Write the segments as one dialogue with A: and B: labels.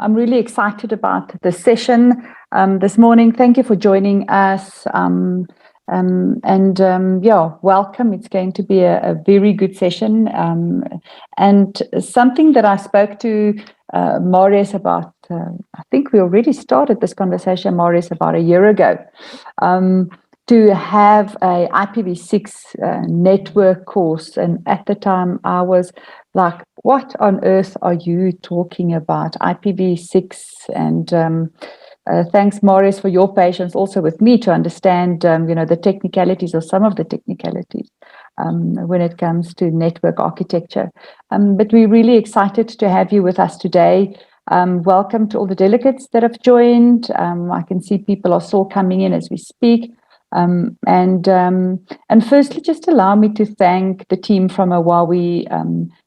A: I'm really excited about the session this morning. Thank you for joining us. Yeah, welcome. It's going to be a very good session. And something that I spoke to Marius about, I think we already started this conversation, Marius, about a year ago. To have a IPv6 network course, and at the time I was like, what on earth are you talking about, IPv6? And thanks, Marius, for your patience also with me to understand the technicalities, or some of the technicalities, when it comes to network architecture. But we're really excited to have you with us today. Welcome to all the delegates that have joined. I can see people are still coming in as we speak. And firstly, just allow me to thank the team from Huawei.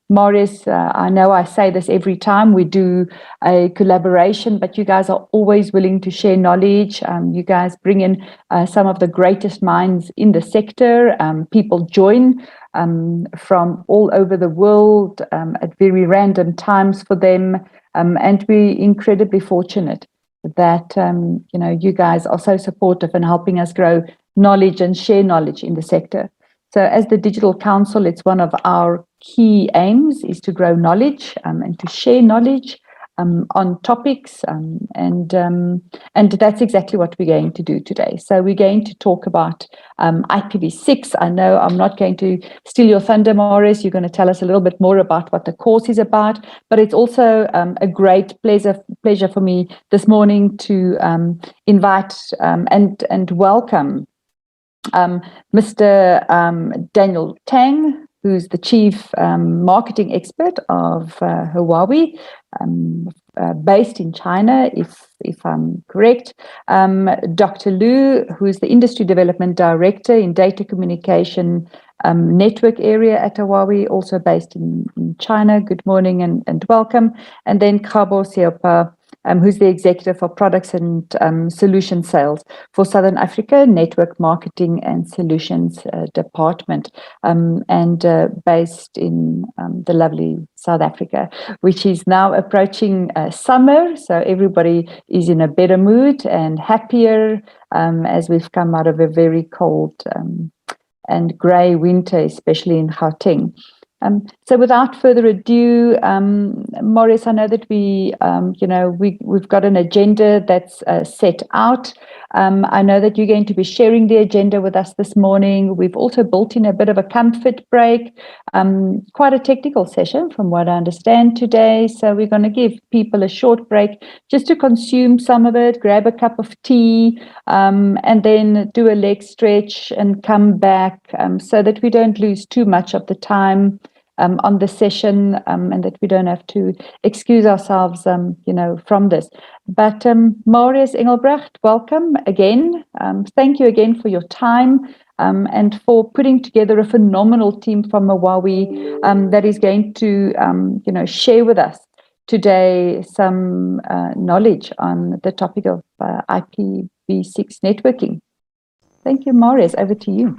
A: Marius, I know I say this every time we do a collaboration, but you guys are always willing to share knowledge. You guys bring in some of the greatest minds in the sector. People join from all over the world at very random times for them. And we're incredibly fortunate that you guys are so supportive and helping us grow knowledge and share knowledge in the sector. So as the Digital Council, it's one of our key aims is to grow knowledge and to share knowledge on topics, and that's exactly what we're going to do today. So we're going to talk about IPv6. I know I'm not going to steal your thunder, Marius. You're going to tell us a little bit more about what the course is about, but it's also a great pleasure for me this morning to invite and welcome Mr. Daniel Tang, who's the Chief Marketing Expert of Huawei, based in China, if I'm correct. Dr. Liu, who is the Industry Development Director in Data Communication Network Area at Huawei, also based in China. Good morning and welcome. And then Kabo Seopa, who's the Executive for Products and Solution Sales for Southern Africa, Network Marketing and Solutions Department, and based in the lovely South Africa, which is now approaching summer. So everybody is in a better mood and happier as we've come out of a very cold and grey winter, especially in Gauteng. So without further ado, Marius, I know that we've got an agenda that's set out. I know that you're going to be sharing the agenda with us this morning. We've also built in a bit of a comfort break, quite a technical session from what I understand today. So we're going to give people a short break just to consume some of it, grab a cup of tea, and then do a leg stretch and come back so that we don't lose too much of the time on the session, and that we don't have to excuse ourselves, from this. But Marius Engelbrecht, welcome again. Thank you again for your time and for putting together a phenomenal team from Huawei that is going to, share with us today some knowledge on the topic of IPv6 networking. Thank you, Marius. Over to you.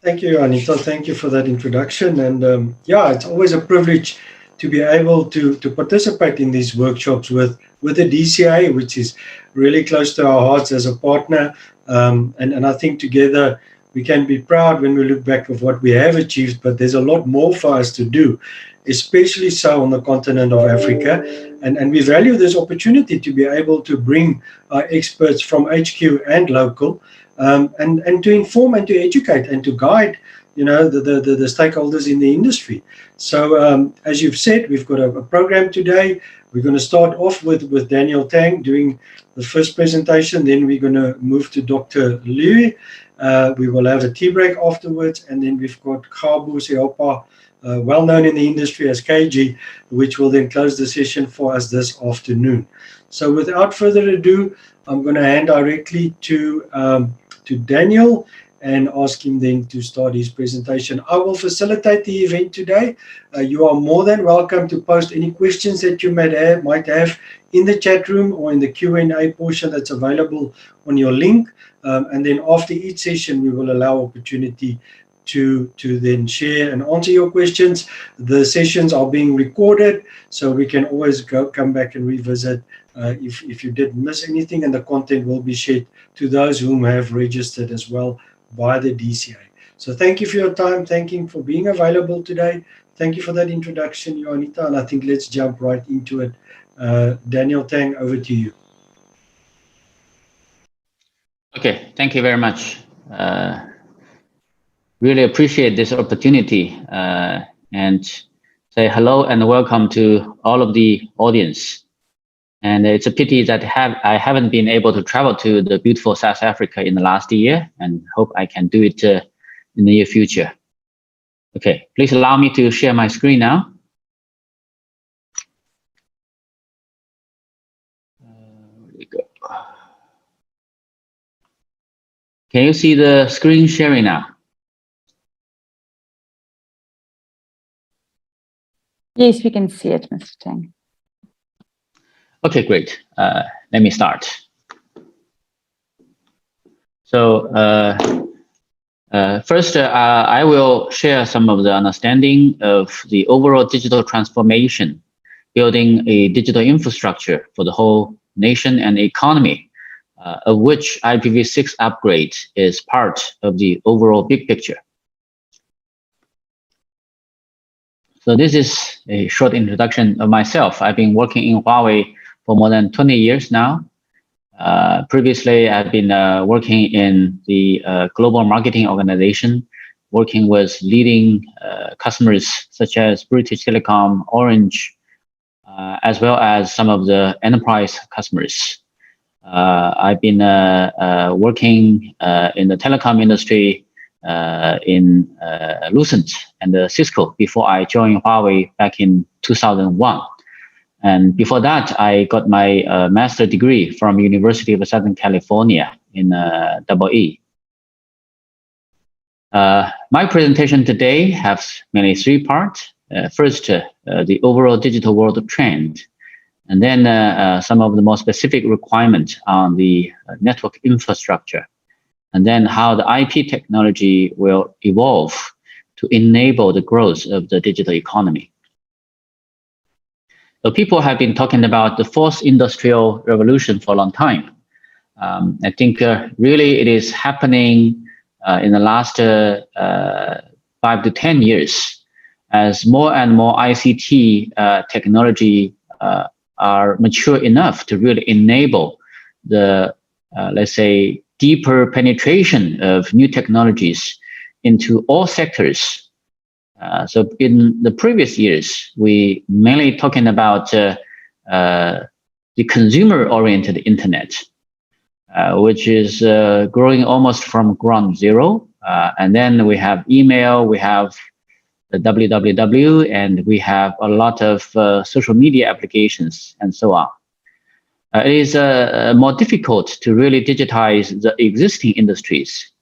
B: Thank you, Anita. Thank you for that introduction. And yeah, it's always a privilege to be able to participate in these workshops with the DCA, which is really close to our hearts as a partner. And I think together we can be proud when we look back of what we have achieved, but there's a lot more for us to do, especially so on the continent of Africa. And we value this opportunity to be able to bring our experts from HQ and local, and to inform and to educate and to guide, the stakeholders in the industry. So as you've said, we've got a program today. We're going to start off with Daniel Tang doing the first presentation. Then we're going to move to Dr. Liu. We will have a tea break afterwards. And then we've got Kabo Seopa, well known in the industry as KG, which will then close the session for us this afternoon. So without further ado, I'm going to hand directly to Daniel and ask him then to start his presentation. I will facilitate the event today. You are more than welcome to post any questions that you might have in the chat room or in the Q&A portion that's available on your link. And then after each session, we will allow opportunity to then share and answer your questions. The sessions are being recorded, so we can always come back and revisit if you did miss anything, and the content will be shared to those whom have registered as well by the DCA. So thank you for your time. Thank you for being available today. Thank you for that introduction, Juanita, and I think let's jump right into it. Daniel Tang, over to you.
C: Okay, thank you very much. Really appreciate this opportunity and say hello and welcome to all of the audience. And it's a pity that I haven't been able to travel to the beautiful South Africa in the last year, and hope I can do it in the near future. Okay, please allow me to share my screen now. Where we go? Can you see the screen sharing now?
A: Yes, we can see it, Mr. Tang.
C: Okay, great. Let me start. So first, I will share some of the understanding of the overall digital transformation, building a digital infrastructure for the whole nation and economy, of which IPv6 upgrade is part of the overall big picture. So this is a short introduction of myself. I've been working in Huawei for more than 20 years now. Previously, I've been working in the global marketing organization, working with leading customers such as British Telecom, Orange, as well as some of the enterprise customers. I've been working in the telecom industry in Lucent and Cisco before I joined Huawei back in 2001. And before that, I got my master's degree from University of Southern California in EE. My presentation today has mainly three parts. First, the overall digital world trend, and then some of the more specific requirements on the network infrastructure, and then how the IP technology will evolve to enable the growth of the digital economy. So people have been talking about the fourth industrial revolution for a long time. I think really it is happening in the last 5 to 10 years as more and more ICT technology are mature enough to really enable the, let's say, deeper penetration of new technologies into all sectors. So in the previous years, we mainly talking about the consumer-oriented internet, which is growing almost from ground zero. And then we have email, we have the www, and we have a lot of social media applications and so on. It is more difficult to really digitize the existing industries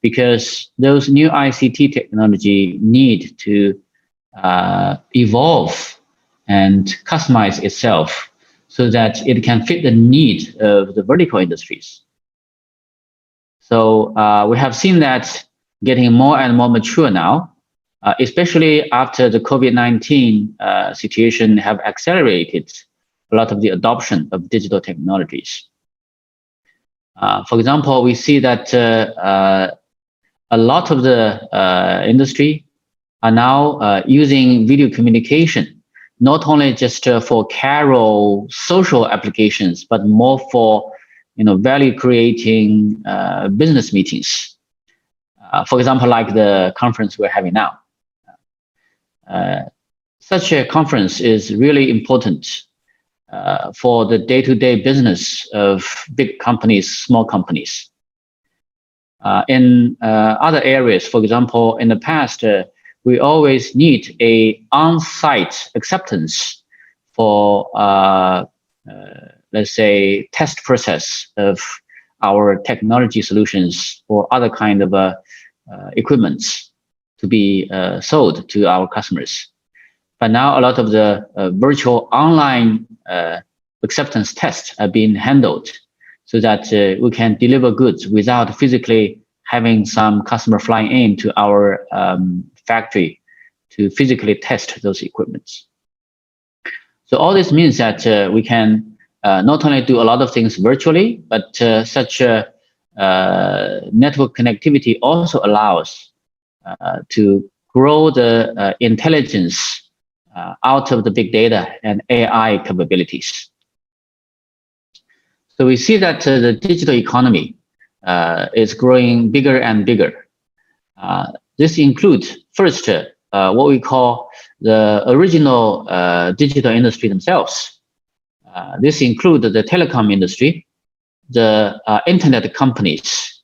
C: because those new ICT technology need to evolve and customize itself so that it can fit the need of the vertical industries. So we have seen that getting more and more mature now, especially after the COVID-19 situation have accelerated a lot of the adoption of digital technologies. For example, we see that a lot of the industry are now using video communication, not only just for casual social applications, but more for value creating business meetings. For example, like the conference we're having now. Such a conference is really important for the day-to-day business of big companies, small companies. In other areas, for example, in the past, we always need a on-site acceptance for, let's say, test process of our technology solutions or other kind of equipments to be sold to our customers. But now a lot of the virtual online acceptance tests are being handled so that we can deliver goods without physically having some customer flying in to our factory to physically test those equipments. So all this means that we can not only do a lot of things virtually, but such network connectivity also allows to grow the intelligence out of the big data and AI capabilities. So we see that the digital economy is growing bigger and bigger. This includes first what we call the original digital industry themselves. This includes the telecom industry, the internet companies,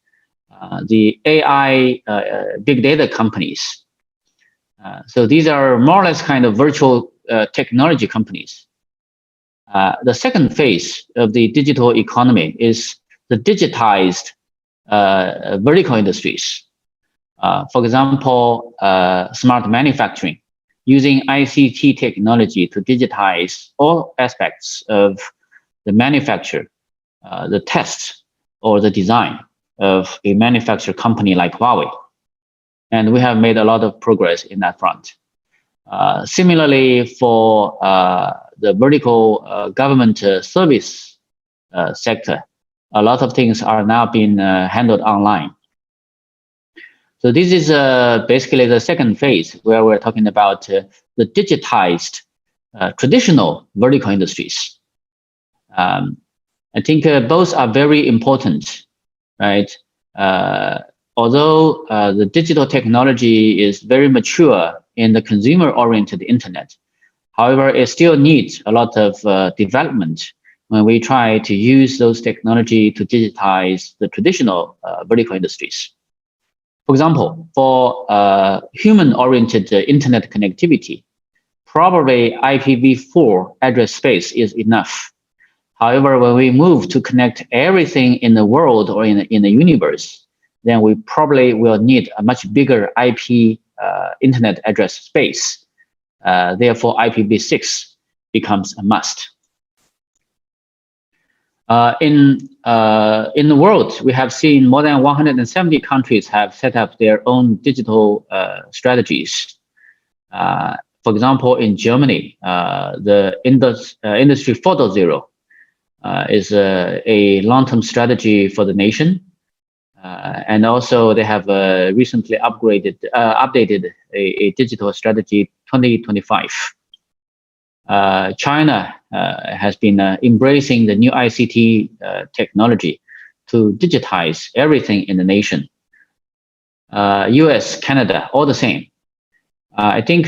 C: the AI big data companies. So these are more or less kind of virtual technology companies. The second phase of the digital economy is the digitized vertical industries. For example, smart manufacturing, using ICT technology to digitize all aspects of the manufacture, the test, or the design of a manufacturer company like Huawei. And we have made a lot of progress in that front. Similarly, for the vertical government service sector, a lot of things are now being handled online. So this is basically the second phase where we're talking about the digitized traditional vertical industries. I think both are very important, right? Although the digital technology is very mature in the consumer-oriented internet, however, it still needs a lot of development when we try to use those technology to digitize the traditional vertical industries. For example, for human-oriented internet connectivity, probably IPv4 address space is enough. However, when we move to connect everything in the world or in the universe, then we probably will need a much bigger IP internet address space. Therefore, IPv6 becomes a must. In the world, we have seen more than 170 countries have set up their own digital strategies. For example, in Germany, the Industry 4.0 is a long-term strategy for the nation. And also they have recently updated a digital strategy 2025. China has been embracing the new ICT technology to digitize everything in the nation. US, Canada, all the same. I think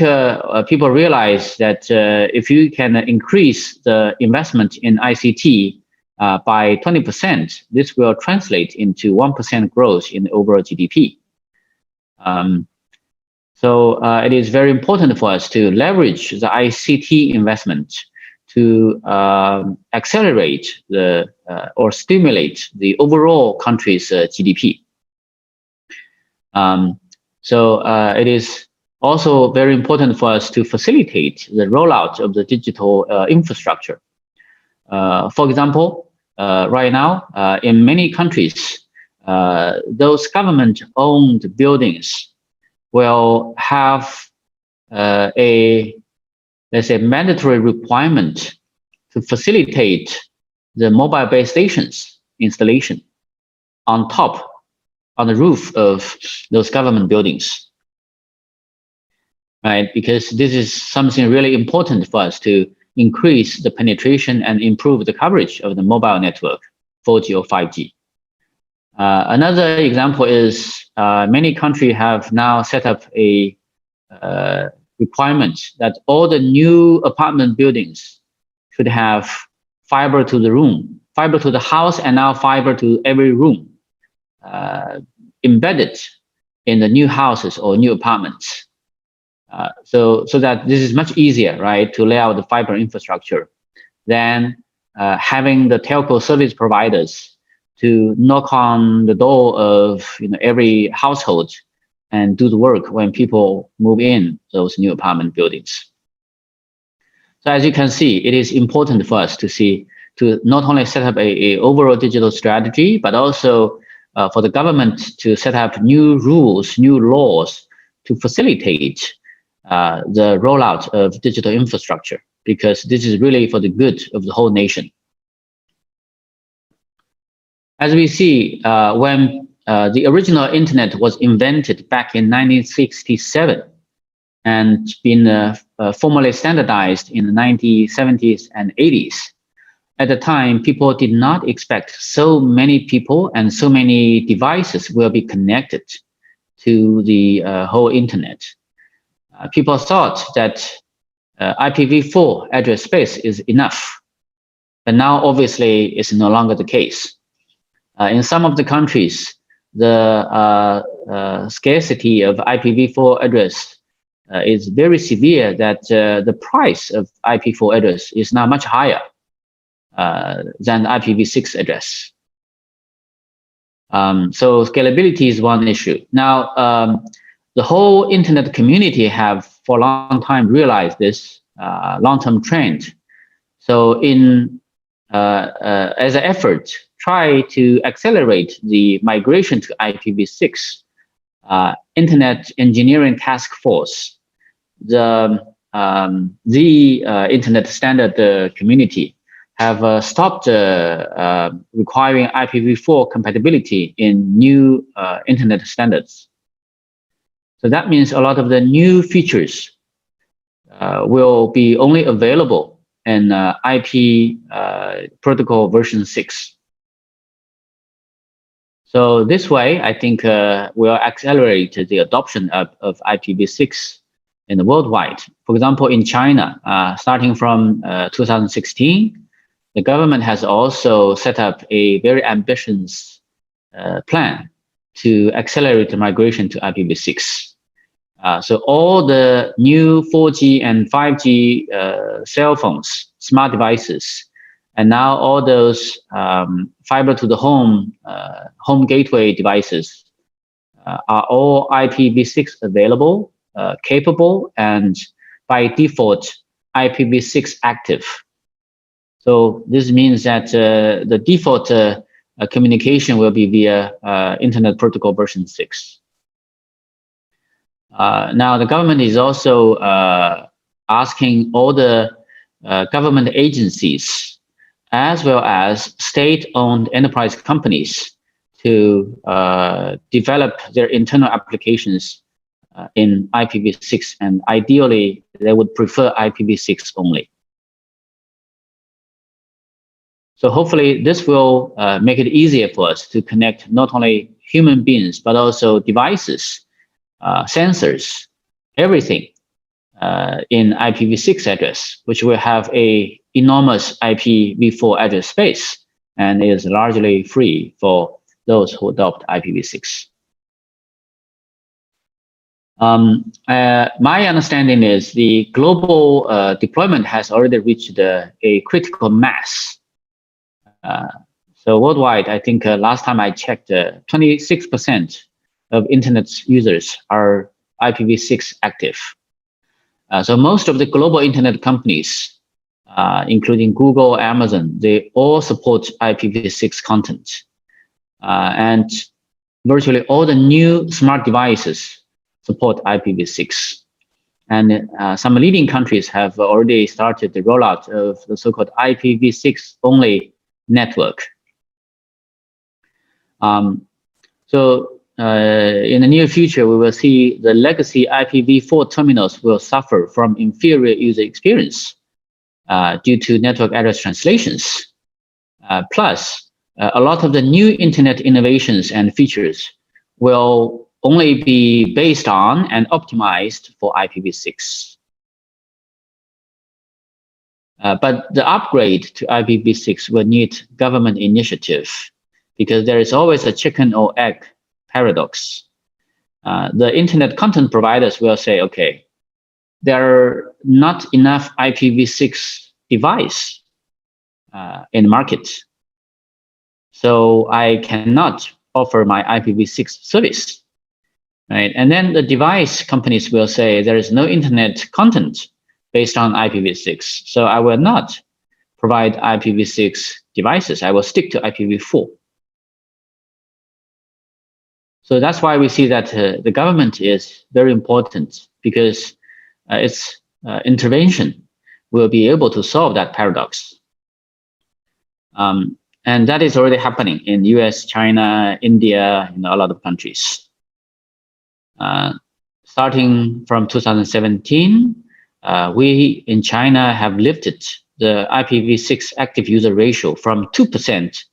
C: people realize that if you can increase the investment in ICT by 20%, this will translate into 1% growth in the overall GDP. So it is very important for us to leverage the ICT investment to accelerate the or stimulate the overall country's GDP. So it is also very important for us to facilitate the rollout of the digital infrastructure. For example, right now, in many countries, those government-owned buildings will have let's say, mandatory requirement to facilitate the mobile base stations installation on the roof of those government buildings, right? Because this is something really important for us to increase the penetration and improve the coverage of the mobile network, 4G or 5G. Another example is many countries have now set up a requirement that all the new apartment buildings should have fiber to the room, fiber to the house, and now fiber to every room embedded in the new houses or new apartments. So that this is much easier, right, to lay out the fiber infrastructure than having the telco service providers to knock on the door of every household and do the work when people move in those new apartment buildings. So as you can see, it is important for us to not only set up a overall digital strategy, but also for the government to set up new rules, new laws to facilitate the rollout of digital infrastructure, because this is really for the good of the whole nation. As we see, when the original internet was invented back in 1967 and been formally standardized in the 1970s and 80s, at the time, people did not expect so many people and so many devices will be connected to the whole internet. People thought that IPv4 address space is enough, but now obviously it's no longer the case. In some of the countries, the scarcity of IPv4 address is very severe, that the price of IP4 address is now much higher than IPv6 address. So scalability is one issue. Now, the whole internet community have for a long time realized this long-term trend. So in as an effort, try to accelerate the migration to IPv6, Internet Engineering Task Force, the Internet Standard Committee have stopped requiring IPv4 compatibility in new Internet standards. So that means a lot of the new features will be only available in IP protocol version 6. So this way, I think will accelerate the adoption of IPv6 in the worldwide. For example, in China, starting from 2016, the government has also set up a very ambitious plan to accelerate the migration to IPv6. So all the new 4G and 5G cell phones, smart devices, and now all those fiber to the home, home gateway devices are all IPv6 available, capable, and by default IPv6 active. So this means that the default communication will be via Internet Protocol version 6. Now the government is also asking all the government agencies as well as state-owned enterprise companies to develop their internal applications in IPv6, and ideally they would prefer IPv6 only. So hopefully this will make it easier for us to connect not only human beings, but also devices, sensors, everything in IPv6 address, which will have a enormous IPv4 address space and is largely free for those who adopt IPv6. My understanding is the global deployment has already reached a critical mass. So worldwide, I think last time I checked, 26% of internet users are IPv6 active. So most of the global internet companies, including Google, Amazon, they all support IPv6 content. And virtually all the new smart devices support IPv6. And some leading countries have already started the rollout of the so-called IPv6 only network. So in the near future, we will see the legacy IPv4 terminals will suffer from inferior user experience due to network address translations. Plus, a lot of the new internet innovations and features will only be based on and optimized for IPv6. But the upgrade to IPv6 will need government initiative, because there is always a chicken or egg paradox. The internet content providers will say, okay, there are not enough IPv6 device in the market, so I cannot offer my IPv6 service, right? And then the device companies will say there is no internet content based on IPv6, so I will not provide IPv6 devices. I will stick to IPv4. So that's why we see that the government is very important, because its intervention will be able to solve that paradox. And that is already happening in US, China, India, and a lot of countries. Starting from 2017, we in China have lifted the IPv6 active user ratio from 2%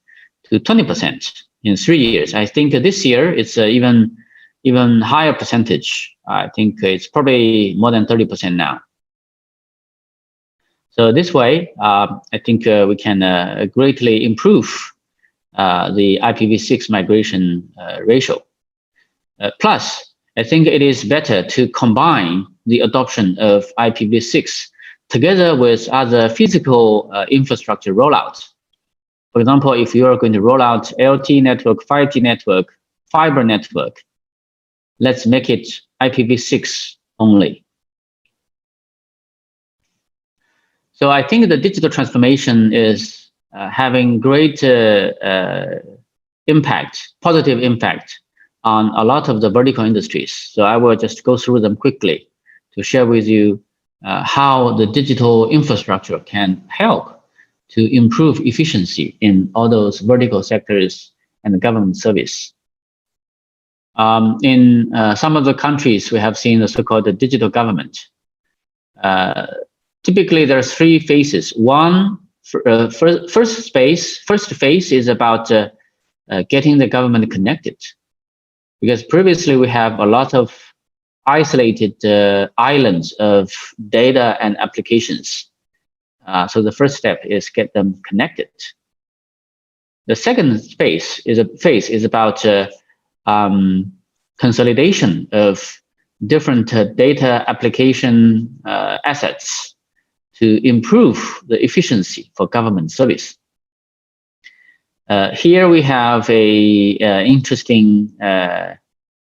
C: to 20% in 3 years. I think this year it's even higher percentage. I think it's probably more than 30% now. So this way, I think we can greatly improve the IPv6 migration ratio. Plus, I think it is better to combine the adoption of IPv6 together with other physical infrastructure rollouts. For example, if you are going to roll out LTE network, 5G network, fiber network, let's make it IPv6 only. So I think the digital transformation is having great impact, positive impact on a lot of the vertical industries. So I will just go through them quickly to share with you how the digital infrastructure can help to improve efficiency in all those vertical sectors and the government service. In some of the countries, we have seen the so-called digital government. Typically, there are 3 phases. One, first phase is about getting the government connected. Because previously we have a lot of isolated islands of data and applications. So the first step is get them connected. The second phase is about consolidation of different data application assets to improve the efficiency for government service. Here we have a interesting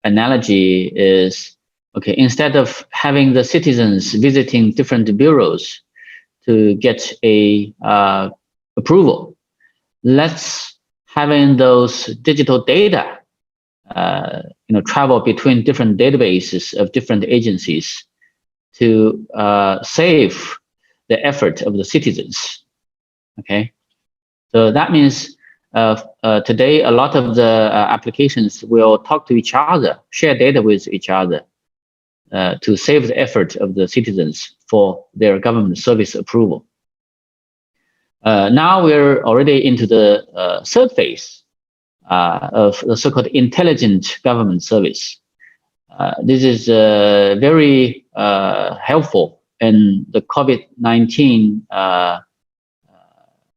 C: analogy is, okay, instead of having the citizens visiting different bureaus to get a approval, let's having those digital data travel between different databases of different agencies to save the effort of the citizens. Okay, so that means today a lot of the applications will talk to each other, share data with each other to save the effort of the citizens for their government service approval. Now we're already into the third phase of the so-called intelligent government service. This is very helpful in the COVID-19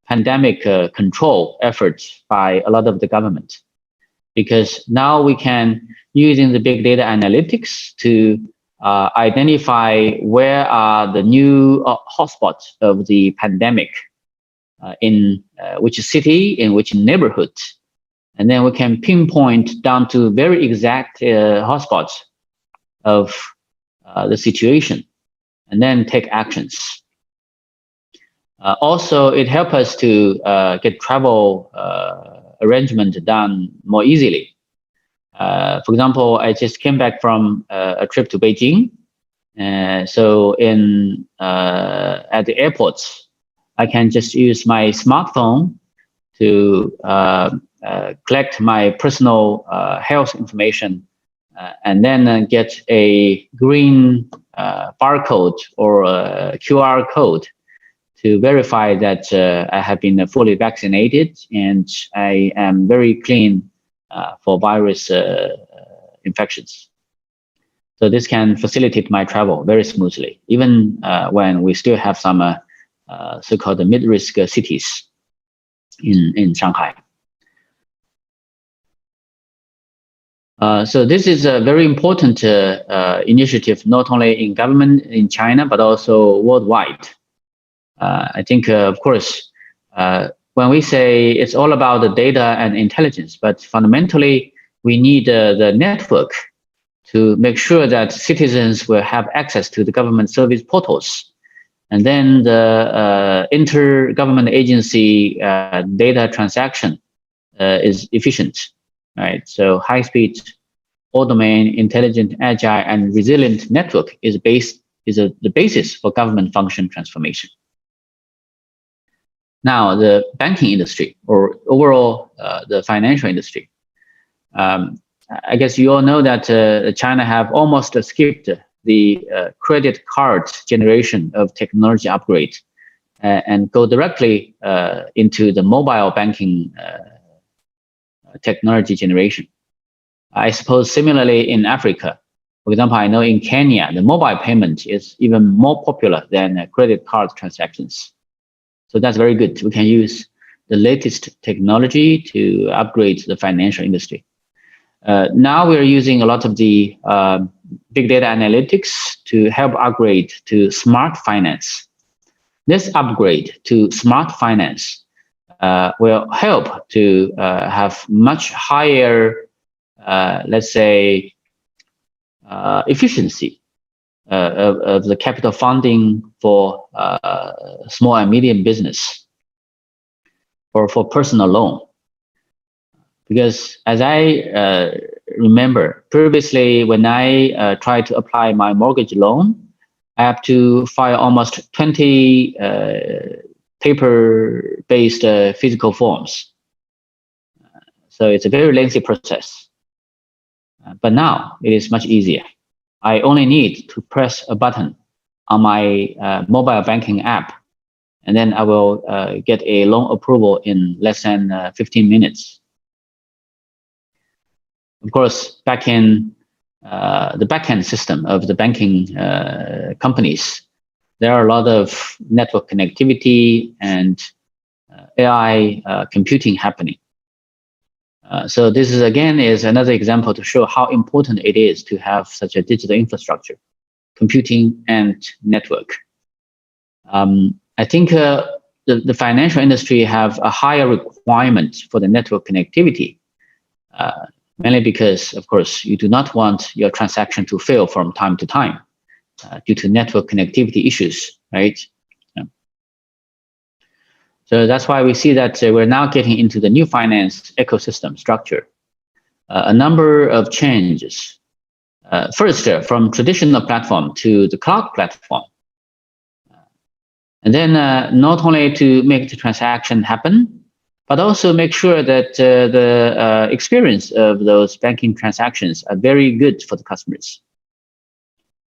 C: pandemic control efforts by a lot of the government, because now we can, using the big data analytics, to identify where are the new hotspots of the pandemic, in which city, in which neighborhood. And then we can pinpoint down to very exact hotspots of the situation, and then take actions. Also, it helps us to get travel arrangement done more easily. For example, I just came back from a trip to Beijing. So at the airports, I can just use my smartphone to collect my personal health information, and then get a green barcode or a QR code to verify that I have been fully vaccinated and I am very clean for virus infections. So this can facilitate my travel very smoothly, even when we still have some so-called mid-risk cities in Shanghai. So this is a very important initiative, not only in government in China, but also worldwide. I think, of course, when we say it's all about the data and intelligence, but fundamentally, we need the network to make sure that citizens will have access to the government service portals. And then the inter-government agency data transaction is efficient, right? So high-speed all-domain, intelligent, agile, and resilient network is the basis for government function transformation. Now, the banking industry, or overall the financial industry. I guess you all know that China have almost skipped the credit card generation of technology upgrade and go directly into the mobile banking technology generation. I suppose similarly in Africa, for example, I know in Kenya, the mobile payment is even more popular than credit card transactions. So that's very good. We can use the latest technology to upgrade the financial industry. Now we're using a lot of the big data analytics to help upgrade to smart finance. This upgrade to smart finance will help to have much higher, let's say, efficiency of the capital funding for small and medium business or for personal loan. Because as I remember, previously when I tried to apply my mortgage loan, I have to file almost 20 paper-based physical forms. So it's a very lengthy process. But now it is much easier. I only need to press a button on my mobile banking app, and then I will get a loan approval in less than 15 minutes. Of course, back in the backend system of the banking companies, there are a lot of network connectivity and AI computing happening. So this is again is another example to show how important it is to have such a digital infrastructure, computing and network. I think the financial industry have a higher requirement for the network connectivity, mainly because, of course, you do not want your transaction to fail from time to time due to network connectivity issues, right? So that's why we see that we're now getting into the new finance ecosystem structure. A number of changes. First, from traditional platform to the cloud platform. And then not only to make the transaction happen, but also make sure that the experience of those banking transactions are very good for the customers.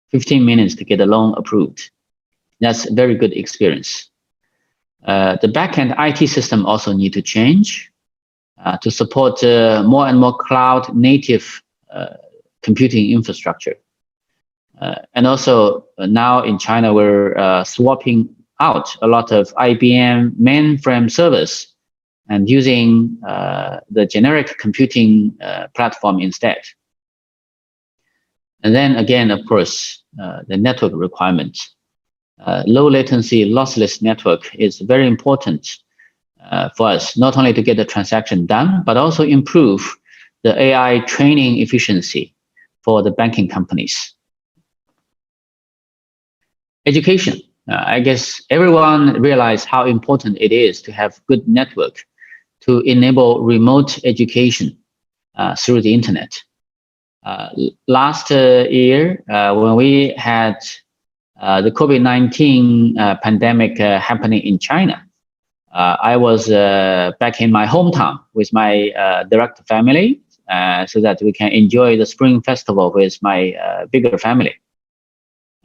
C: 15 minutes to get a loan approved. That's a very good experience. The backend IT system also need to change to support more and more cloud native computing infrastructure. And also now in China, we're swapping out a lot of IBM mainframe servers and using the generic computing platform instead. And then again, of course, the network requirements. Low latency, lossless network is very important for us, not only to get the transaction done, but also improve the AI training efficiency for the banking companies. Education. I guess everyone realized how important it is to have good network to enable remote education through the internet. Last year, when we had the COVID-19 pandemic happening in China, I was back in my hometown with my direct family so that we can enjoy the Spring Festival with my bigger family.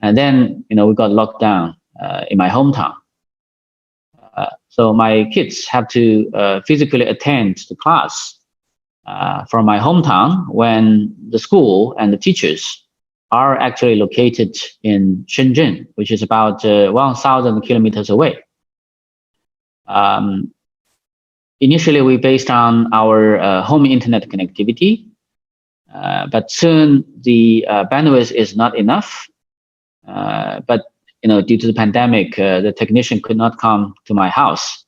C: And then, we got locked down in my hometown. So my kids have to physically attend the class from my hometown when the school and the teachers are actually located in Shenzhen, which is about 1,000 kilometers away. Initially, we based on our home internet connectivity, but soon the bandwidth is not enough. But due to the pandemic, the technician could not come to my house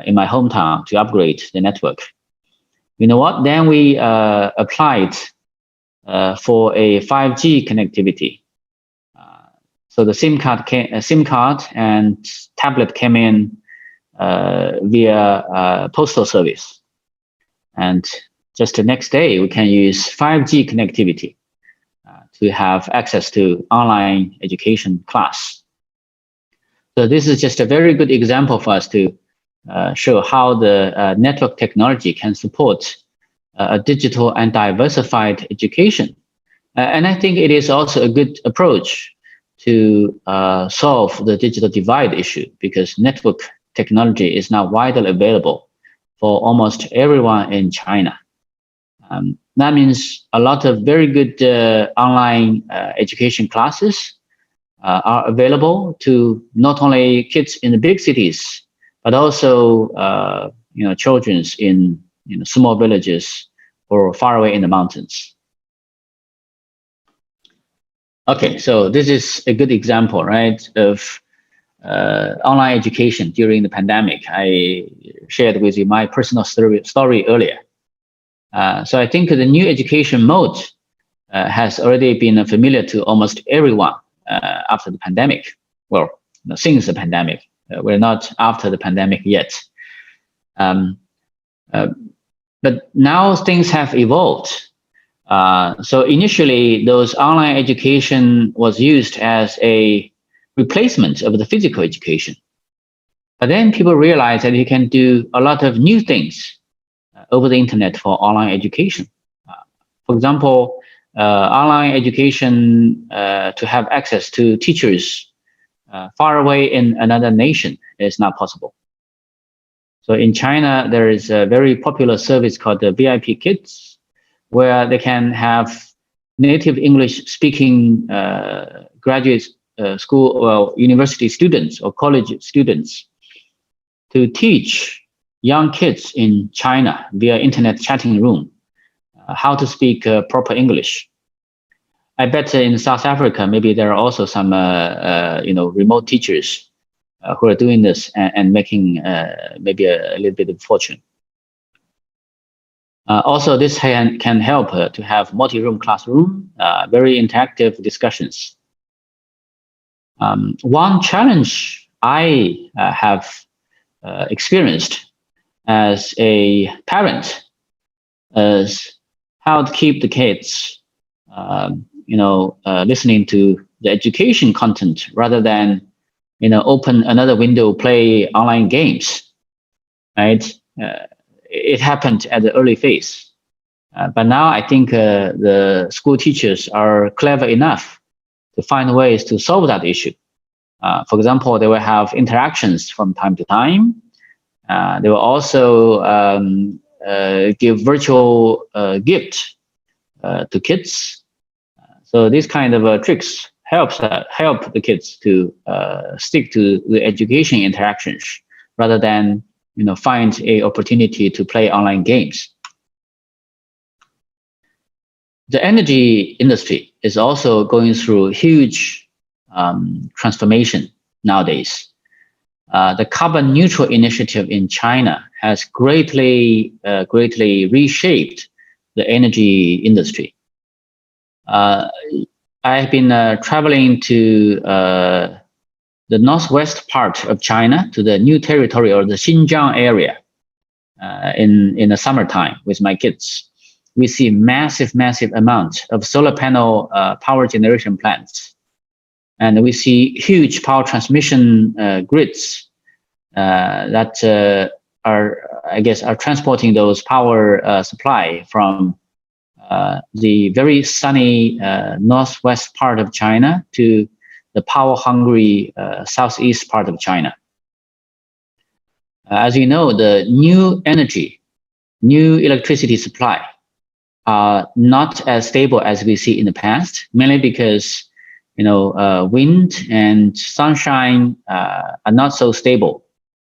C: in my hometown to upgrade the network. You know what? Then we applied for a 5G connectivity. So the SIM card and tablet came in via postal service, and just the next day, we can use 5G connectivity to have access to online education class. So this is just a very good example for us to show how the network technology can support a digital and diversified education. And I think it is also a good approach to solve the digital divide issue, because network technology is now widely available for almost everyone in China. That means a lot of very good online education classes are available to not only kids in the big cities, but also children in small villages or far away in the mountains. Okay, so this is a good example, right, of online education during the pandemic. I shared with you my personal story earlier. So I think the new education mode has already been familiar to almost everyone after the pandemic. Well, since the pandemic. We're not after the pandemic yet. But now things have evolved. So initially, those online education was used as a replacement of the physical education. But then people realized that you can do a lot of new things over the internet for online education. For example, online education to have access to teachers far away in another nation is not possible. So in China, there is a very popular service called the VIP Kids, where they can have native English speaking graduate school or university students or college students to teach young kids in China via internet chatting room how to speak proper English. I bet in South Africa, maybe there are also some remote teachers who are doing this and making maybe a little bit of fortune. Also, this can help to have multi-room classroom, very interactive discussions. One challenge I have experienced as a parent is how to keep the kids, listening to the education content rather than, open another window, play online games, right? It happened at the early phase. But now I think the school teachers are clever enough to find ways to solve that issue. For example, they will have interactions from time to time. They will also give virtual gift to kids. So these kind of tricks help the kids to stick to the education interactions rather than find a opportunity to play online games. The energy industry is also going through huge transformation nowadays. The carbon neutral initiative in China has greatly reshaped the energy industry. I've been traveling to the northwest part of China, to the new territory or the Xinjiang area in the summertime with my kids. We see massive amounts of solar panel power generation plants. And we see huge power transmission grids that are transporting those power supply from the very sunny northwest part of China to the power-hungry southeast part of China. As you know, the new electricity supply are not as stable as we see in the past, mainly because wind and sunshine are not so stable,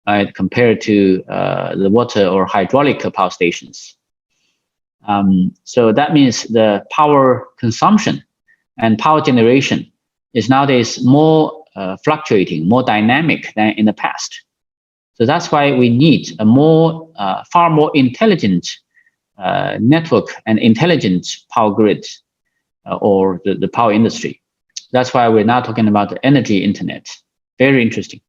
C: right, compared to the water or hydraulic power stations. So that means the power consumption and power generation is nowadays more fluctuating, more dynamic than in the past. So that's why we need a far more intelligent network and intelligent power grid or the power industry. That's why we're now talking about the energy internet. Very interesting.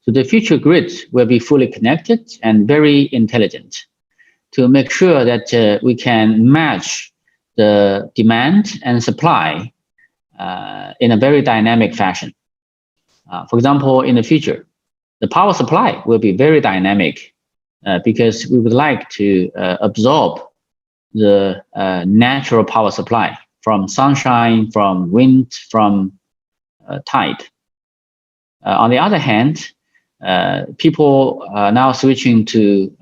C: So the future grid will be fully connected and very intelligent. to make sure that we can match the demand and supply in a very dynamic fashion. For example, in the future, the power supply will be very dynamic because we would like to absorb the natural power supply from sunshine, from wind, from tide. On the other hand, people are now switching to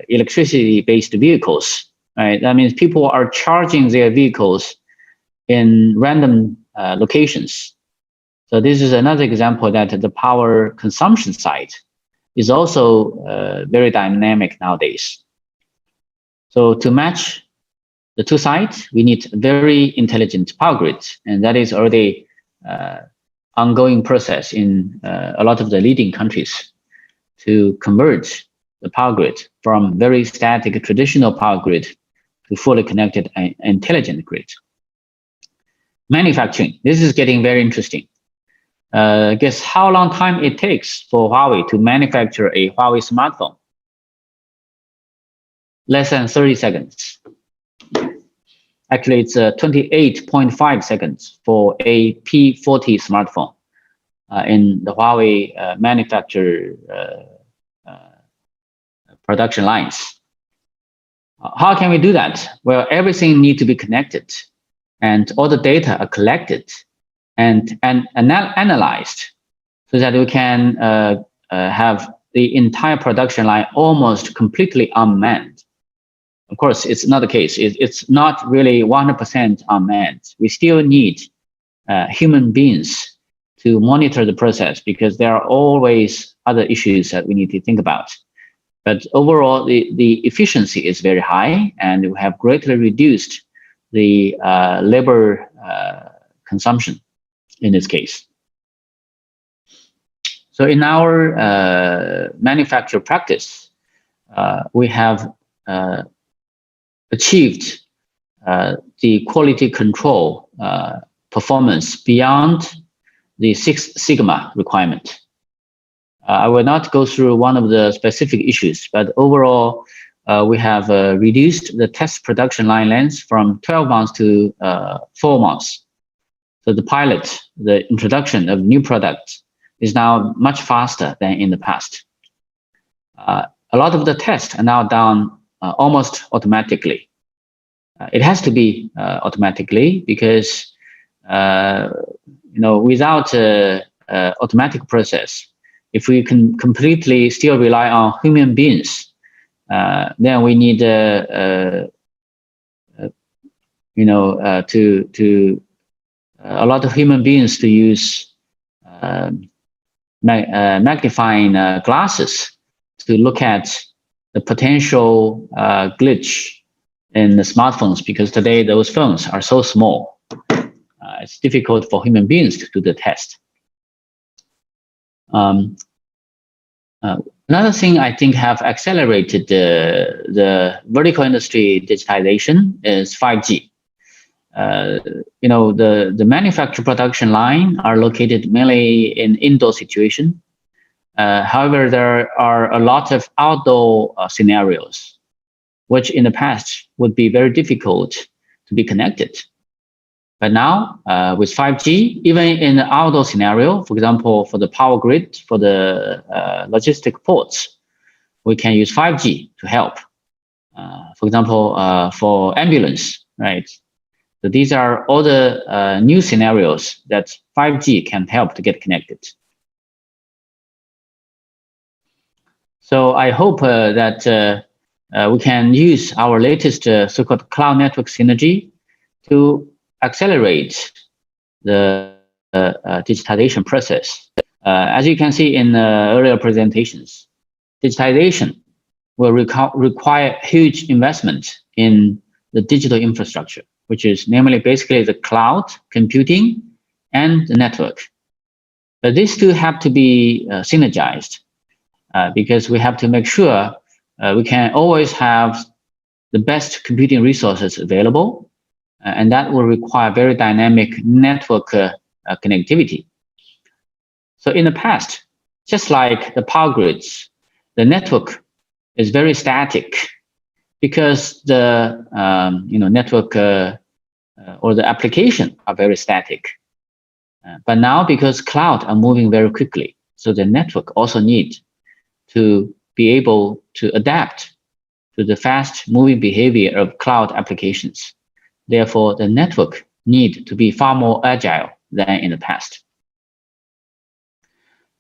C: electricity-based vehicles. Right? That means people are charging their vehicles in random locations. So this is another example that the power consumption side is also very dynamic nowadays. So to match the two sides, we need very intelligent power grid, and that is already ongoing process in a lot of the leading countries to convert the power grid from very static traditional power grid to fully connected and intelligent grid. Manufacturing, this is getting very interesting. Guess how long time it takes for Huawei to manufacture a Huawei smartphone? Less than 30 seconds. Actually, it's 28.5 seconds for a P40 smartphone in the Huawei manufacturer production lines. How can we do that? Well, everything needs to be connected, and all the data are collected and analyzed so that we can have the entire production line almost completely unmanned. Of course, it's not the case. It's not really 100% unmanned. We still need human beings to monitor the process because there are always other issues that we need to think about. But overall, the efficiency is very high, and we have greatly reduced the labor consumption in this case. So in our manufacture practice, we have achieved the quality control performance beyond the 6 Sigma requirement. I will not go through one of the specific issues, but overall, we have reduced the test production line length from 12 months to 4 months. So the pilot, the introduction of new products is now much faster than in the past. A lot of the tests are now done almost automatically. It has to be automatically because without automatic process, if we can completely still rely on human beings, then we need to a lot of human beings to use magnifying glasses to look at the potential glitch in the smartphones, because today those phones are so small. It's difficult for human beings to do the test. Another thing I think have accelerated the vertical industry digitization is 5G. The manufacture production line are located mainly in indoor situation. However, there are a lot of outdoor scenarios, which in the past would be very difficult to be connected. But now, with 5G, even in the outdoor scenario, for example, for the power grid, for the logistic ports, we can use 5G to help. For example, for ambulance, right? So these are all the new scenarios that 5G can help to get connected. So I hope that we can use our latest so-called cloud network synergy to accelerate the digitization process. As you can see in earlier presentations, digitization will require huge investment in the digital infrastructure, which is namely basically the cloud computing and the network. But these two have to be synergized because we have to make sure we can always have the best computing resources available, and that will require very dynamic network connectivity. So in the past, just like the power grids, the network is very static. because the network or the application are very static. But now, because cloud are moving very quickly, so the network also needs to be able to adapt to the fast-moving behavior of cloud applications. Therefore, the network need to be far more agile than in the past.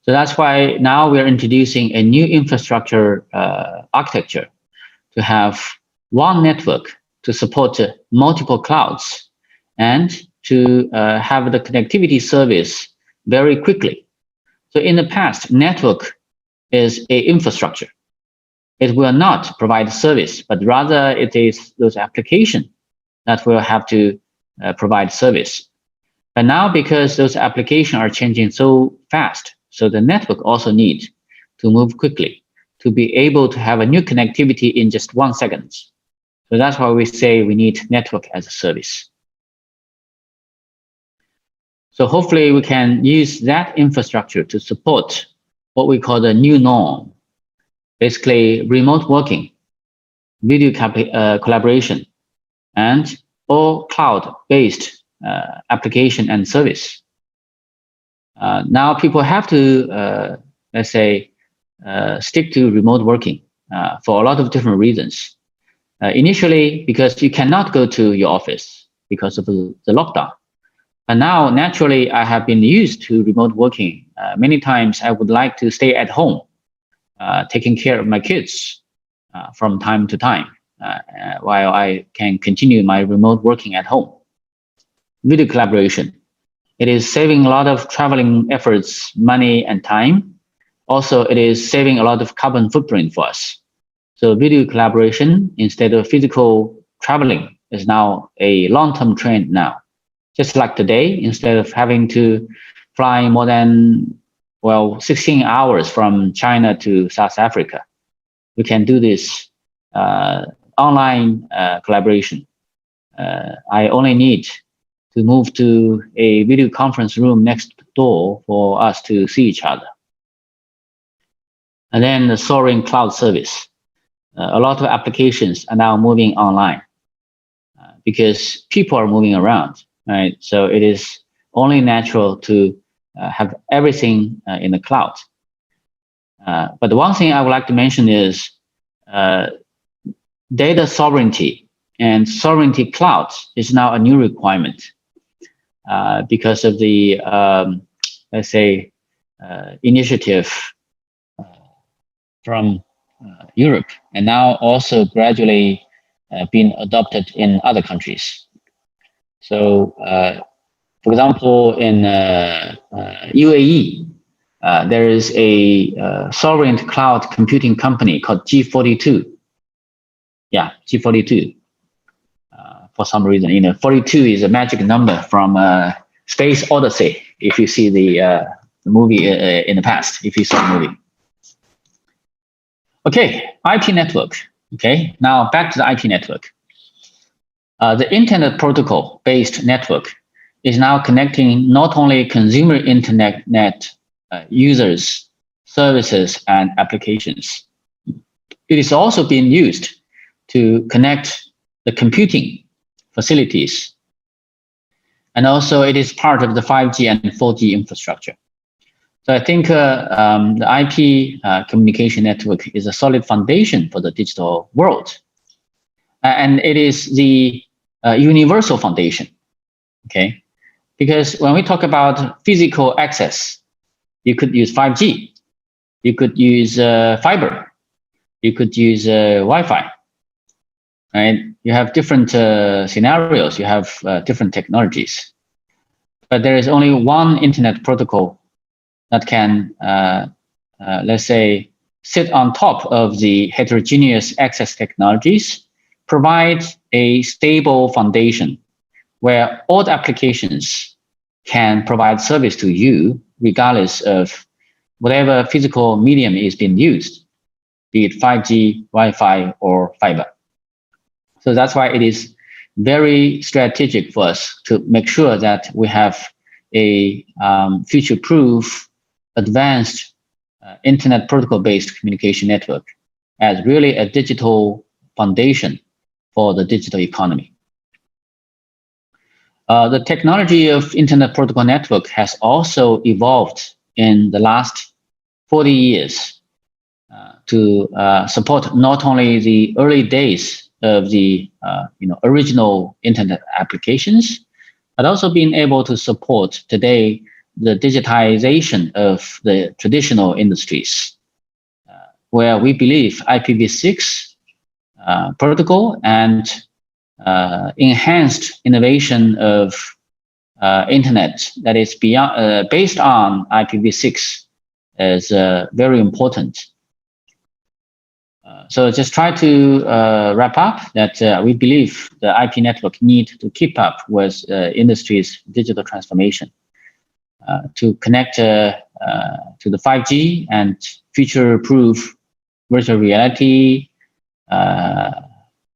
C: So that's why now we're introducing a new infrastructure architecture to have one network to support multiple clouds and to have the connectivity service very quickly. So in the past, network is an infrastructure. It will not provide service, but rather it is those applications that will have to provide service. But now, because those applications are changing so fast, so the network also needs to move quickly to be able to have a new connectivity in just 1 second. So that's why we say we need network as a service. So hopefully we can use that infrastructure to support what we call the new norm, basically remote working, video collaboration, and all cloud-based application and service. Now people have to, let's say, stick to remote working for a lot of different reasons. Initially, because you cannot go to your office because of the lockdown. And now, naturally, I have been used to remote working. Many times I would like to stay at home, taking care of my kids from time to time, while I can continue my remote working at home. Video collaboration. It is saving a lot of traveling efforts, money, and time. Also, it is saving a lot of carbon footprint for us. So video collaboration instead of physical traveling is now a long-term trend now. Just like today, instead of having to fly more than, 16 hours from China to South Africa, we can do this online collaboration. I only need to move to a video conference room next door for us to see each other. And then the soaring cloud service. A lot of applications are now moving online because people are moving around, right? So it is only natural to have everything in the cloud. But the one thing I would like to mention is data sovereignty and sovereignty clouds is now a new requirement because of the, let's say, initiative from Europe, and now also gradually being adopted in other countries. So, for example, in UAE, there is a sovereign cloud computing company called G42. Yeah, G42. For some reason, 42 is a magic number from Space Odyssey. If you see the movie in the past, if you saw the movie. Okay, IP network. Okay, now back to the IP network. The Internet Protocol-based network is now connecting not only consumer internet users, services, and applications. It is also being used to connect the computing facilities. And also it is part of the 5G and 4G infrastructure. So I think the IP communication network is a solid foundation for the digital world. And it is the universal foundation, okay? Because when we talk about physical access, you could use 5G, you could use fiber, you could use Wi-Fi, right? You have different scenarios, you have different technologies. But there is only one internet protocol that can, let's say, sit on top of the heterogeneous access technologies, provide a stable foundation where all the applications can provide service to you regardless of whatever physical medium is being used, be it 5G, Wi-Fi, or fiber. So that's why it is very strategic for us to make sure that we have a future-proof, advanced internet protocol-based communication network as really a digital foundation for the digital economy. The technology of Internet Protocol Network has also evolved in the last 40 years to support not only the early days of the original Internet applications, but also being able to support today the digitization of the traditional industries, where we believe IPv6 protocol and enhanced innovation of internet that is beyond, based on IPv6 is very important. So just try to wrap up that we believe the IP network need to keep up with industry's digital transformation to connect to the 5G and future-proof virtual reality,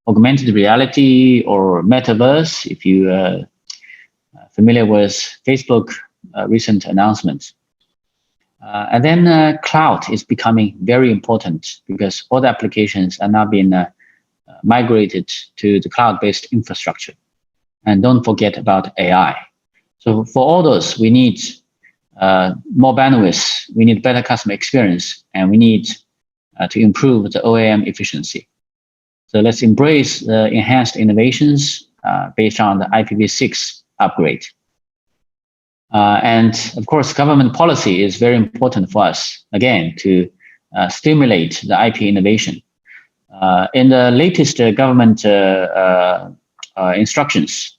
C: augmented reality, or metaverse, if you are familiar with Facebook recent announcements. And then cloud is becoming very important because all the applications are now being migrated to the cloud-based infrastructure. And don't forget about AI. So for all those, we need more bandwidth, we need better customer experience, and we need to improve the OEM efficiency. So let's embrace the enhanced innovations based on the IPv6 upgrade. And of course, government policy is very important for us, again, to stimulate the IP innovation. In the latest government instructions,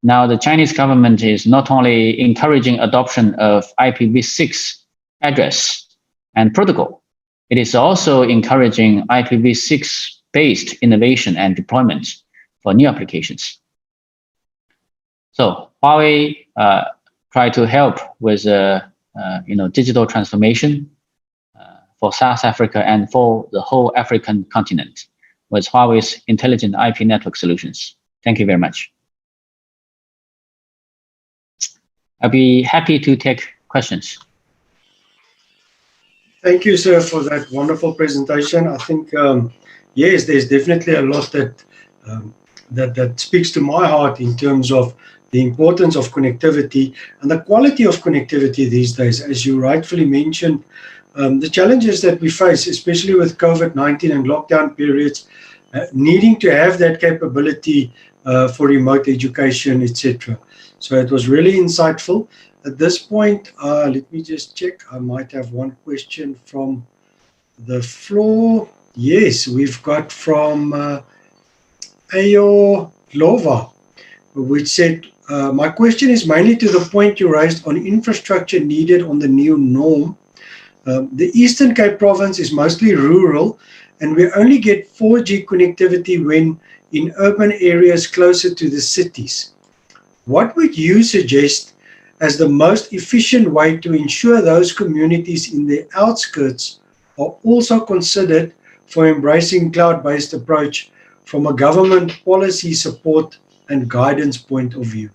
C: now the Chinese government is not only encouraging adoption of IPv6 address and protocol, it is also encouraging IPv6-based innovation and deployment for new applications. So Huawei try to help with digital transformation for South Africa and for the whole African continent with Huawei's intelligent IP network solutions. Thank you very much. I'll be happy to take questions.
B: Thank you, sir, for that wonderful presentation. I think, yes, there's definitely a lot that that speaks to my heart in terms of the importance of connectivity and the quality of connectivity these days. As you rightfully mentioned, the challenges that we face, especially with COVID-19 and lockdown periods, needing to have that capability for remote education, etc. So it was really insightful. At this point, let me just check. I might have one question from the floor. Yes, we've got from Ayo Lova, which said, my question is mainly to the point you raised on infrastructure needed on the new norm. The Eastern Cape province is mostly rural, and we only get 4G connectivity when in urban areas closer to the cities. What would you suggest as the most efficient way to ensure those communities in the outskirts are also considered for embracing cloud-based approach from a government policy support and guidance point of view?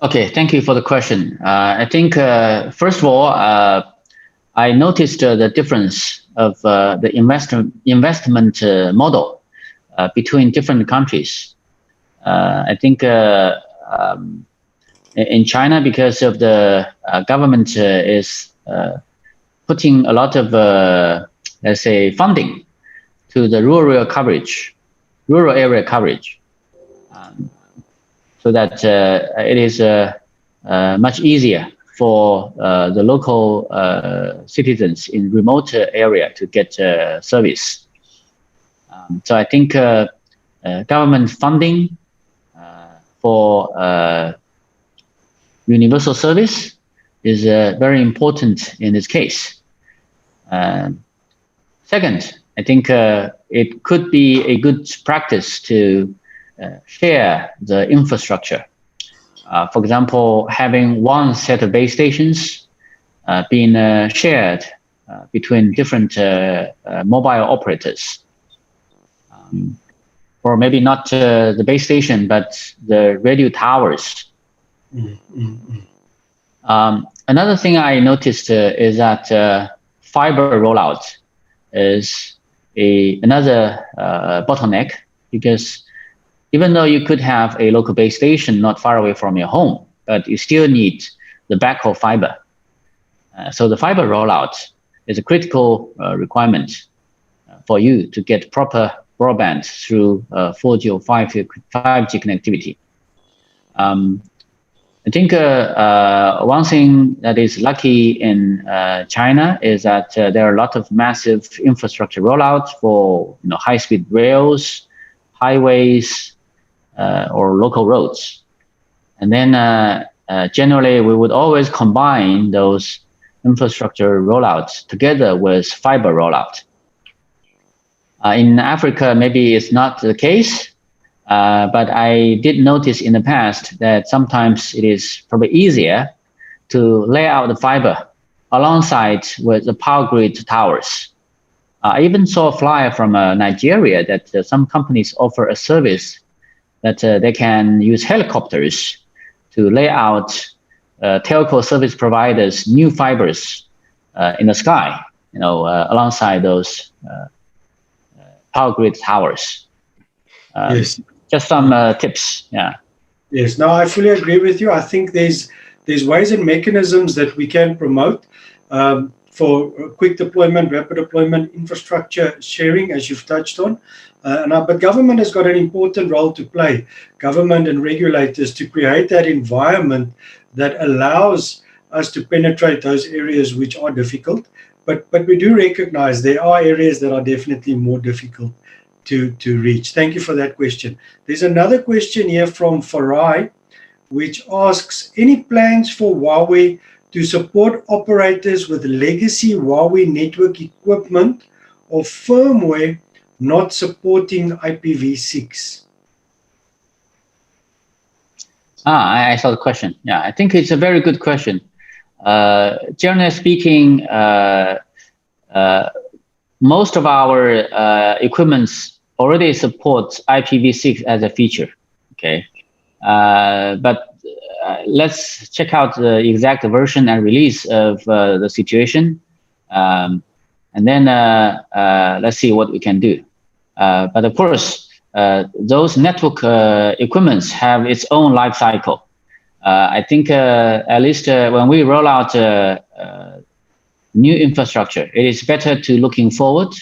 C: Okay, thank you for the question. I think, first of all, I noticed the difference of the investment model between different countries. I think in China, because of the government is putting a lot of, let's say, funding to the rural area coverage, so that it is much easier for the local citizens in remote area to get service. So I think government funding for universal service is very important in this case. Second, I think it could be a good practice to share the infrastructure. For example, having one set of base stations being shared between different mobile operators. Or maybe not the base station, but the radio towers. Another thing I noticed is that fiber rollout is another bottleneck, because even though you could have a local base station not far away from your home, but you still need the backhaul fiber. So the fiber rollout is a critical requirement for you to get proper broadband through 4G or 5G connectivity. I think one thing that is lucky in China is that there are a lot of massive infrastructure rollouts for high-speed rails, highways, or local roads. And then generally, we would always combine those infrastructure rollouts together with fiber rollout. In Africa, maybe it's not the case, but I did notice in the past that sometimes it is probably easier to lay out the fiber alongside with the power grid towers. I even saw a flyer from Nigeria that some companies offer a service that they can use helicopters to lay out telco service providers' new fibers in the sky, alongside those power grid towers.
B: Yes.
C: Just some tips, yeah.
B: Yes, no, I fully agree with you. I think there's ways and mechanisms that we can promote for quick deployment, rapid deployment, infrastructure sharing, as you've touched on. But government has got an important role to play, government and regulators, to create that environment that allows us to penetrate those areas which are difficult. But we do recognize there are areas that are definitely more difficult to reach. Thank you for that question. There's another question here from Farai, which asks, any plans for Huawei to support operators with legacy Huawei network equipment or firmware not supporting IPv6?
C: I saw the question. Yeah, I think it's a very good question. Generally speaking, most of our equipments already supports IPv6 as a feature, okay? But let's check out the exact version and release of the situation. And then let's see what we can do. But of course, those network equipments have its own life cycle. I think at least when we roll out new infrastructure, it is better to looking forward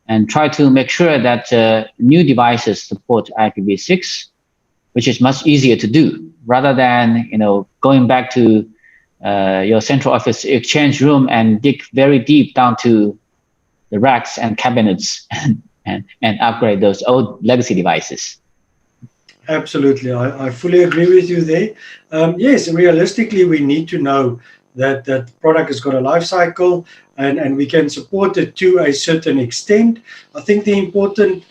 C: and try to make sure that new devices support IPv6, which is much easier to do, rather than going back to your central office exchange room and dig very deep down to the racks and cabinets and upgrade those old legacy devices.
B: Absolutely, I fully agree with you there. Yes, realistically, we need to know that that product has got a life cycle, and we can support it to a certain extent. I think the important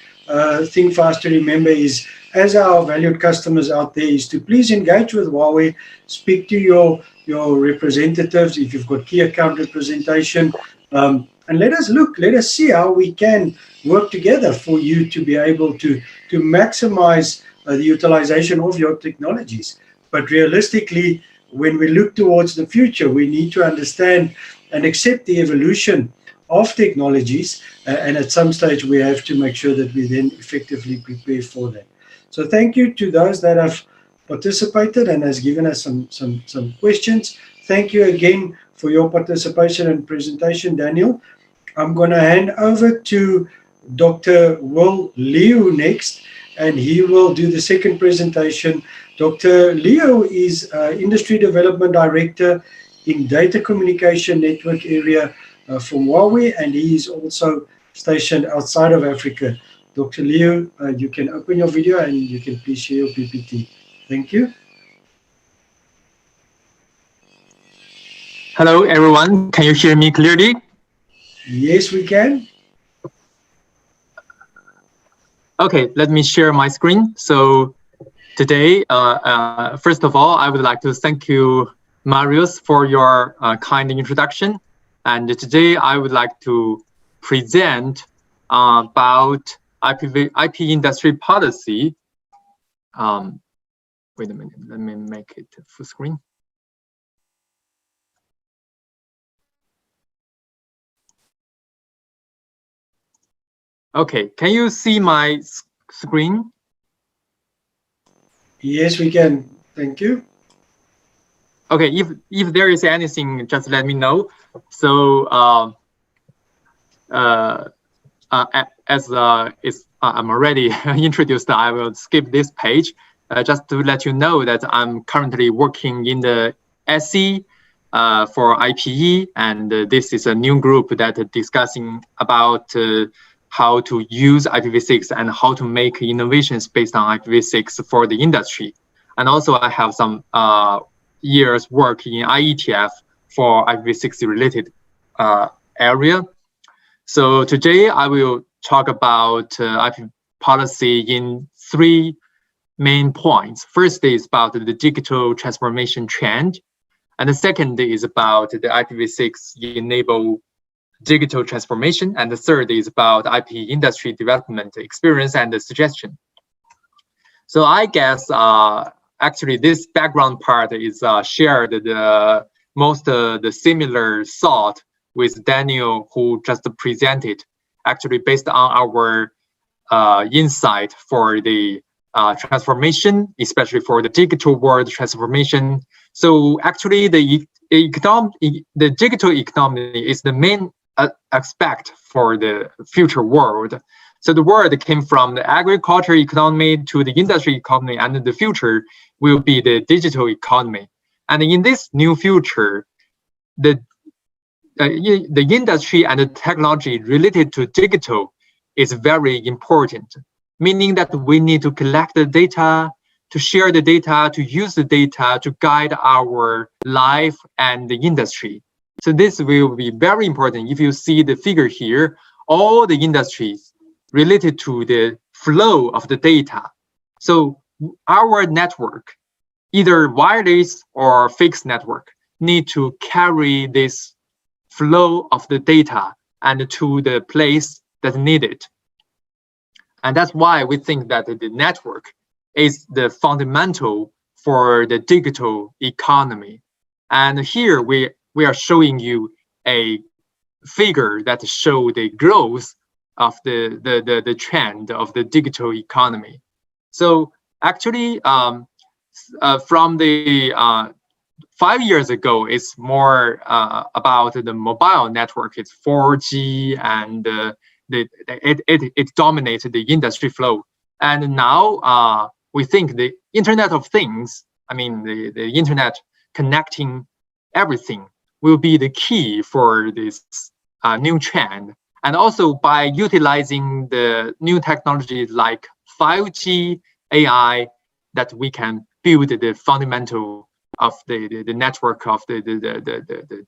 B: thing for us to remember is, as our valued customers out there, is to please engage with Huawei, speak to your representatives if you've got key account representation, and let us see how we can work together for you to be able to maximize the utilization of your technologies. But realistically, when we look towards the future, we need to understand and accept the evolution of technologies, and at some stage we have to make sure that we then effectively prepare for that. So thank you to those that have participated and has given us some questions. Thank you again for your participation and presentation, Daniel. I'm going to hand over to Dr. Will Liu next, and he will do the second presentation. Dr. Liu is Industry Development Director in Data Communication Network area from Huawei, and he is also stationed outside of Africa. Dr. Liu, you can open your video and you can please share your PPT. Thank you.
D: Hello, everyone. Can you hear me clearly?
B: Yes, we can.
D: Okay, let me share my screen. So today, first of all, I would like to thank you, Marius, for your kind introduction. And today, I would like to present about IP industry policy. Wait a minute, let me make it full screen. Okay, can you see my screen?
B: Yes, we can. Thank you.
D: Okay, if there is anything, just let me know. So as I'm already introduced, I will skip this page just to let you know that I'm currently working in the SE for IPE, and this is a new group that is discussing about how to use IPv6 and how to make innovations based on IPv6 for the industry. And also I have some years work in IETF for IPv6 related area. So today I will talk about IP policy in 3 main points. First is about the digital transformation trend. And the second is about the IPv6 enable digital transformation. And the third is about IP industry development experience and the suggestion. So I guess actually this background part is shared the most the similar thought with Daniel, who just presented, actually based on our insight for the transformation, especially for the digital world transformation. So actually the digital economy is the main aspect for the future world. So the word came from the agriculture economy to the industry economy, and the future will be the digital economy. And in this new future, the industry and the technology related to digital is very important, meaning that we need to collect the data, to share the data, to use the data to guide our life and the industry. So this will be very important. If you see the figure here, all the industries related to the flow of the data. So our network, either wireless or fixed network, need to carry this flow of the data and to the place that's needed. And that's why we think that the network is the fundamental for the digital economy. And here we are showing you a figure that shows the growth of the trend of the digital economy. So actually, from the 5 years ago, it's more about the mobile network. It's 4G, and it dominated the industry flow. And now we think the Internet of Things, I mean the Internet connecting everything, will be the key for this new trend. And also by utilizing the new technology like 5G, AI, that we can build the fundamental of the network of the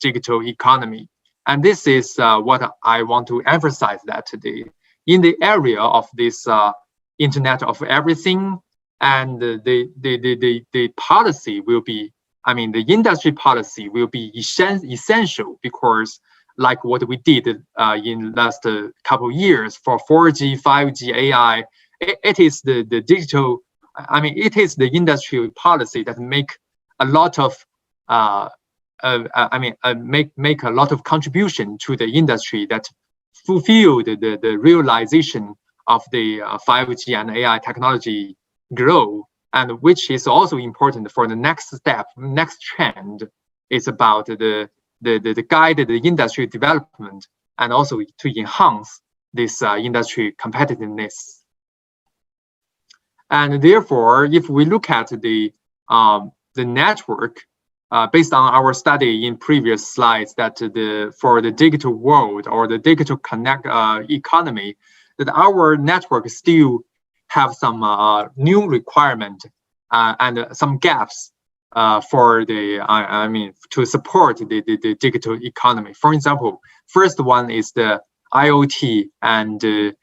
D: digital economy. And this is what I want to emphasize, that in the area of this Internet of Everything, and the policy will be, I mean, the industry policy will be essential, because like what we did in last couple of years for 4G, 5G, AI, it is the digital, I mean, it is the industry policy that make a lot of make a lot of contribution to the industry, that fulfill the realization of the 5G and AI technology grow, and which is also important for the next step. Next trend is about the guide the industry development, and also to enhance this industry competitiveness. And therefore, if we look at the network, based on our study in previous slides, that for the digital world or the digital connect economy, that our network still have some new requirement and some gaps for the I mean to support the digital economy. For example, first one is the IoT and the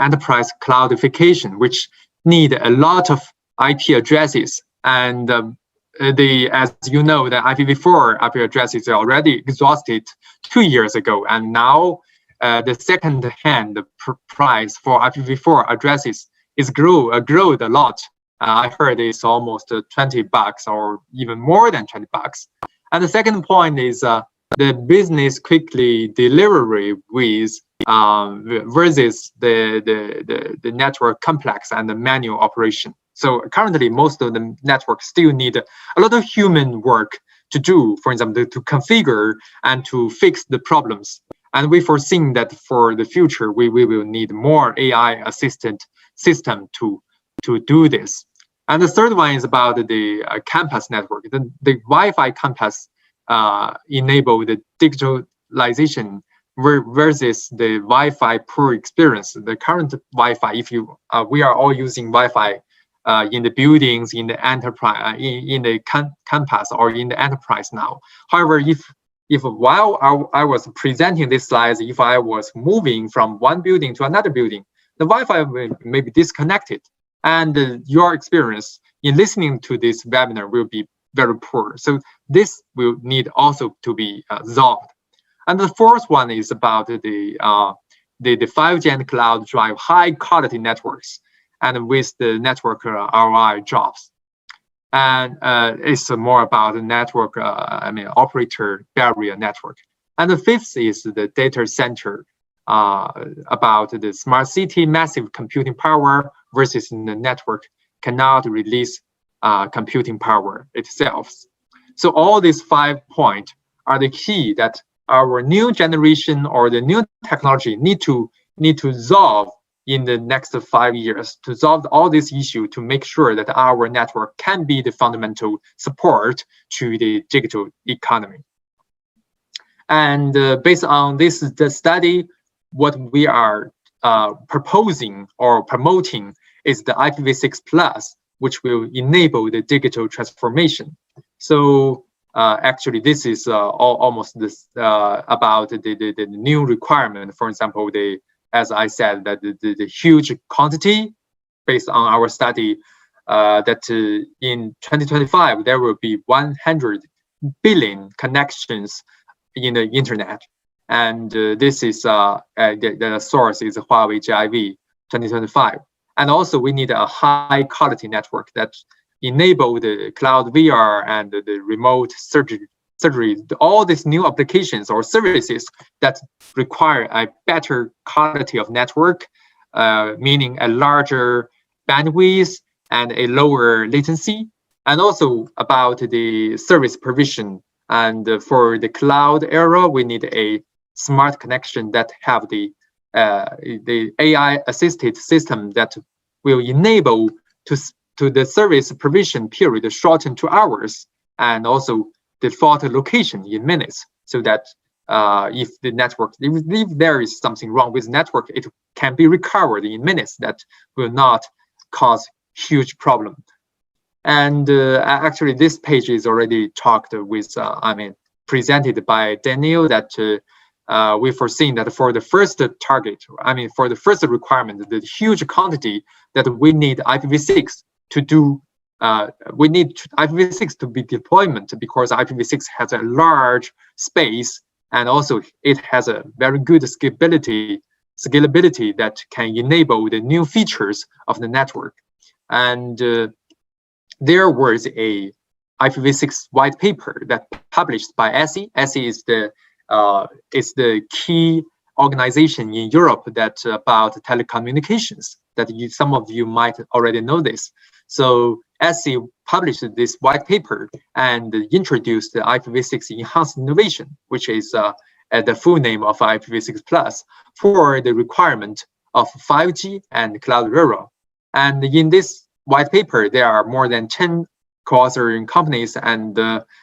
D: enterprise cloudification, which need a lot of IP addresses, and as you know, the IPv4 IP addresses are already exhausted 2 years ago, and now the second-hand price for IPv4 addresses is growed a lot. I heard it's almost $20 or even more than $20. And the second point is the business quickly delivery with versus the network complex and the manual operation. So currently, most of the networks still need a lot of human work to do, for example, to configure and to fix the problems. And we foresee that for the future, we will need more AI assistant system to do this. And the third one is about the campus network. The Wi-Fi campus enable the digitalization versus the Wi-Fi poor experience. The current Wi-Fi, if you we are all using Wi-Fi in the buildings, in the enterprise, in the campus or in the enterprise now. However, if while I was presenting this slides, if I was moving from one building to another building, the Wi-Fi may be disconnected, and your experience in listening to this webinar will be very poor. So this will need also to be solved. And the fourth one is about the 5G and cloud drive high quality networks, and with the network ROI drops. And it's more about the network, operator barrier network. And the fifth is the data center, about the smart city massive computing power versus the network cannot release computing power itself. So all these 5 points are the key that our new generation or the new technology need to solve in the next 5 years to solve all these issues to make sure that our network can be the fundamental support to the digital economy. And based on this study, what we are proposing or promoting is the IPv6+, which will enable the digital transformation. So actually, this is almost this about the new requirement. For example, as I said, that the huge quantity based on our study that in 2025 there will be 100 billion connections in the internet, and this is the source is Huawei GIV 2025. And also we need a high quality network that enable the cloud VR and the remote surgery, all these new applications or services that require a better quality of network, meaning a larger bandwidth and a lower latency, and also about the service provision. And for the cloud era, we need a smart connection that have the AI assisted system that will enable to the service provision period shorten to hours, and also default location in minutes, so that if the network, if there is something wrong with the network, it can be recovered in minutes. That will not cause huge problem. And actually, this page is already talked with, presented by Daniel, that we foreseen that for the first target, for the first requirement, the huge quantity that we need IPv6 to do, we need IPv6 to be deployment, because IPv6 has a large space, and also it has a very good scalability that can enable the new features of the network. And there was a IPv6 white paper that published by ESSI. ESSI is the key organization in Europe that about telecommunications, that some of you might already know this. So ESSI published this white paper and introduced the IPv6 enhanced innovation, which is the full name of IPv6+, for the requirement of 5G and cloud era. And in this white paper, there are more than 10 co-authoring companies and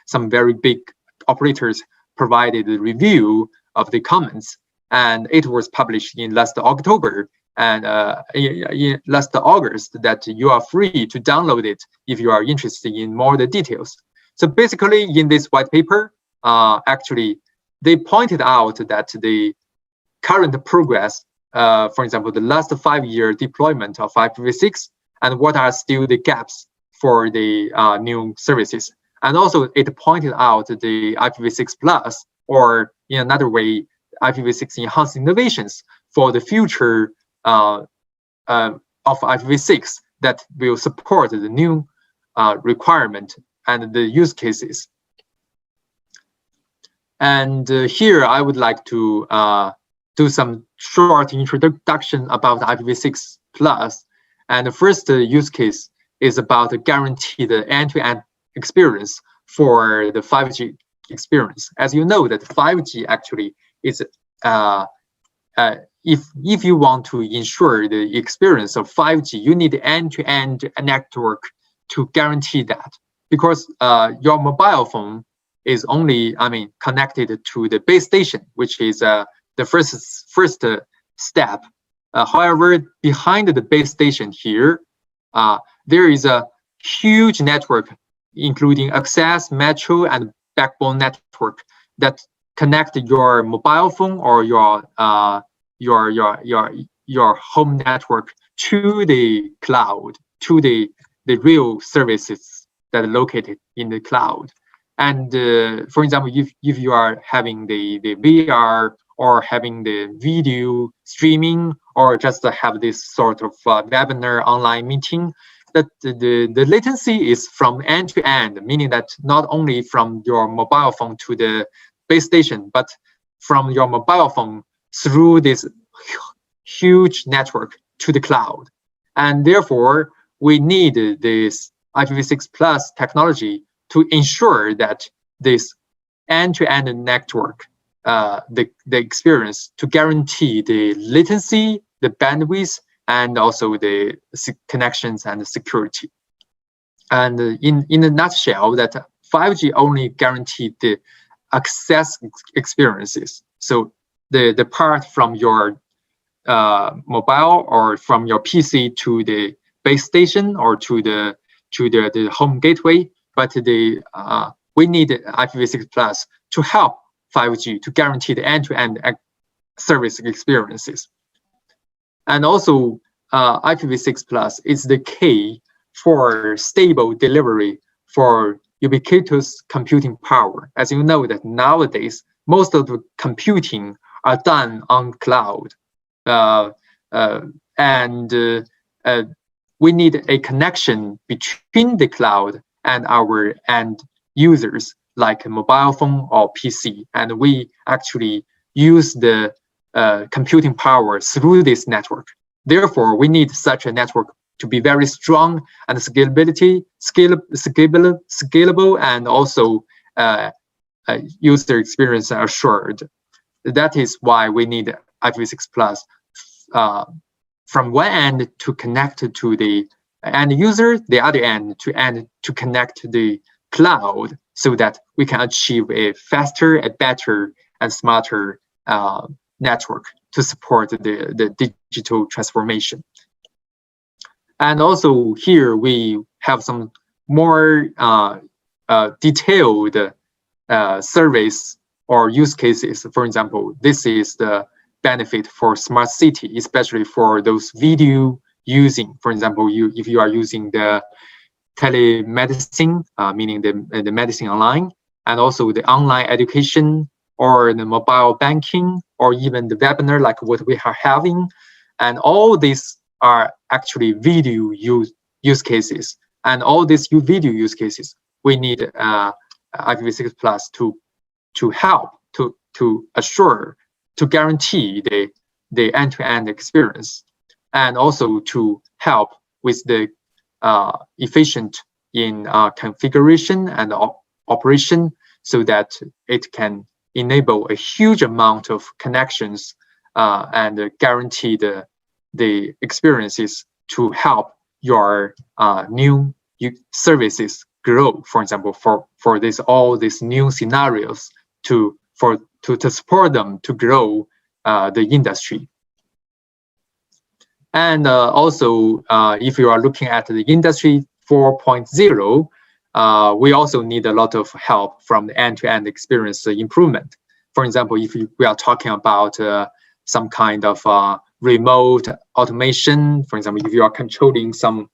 D: some very big operators provided a review of the comments. And it was published in last October and in last August, that you are free to download it if you are interested in more the details. So basically in this white paper, actually, they pointed out that the current progress, for example, the last 5-year deployment of IPv6, and what are still the gaps for the new services. And also it pointed out the IPv6+, or in another way, IPv6 enhanced innovations for the future of IPv6 that will support the new requirement and the use cases. And here I would like to do some short introduction about IPv6 Plus. And the first use case is about the guaranteed end-to-end experience for the 5G experience. As you know, that 5G actually is if you want to ensure the experience of 5G, you need end-to-end network to guarantee that, because your mobile phone is only, connected to the base station, which is the first step. However, behind the base station here, there is a huge network, including access, metro, and backbone network that connect your mobile phone or your home network to the cloud, to the real services that are located in the cloud. And for example, if you are having the VR or having the video streaming, or just have this sort of webinar online meeting, that the latency is from end to end, meaning that not only from your mobile phone to the base station, but from your mobile phone through this huge network to the cloud. And therefore, we need this IPv6 Plus technology to ensure that this end-to-end network, the experience, to guarantee the latency, the bandwidth, and also the connections and the security. And in a nutshell, that 5G only guaranteed the access experiences. So the part from your mobile or from your PC to the base station or to the home gateway, but we need IPv6 Plus to help 5G to guarantee the end-to-end service experiences. And also, IPv6 Plus is the key for stable delivery for ubiquitous computing power. As you know, that nowadays most of the computing are done on cloud, and we need a connection between the cloud and our end users, like a mobile phone or PC, and we actually use the computing power through this network. Therefore, we need such a network to be very strong and scalable, and also user experience assured. That is why we need IPv6 Plus from one end to connect to the end user, the other end to connect to the cloud, so that we can achieve a faster, a better, and smarter network to support the digital transformation. And also here we have some more detailed surveys or use cases. For example, this is the benefit for smart city, especially for those video using. For example, if you are using the telemedicine, meaning the medicine online, and also the online education, or the mobile banking, or even the webinar like what we are having. And all these are actually video use cases. And all these video use cases, we need IPv6 Plus to help, to assure, to guarantee the end-to-end experience, and also to help with the efficient in configuration and operation, so that it can enable a huge amount of connections and guarantee the experiences to help your new services grow. For example, for all these new scenarios to support them to grow the industry. And also, if you are looking at the industry 4.0, we also need a lot of help from the end-to-end experience improvement. For example, if we are talking about some kind of remote automation, for example, if you are controlling some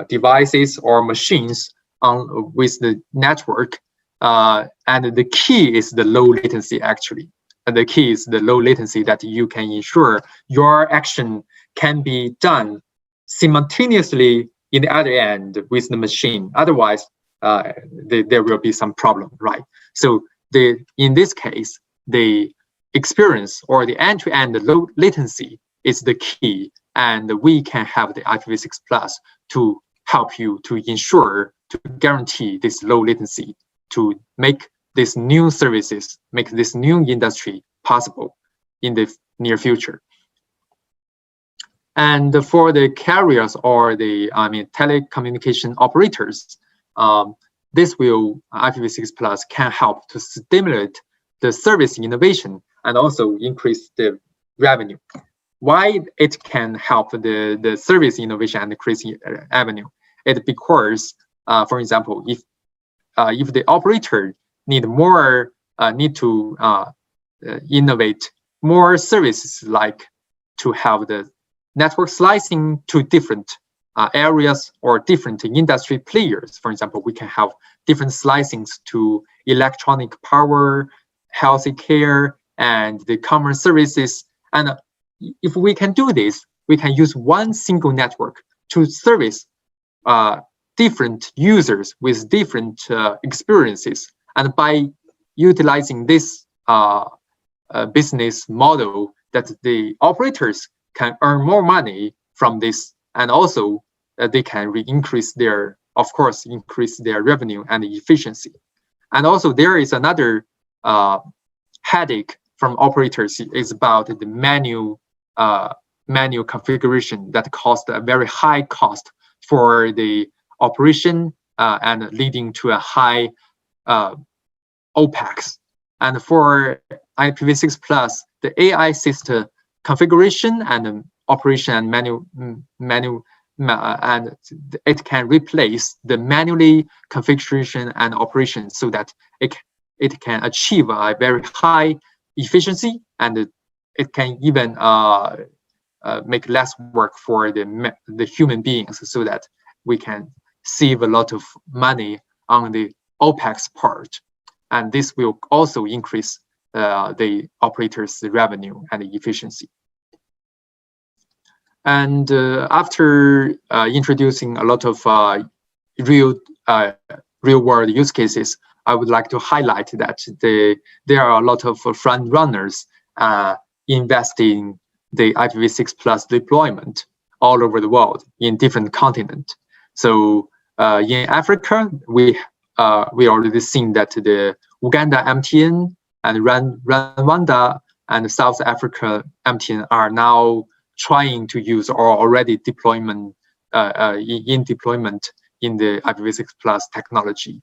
D: devices or machines with the network, and the key is the low latency actually. And the key is the low latency, that you can ensure your action can be done simultaneously in the other end with the machine. Otherwise, there will be some problem, right? So in this case, the experience or the end-to-end low latency is the key, and we can have the IPv6 Plus to help you to ensure, to guarantee this low latency, to make these new services, make this new industry possible in the near future. And for the carriers or the telecommunication operators, this IPv6 Plus can help to stimulate the service innovation and also increase the revenue. Why it can help the service innovation and increase revenue? It's because, for example, if the operator need to innovate more services, like to have the network slicing to different areas or different industry players. For example, we can have different slicings to electronic power, healthy care, and the common services. And if we can do this, we can use one single network to service different users with different experiences. And by utilizing this business model, that the operators can earn more money from this, and also they can increase their revenue and efficiency. And also there is another headache from operators is about the manual configuration that cost a very high cost for the operation and leading to a high OPEX. And for IPv6 Plus, the AI system configuration and operation and manual and it can replace the manually configuration and operation, so that it can achieve a very high efficiency, and it can even make less work for the human beings, so that we can save a lot of money on the OPEX part, and this will also increase the operators' revenue and efficiency. And after introducing a lot of real-world use cases, I would like to highlight that there are a lot of front runners investing the IPv6 Plus deployment all over the world in different continents. So in Africa, we already seen that the Uganda MTN and Rwanda and South Africa MTN are now trying to use or already in deployment in the IPv6 Plus technology.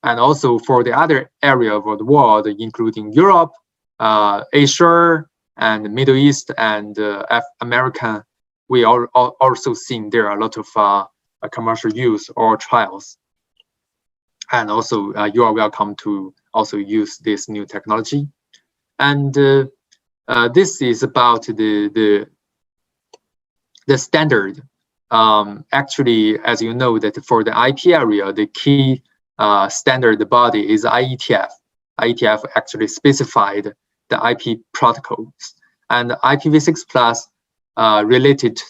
D: And also for the other area of the world, including Europe, Asia, and Middle East, and America, we are also seeing there are a lot of commercial use or trials. And also you are welcome to also use this new technology. And this is about the standard. Actually, as you know, that for the IP area, the key standard body is IETF. IETF actually specified the IP protocols, and IPv6 Plus related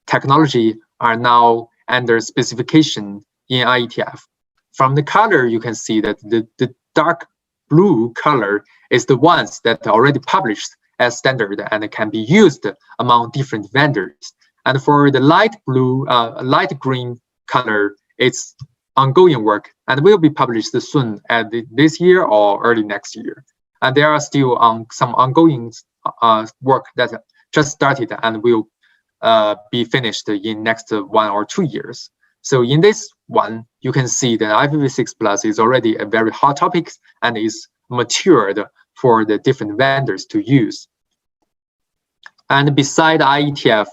D: technology are now under specification in IETF. From the color, you can see that the dark blue color is the ones that are already published as standard and can be used among different vendors. And for the light blue, light green color, it's ongoing work and will be published soon at this year or early next year. And there are still some ongoing work that just started and will be finished in next 1 or 2 years. So in this one, you can see that IPv6 Plus is already a very hot topic and is matured for the different vendors to use. And beside IETF,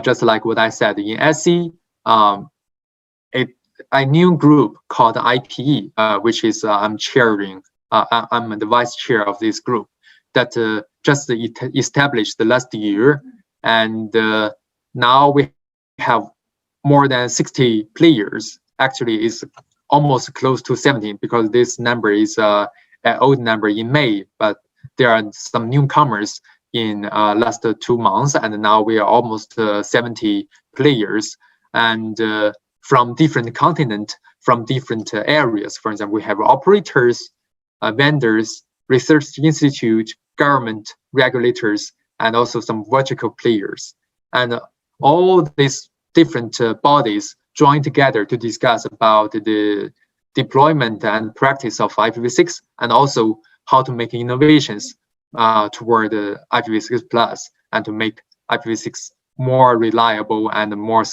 D: just like what I said in SE, a new group called IPE, which is I'm chairing. I'm the vice chair of this group that just established last year, and now we have more than 60 players. Actually, it's almost close to 70 because this number is an old number in May, but there are some newcomers in last 2 months, and now we are almost 70 players, and from different continents, from different areas. For example, we have operators, vendors, research institute, government, regulators, and also some vertical players. And all these different bodies join together to discuss about the deployment and practice of IPv6, and also how to make innovations toward the IPv6 Plus, and to make IPv6 more reliable and more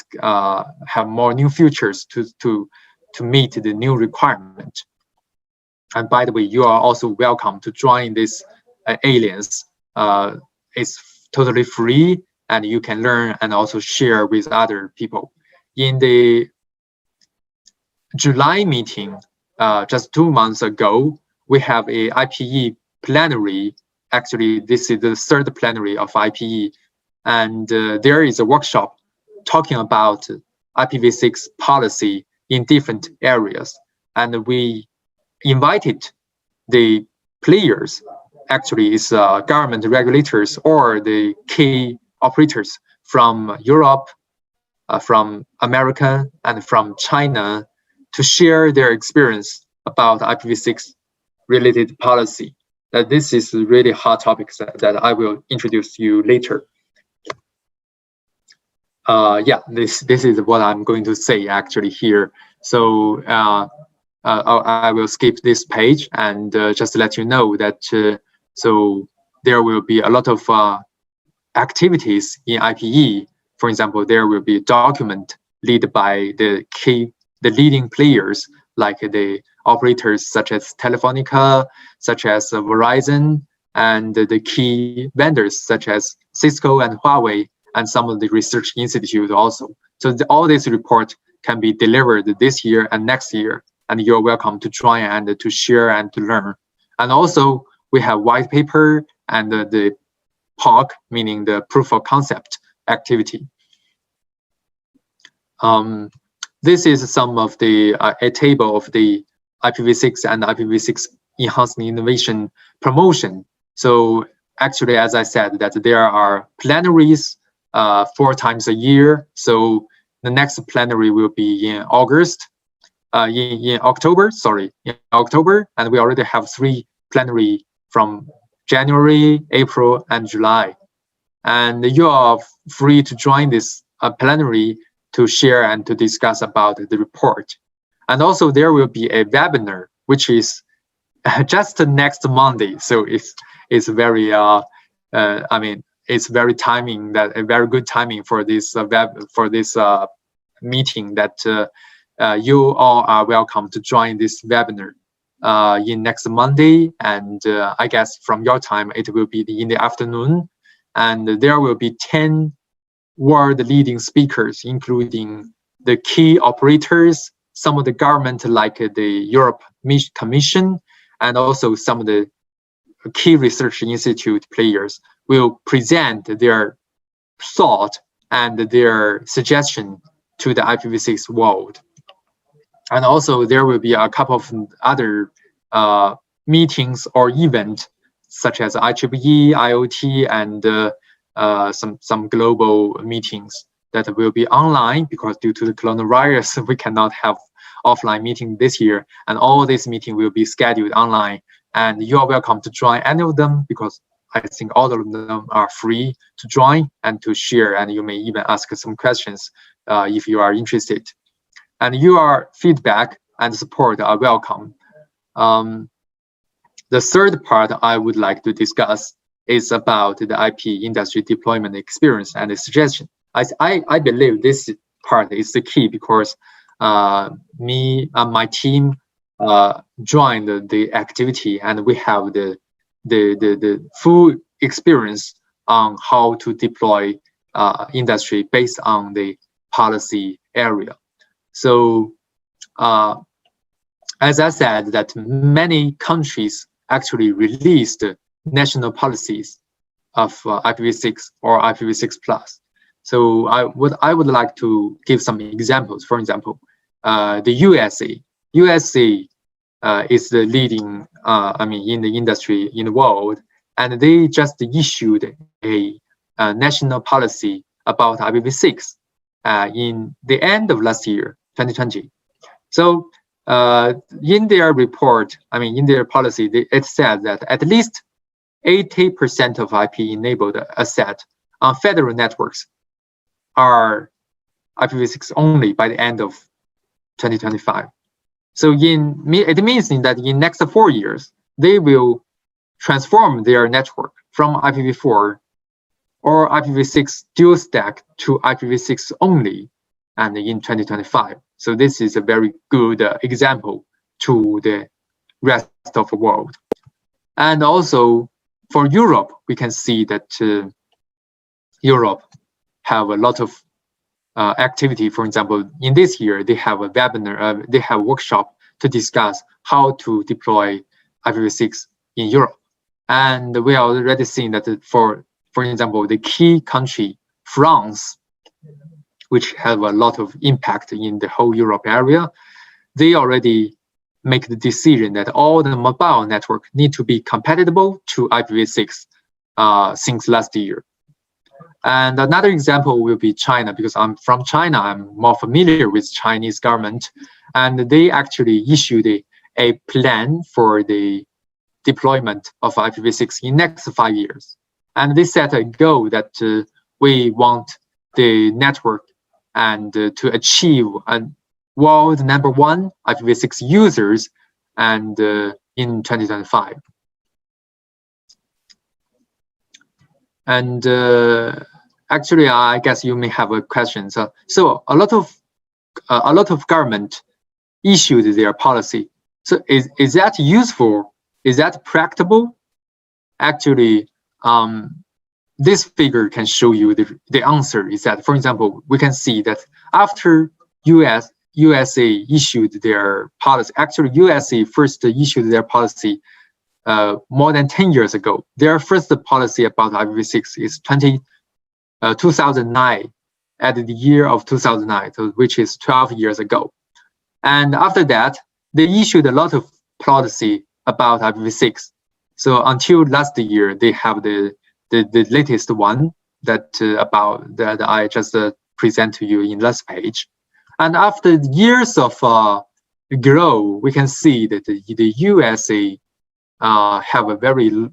D: have more new features to meet the new requirement. And by the way, you are also welcome to join this Alliance. It's totally free, and you can learn and also share with other people. In the July meeting, just 2 months ago, we have a IPE plenary. Actually, this is the third plenary of IPE, and there is a workshop talking about IPv6 policy in different areas. And we invited the players, actually it's government regulators or the key operators from Europe, from America, and from China to share their experience about IPv6 related policy. This is really hot topics that I will introduce you later. Yeah, this is what I'm going to say actually here. So I will skip this page and just let you know that so there will be a lot of activities in IPE. For example, there will be a document led by the leading players like the operators such as Telefonica, such as Verizon, and the key vendors such as Cisco and Huawei, and some of the research institutes also. So all this report can be delivered this year and next year, and you're welcome to join and to share and to learn. And also we have white paper and the POC, meaning the proof of concept activity. This is some of the a table of the IPv6 and IPv6 enhanced innovation promotion. So actually, as I said, that there are plenaries 4 times a year. So the next plenary will be in August, in October, and we already have 3 plenary from January, April, and July. And you are free to join this plenary to share and to discuss about the report. And also there will be a webinar, which is just next Monday. So it's very, I mean, it's very timing, that a very good timing for this meeting, that you all are welcome to join this webinar in next Monday. And I guess from your time, it will be in the afternoon. And there will be 10 world leading speakers, including the key operators, some of the government like the Europe Commission, and also some of the key research institute players will present their thought and their suggestion to the IPv6 world. And also there will be a couple of other meetings or events such as IEEE, IoT, and some global meetings that will be online, because due to the coronavirus, we cannot have offline meeting this year, and all this meeting will be scheduled online. And you are welcome to join any of them, because I think all of them are free to join and to share, and you may even ask some questions if you are interested. And your feedback and support are welcome. The third part I would like to discuss is about the IP industry deployment experience and the suggestion. I believe this part is the key, because me and my team joined the activity, and we have the full experience on how to deploy industry based on the policy area. So as I said, that many countries actually released national policies of IPv6 or IPv6 Plus. So I would like to give some examples. For example, the USA is the leading, I mean, in the industry in the world, and they just issued a national policy about IPv6 in the end of last year, 2020. So in their report, in their policy, it said that at least 80% of IP-enabled assets on federal networks are IPv6 only by the end of 2025. So it means that in next 4 years, they will transform their network from IPv4 or IPv6 dual stack to IPv6 only, and in 2025. So this is a very good example to the rest of the world. And also for Europe, we can see that Europe have a lot of activity. For example, in this year, they have a webinar, they have a workshop to discuss how to deploy IPv6 in Europe. And we are already seeing that for example, the key country, France, which have a lot of impact in the whole Europe area, they already make the decision that all the mobile network need to be compatible to IPv6 since last year. And another example will be China, because I'm from China, I'm more familiar with Chinese government, and they actually issued a plan for the deployment of IPv6 in next 5 years. And they set a goal that we want the network and to achieve a world #1 IPv6 users and in 2025. And actually, I guess you may have a question. So a lot of government issued their policy. So is that useful? Is that practicable? Actually, this figure can show you the answer is that, for example, we can see that after USA issued their policy, actually USA first issued their policy more than 10 years ago. Their first policy about IPv6 is 2009, at the year of 2009, so which is 12 years ago. And after that, they issued a lot of policy about IPv6. So until last year, they have the latest one that I just present to you in last page. And after years of growth, we can see that the USA have a very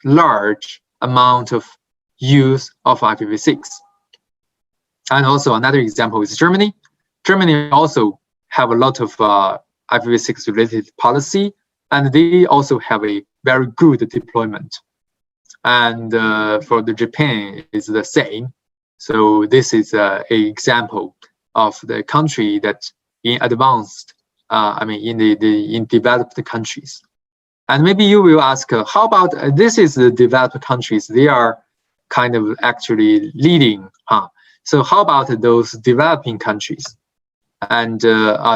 D: large amount of use of IPv6. And also another example is Germany. Germany also have a lot of IPv6 related policy, and they also have a very good deployment. And for the Japan, it's the same. So this is an example of the country that in advanced, in developed countries. And maybe you will ask, how about this is the developed countries? They are kind of actually leading, huh? So how about those developing countries? And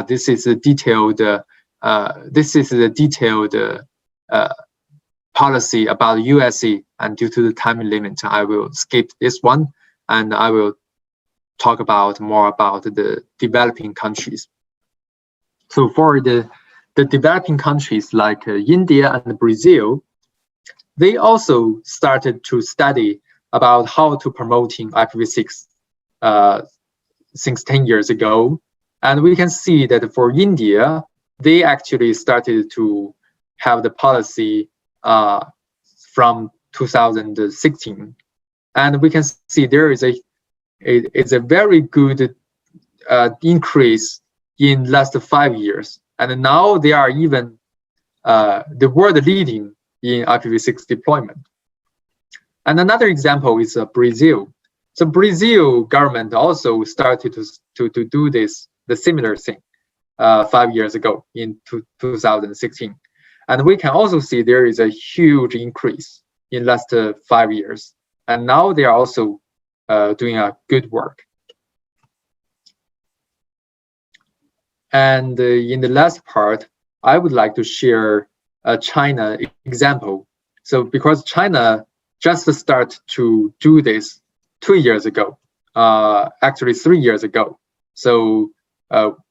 D: this is a detailed. Policy about USA, and due to the time limit, I will skip this one, and I will talk more about the developing countries. So for the developing countries like India and Brazil, they also started to study about how to promoting IPv6 since 10 years ago. And we can see that for India, they actually started to have the policy from 2016, and we can see there is a very good increase in last 5 years, and now they are even the world leading in IPv6 deployment. And another example is Brazil. So Brazil government also started to do the similar thing 5 years ago in 2016. And we can also see there is a huge increase in last 5 years. And now they are also doing a good work. And in the last part, I would like to share a China example. So because China just started to do this 2 years ago, actually 3 years ago. So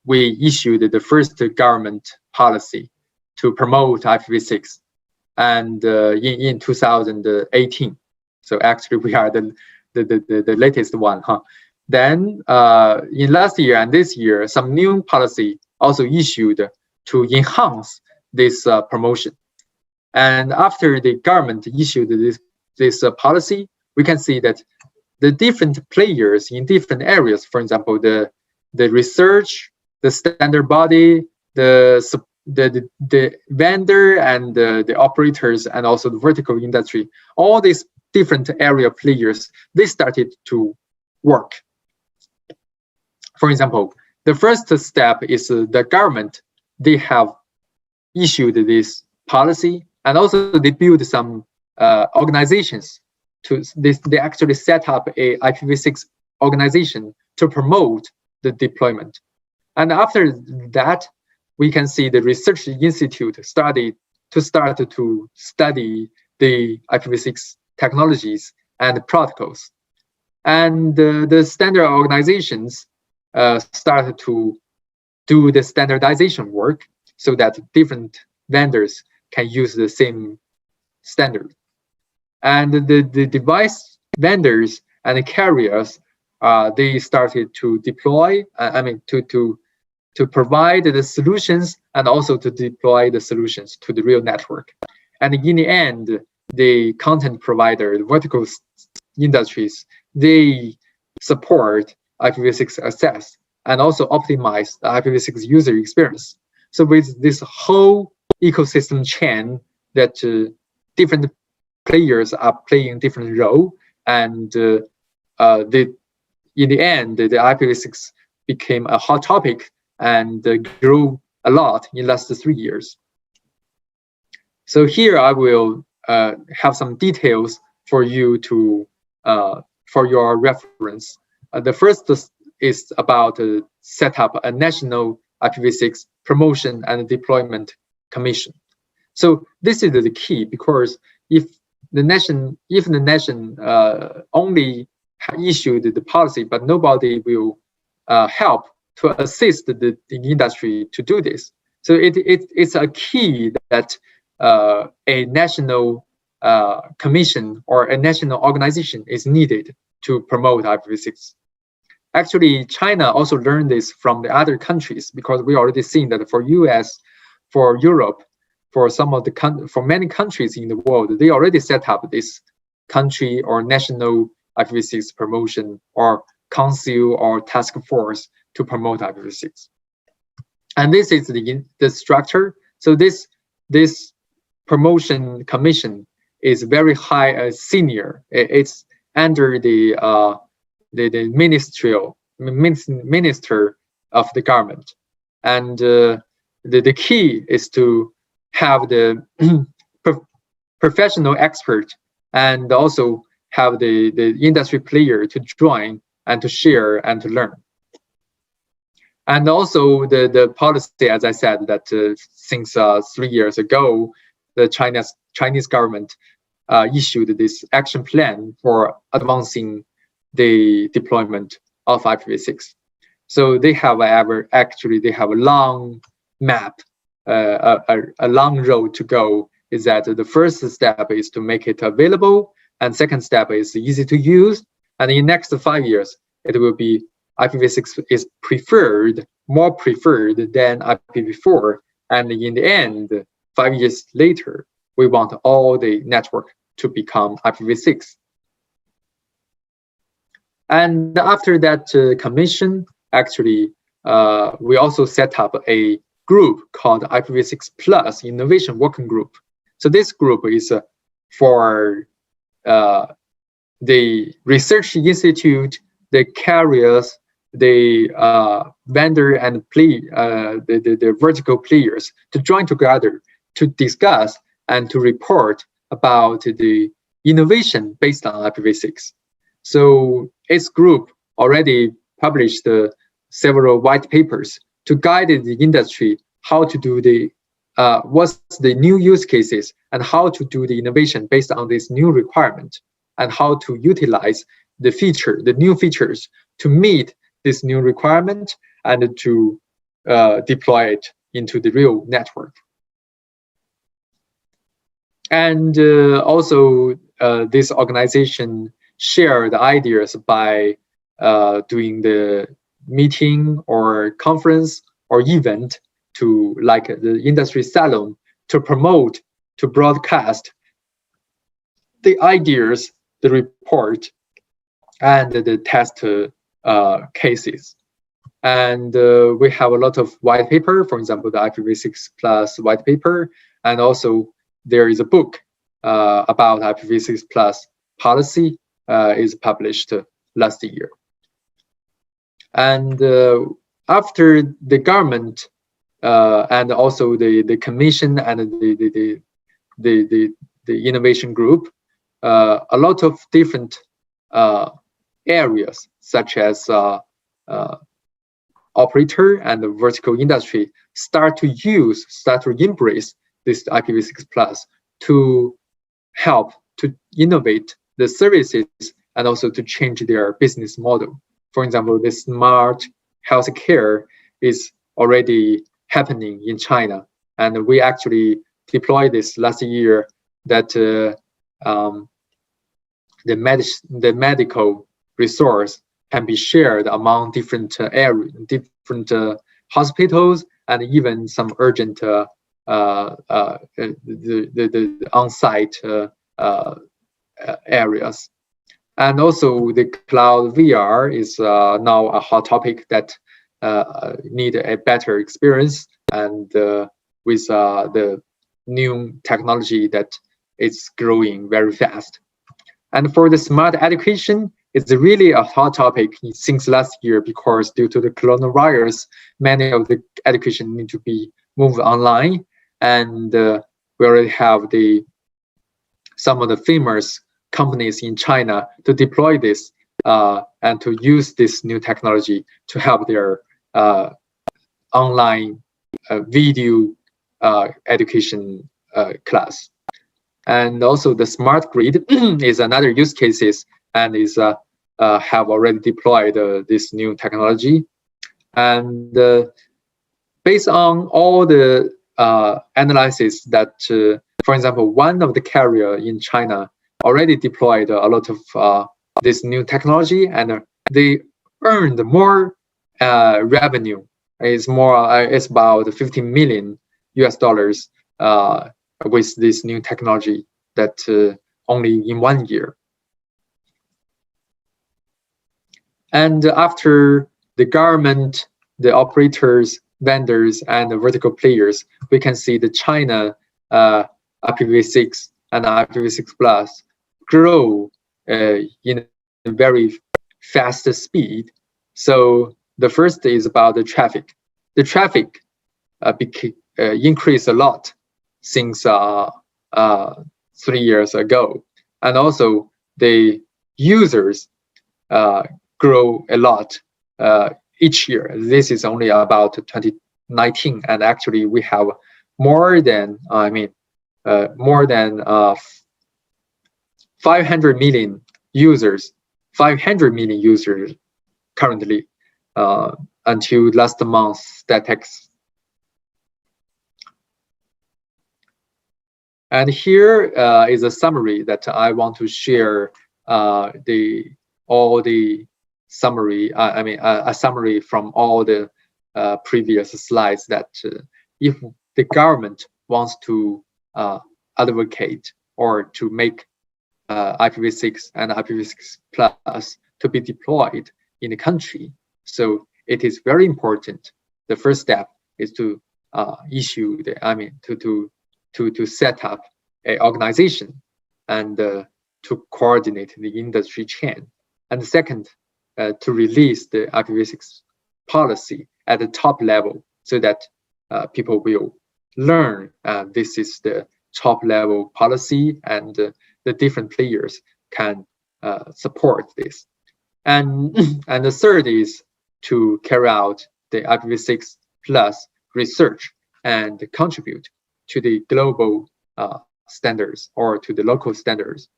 D: we issued the first government policy to promote IPv6, and in 2018. So actually we are the latest one, huh? Then in last year and this year, some new policy also issued to enhance this promotion. And after the government issued this policy, we can see that the different players in different areas, for example, the research, the standard body, the vendor and the operators, and also the vertical industry, all these different area players, they started to work. For example, the first step is the government. They have issued this policy, and also they build some organizations. They actually set up a IPv6 organization to promote the deployment. And after that, we can see the research institute start to study the IPv6 technologies and protocols. And the standard organizations started to do the standardization work so that different vendors can use the same standard. And the device vendors and the carriers, they started to deploy, to provide the solutions and also to deploy the solutions to the real network. And in the end, the content provider, the vertical industries, they support IPv6 access and also optimize the IPv6 user experience. So with this whole ecosystem chain that different players are playing different role, and in the end, the IPv6 became a hot topic and grew a lot in the last 3 years. So here I will have some details for you to for your reference. The first is about set up a national IPv6 promotion and deployment commission. So this is the key, because if the nation only issued the policy, but nobody will help to assist the industry to do this. So it's a key that a national commission or a national organization is needed to promote IPv6. Actually, China also learned this from the other countries, because we already seen that for US, for Europe, for many countries in the world, they already set up this country or national IPv6 promotion or council or task force to promote IPv6. And this is the structure. So this promotion commission is very high, senior. It's under the minister of the government, and the key is to have the professional expert and also have the industry player to join and to share and to learn. And also the policy, as I said, that since 3 years ago, the Chinese government issued this action plan for advancing the deployment of IPv6. So they have they have a long map, a long road to go. Is that the first step is to make it available, and second step is easy to use, and in the next 5 years it will be IPv6 is more preferred than IPv4, and in the end, 5 years later, we want all the network to become IPv6. And after that commission, actually, we also set up a group called IPv6 Plus Innovation Working Group. So this group is for the research institute, the carriers, the vendor and the vertical players to join together to discuss and to report about the innovation based on IPv6. So its group already published several white papers to guide the industry how to do what's the new use cases and how to do the innovation based on this new requirement, and how to utilize the new features to meet this new requirement and to deploy it into the real network. And also this organization share the ideas by doing the meeting or conference or event to, like the industry salon, to promote, to broadcast the ideas, the report, and the test cases. And we have a lot of white paper, for example, the IPv6 Plus white paper, and also there is a book about IPv6 Plus policy is published last year. And after the government and also the commission and the innovation group, a lot of different areas such as operator and the vertical industry start to embrace this IPv6 Plus to help to innovate the services and also to change their business model. For example, the smart healthcare is already happening in China, and we actually deployed this last year. That the medical resource can be shared among different areas, different hospitals, and even some urgent the on-site areas. And also the cloud VR is now a hot topic that need a better experience, and with the new technology that is growing very fast. And for the smart education, it's really a hot topic since last year, because due to the coronavirus, many of the education need to be moved online, and we already have some of the famous companies in China to deploy this and to use this new technology to help their online video education class. And also the smart grid is another use cases, and is have already deployed this new technology. And based on all the analysis that, for example, one of the carrier in China already deployed a lot of this new technology, and they earned more revenue. It's about $50 million with this new technology, that only in 1 year. And after the government, the operators, vendors, and the vertical players, we can see the China IPv6 and IPv6 Plus grow in a very fast speed. So the first is about the traffic. The traffic increased a lot since 3 years ago, and also the users grow a lot each year. This is only about 2019, and actually we have more than 500 million users currently until last month statistics. And here is a summary that I want to share a summary from all the previous slides, that if the government wants to advocate or to make IPv6 and IPv6 Plus to be deployed in the country, so it is very important. The first step is to to set up an organization and to coordinate the industry chain. And the second, to release the IPv6 policy at the top level, so that people will learn this is the top level policy, and the different players can support this. And the third is to carry out the IPv6 Plus research and contribute to the global standards or to the local standards,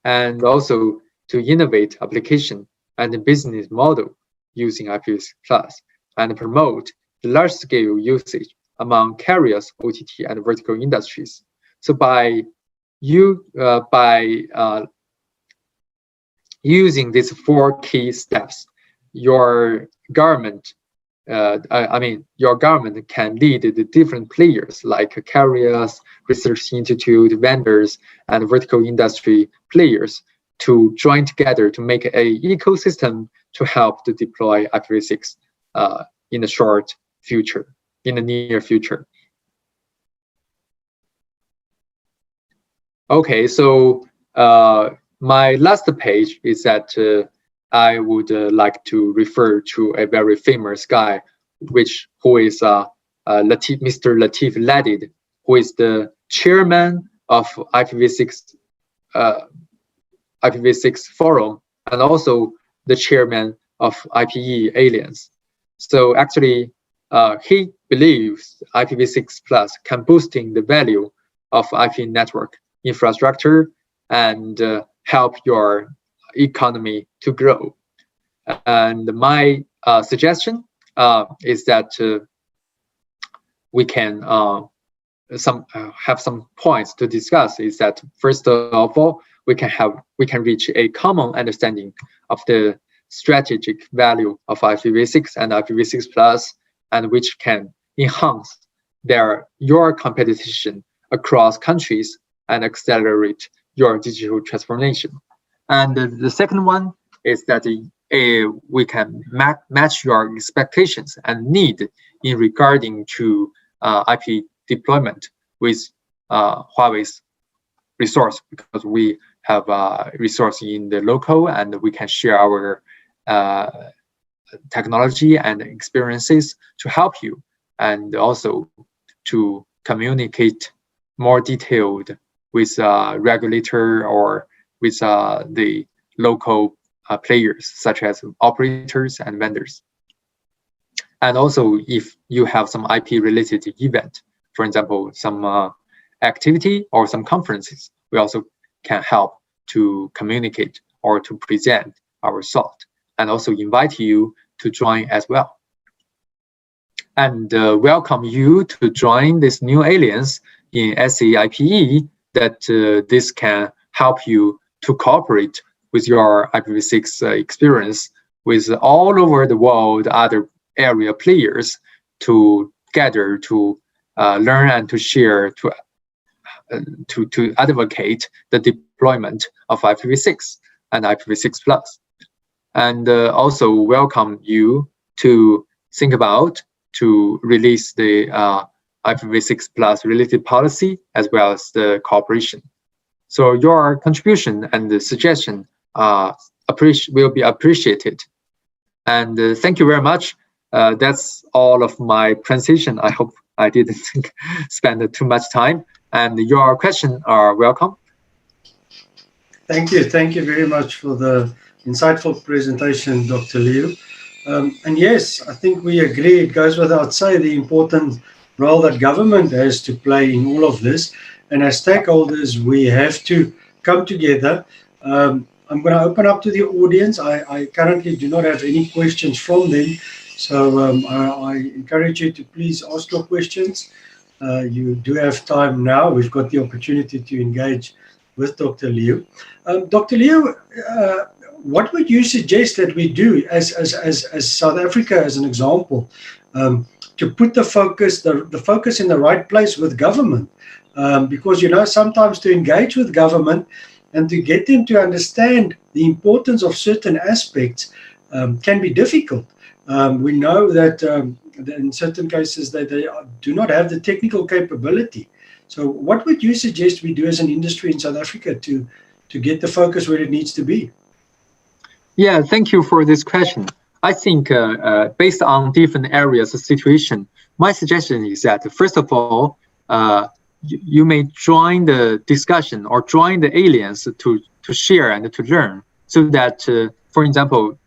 D: and also to innovate application and the business model using IPv6 Plus, and promote the large-scale usage among carriers, OTT, and vertical industries. So by using these 4 key steps, your government I mean, your government can lead the different players like carriers, research institute, vendors, and vertical industry players to join together to make a ecosystem to help to deploy IPv6 in the short future, in the near future. Okay, so my last page is that I would like to refer to a very famous guy, who is Mr. Latif Ladid, who is the chairman of IPv6 forum and also the chairman of IPE Alliance. So actually, he believes IPv6 Plus can boosting the value of IP network infrastructure and help your economy to grow. And my suggestion is that we can have some points to discuss. Is that first of all, we can reach a common understanding of the strategic value of IPv6 and IPv6 Plus, and which can enhance your competition across countries and accelerate your digital transformation. And the second one is that we can match your expectations and need in regarding to IP deployment with Huawei's resource, because we have resource in the local and we can share our technology and experiences to help you, and also to communicate more detailed with regulator or with the local players such as operators and vendors. And also, if you have some IP related event, for example, some activity or some conferences, we also can help to communicate or to present our thought, and also invite you to join as well. And welcome you to join this new alliance in SAIPE, that this can help you to cooperate with your IPv6 experience with all over the world other area players to gather to learn and to share to advocate the deployment of IPv6 and IPv6 Plus. And also welcome you to think about to release the IPv6 Plus related policy as well as the cooperation. So your contribution and the suggestion will be appreciated. And thank you very much. That's all of my presentation. I hope I didn't spend too much time. And your questions are welcome.
B: Thank you. Thank you very much for the insightful presentation, Dr. Liu. And yes, I think we agree. It goes without saying the important role that government has to play in all of this. And as stakeholders, we have to come together. I'm going to open up to the audience. I currently do not have any questions from them. So I encourage you to please ask your questions. You do have time now. We've got the opportunity to engage with Dr. Liu. Dr. Liu, what would you suggest that we do as South Africa, as an example, to put the focus in the right place with government? Because, you know, sometimes to engage with government and to get them to understand the importance of certain aspects can be difficult. We know that in certain cases they do not have the technical capability. So what would you suggest we do as an industry in South Africa to get the focus where it needs to be?
D: Yeah, thank you for this question. I think based on different areas of situation, my suggestion is that, first of all, you may join the discussion or join the alliance to share and to learn, so that, for example,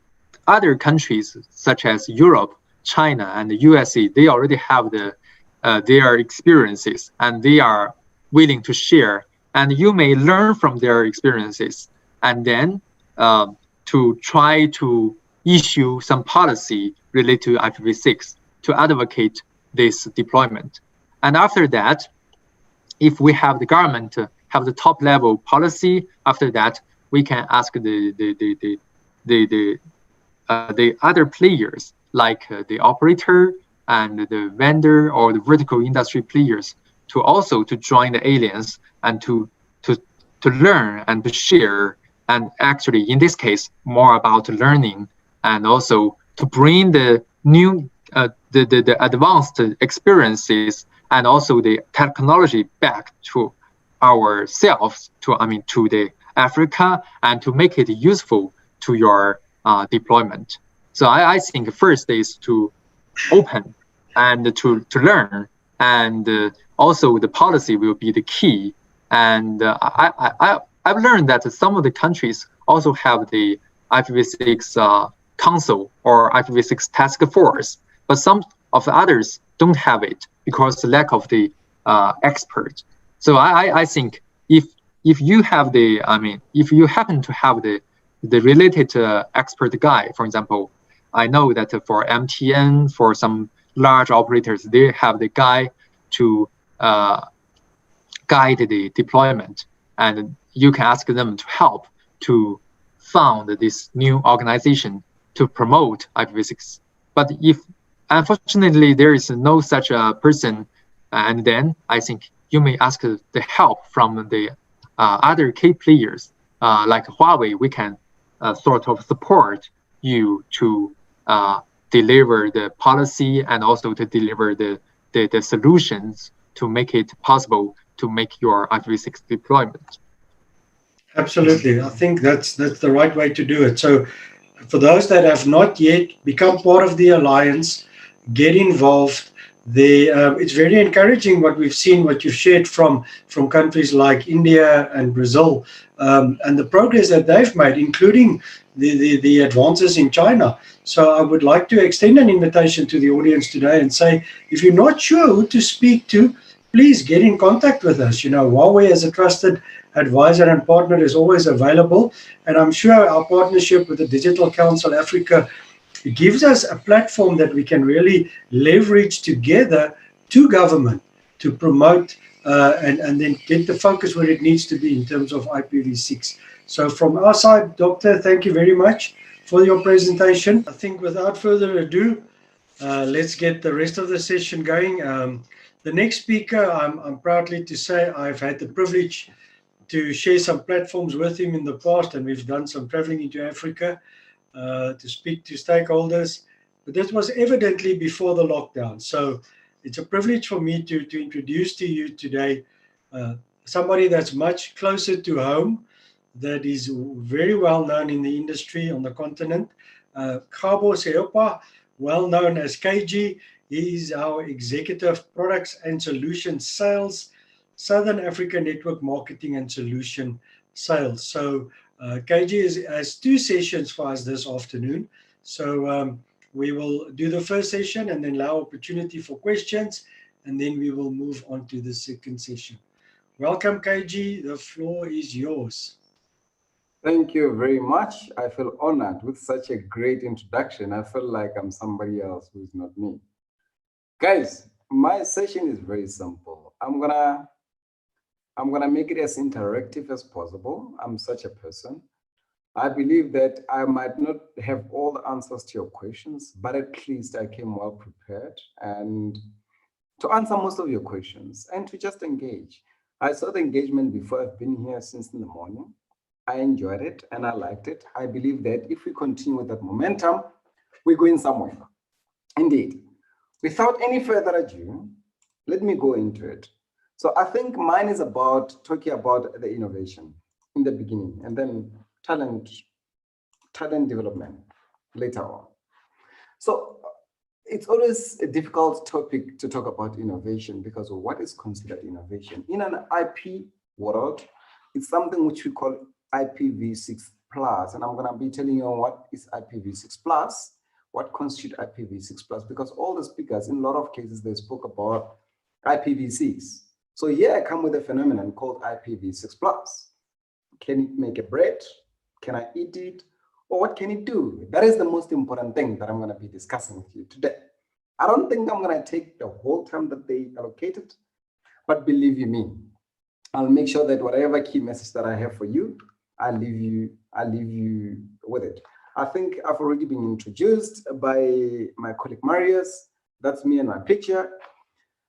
D: other countries such as Europe, China, and the USA, they already have their experiences and they are willing to share, and you may learn from their experiences, and then to try to issue some policy related to IPv6 to advocate this deployment. And after that, if we have the government have the top level policy, after that we can ask the other players like the operator and the vendor or the vertical industry players to also to join the alliance and to learn and to share, and actually in this case more about learning, and also to bring the new the advanced experiences and also the technology back to ourselves, to the Africa, and to make it useful to your deployment. So I think first is to open and to learn, and also the policy will be the key. And I've learned that some of the countries also have the IPv6 council or IPv6 task force, but some of the others don't have it because the lack of the expert. So I think if you have the, if you happen to have the related expert guy, for example, I know that for MTN, for some large operators, they have the guy to guide the deployment, and you can ask them to help to found this new organization to promote IPv6. But if unfortunately there is no such a person, and then I think you may ask the help from the other key players like Huawei. We can sort of support you to deliver the policy and also to deliver the solutions to make it possible to make your IPv6 deployment.
B: Absolutely. I think that's the right way to do it. So for those that have not yet become part of the alliance, get involved. It's very encouraging what we've seen, what you've shared from countries like India and Brazil, and the progress that they've made, including the advances in China. So I would like to extend an invitation to the audience today and say, if you're not sure who to speak to, please get in contact with us. Huawei as a trusted advisor and partner is always available. And I'm sure our partnership with the Digital Council Africa gives us a platform that we can really leverage together to government to promote and then get the focus where it needs to be in terms of IPv6. So from our side, Doctor, thank you very much for your presentation. I think without further ado, let's get the rest of the session going. The next speaker, I'm proudly to say I've had the privilege to share some platforms with him in the past, and we've done some traveling into Africa to speak to stakeholders. But this was evidently before the lockdown. So it's a privilege for me to introduce to you today somebody that's much closer to home, that is very well known in the industry on the continent. Kabo Seopa, well known as KG. He is our Executive Products and Solution Sales, Southern Africa Network Marketing and Solution Sales. So KG has two sessions for us this afternoon. So we will do the first session and then allow opportunity for questions, and then we will move on to the second session. Welcome, KG. The floor is yours.
E: Thank you very much. I feel honored with such a great introduction. I feel like I'm somebody else who is not me. Guys, my session is very simple. I'm gonna make it as interactive as possible. I'm such a person. I believe that I might not have all the answers to your questions, but at least I came well prepared and to answer most of your questions and to just engage. I saw the engagement before. I've been here since in the morning. I enjoyed it and I liked it. I believe that if we continue with that momentum, we're going somewhere. Indeed. Without any further ado, let me go into it. So I think mine is about talking about the innovation in the beginning and then talent development later on. So it's always a difficult topic to talk about innovation because what is considered innovation? In an IP world, it's something which we call IPv6 plus, and I'm going to be telling you what is IPv6 plus, what constitutes IPv6 plus, because all the speakers in a lot of cases they spoke about IPv6. So here I come with a phenomenon called IPv6 plus. Can it make a bread? Can I eat it? Or what can it do? That is the most important thing that I'm going to be discussing with you today. I don't think I'm going to take the whole time that they allocated, but believe you me, I'll make sure that whatever key message that I have for you, I'll leave you with it. I think I've already been introduced by my colleague Marius. That's me and my picture.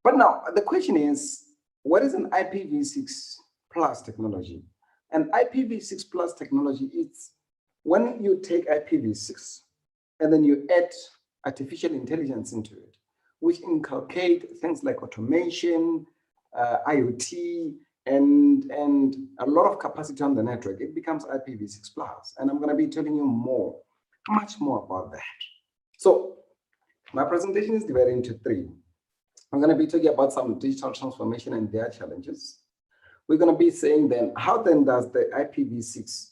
E: But now the question is, what is an IPv6 plus technology? And IPv6 plus technology is when you take IPv6 and then you add artificial intelligence into it, which inculcate things like automation, IoT, and a lot of capacity on the network, it becomes IPv6 plus. And I'm going to be telling you much more about that. So my presentation is divided into three. I'm going to be talking about some digital transformation and their challenges. We're going to be saying then, how then does the IPv6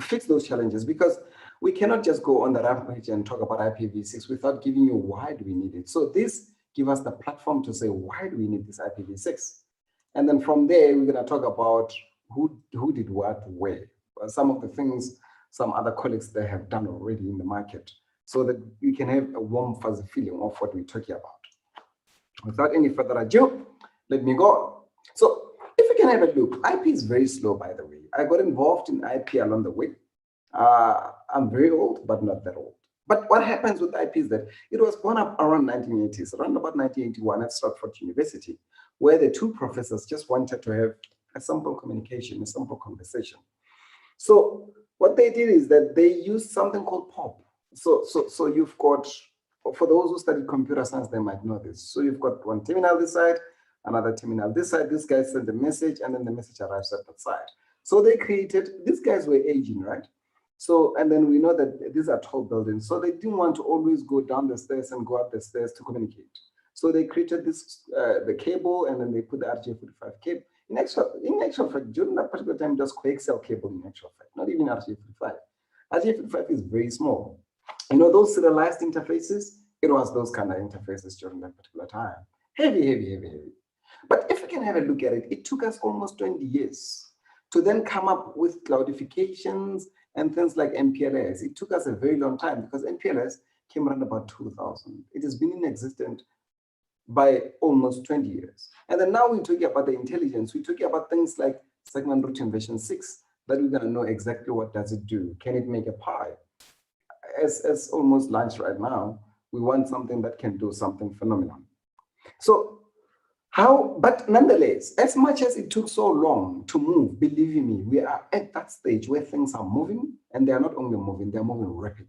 E: fix those challenges? Because we cannot just go on the rampage and talk about IPv6 without giving you why do we need it. So this gives us the platform to say, why do we need this IPv6? And then from there, we're going to talk about who did what, where. Some of the things some other colleagues they have done already in the market, so that you can have a warm, fuzzy feeling of what we're talking about. Without any further ado, let me go. So if you can have a look, IP is very slow, by the way. I got involved in IP along the way. I'm very old, but not that old. But what happens with IP is that it was born up around 1980s, around about 1981 at Stratford University, where the two professors just wanted to have a simple communication, a simple conversation. So what they did is that they used something called POP. So you've got, for those who studied computer science, they might know this. So you've got one terminal this side, another terminal this side. This guy sent the message, and then the message arrives at that side. So they created, these guys were aging, right? So, and then we know that these are tall buildings. So they didn't want to always go down the stairs and go up the stairs to communicate. So they created this, the cable, and then they put the RJ45 cable. In actual fact, during that particular time, just coaxial cable in actual fact, not even RJ45. RJ45 is very small. You know, those serialized interfaces, it was those kind of interfaces during that particular time. Heavy, heavy, heavy, heavy. But if you can have a look at it, it took us almost 20 years to then come up with cloudifications and things like MPLS. It took us a very long time because MPLS came around about 2000. It has been in existence by almost 20 years. And then now we're talking about the intelligence. We're talking about things like segment routing version 6, that we're going to know exactly what does it do. Can it make a pie? As almost lunch right now, we want something that can do something phenomenal. So but nonetheless, as much as it took so long to move, believe me, we are at that stage where things are moving, and they are not only moving, they're moving rapidly.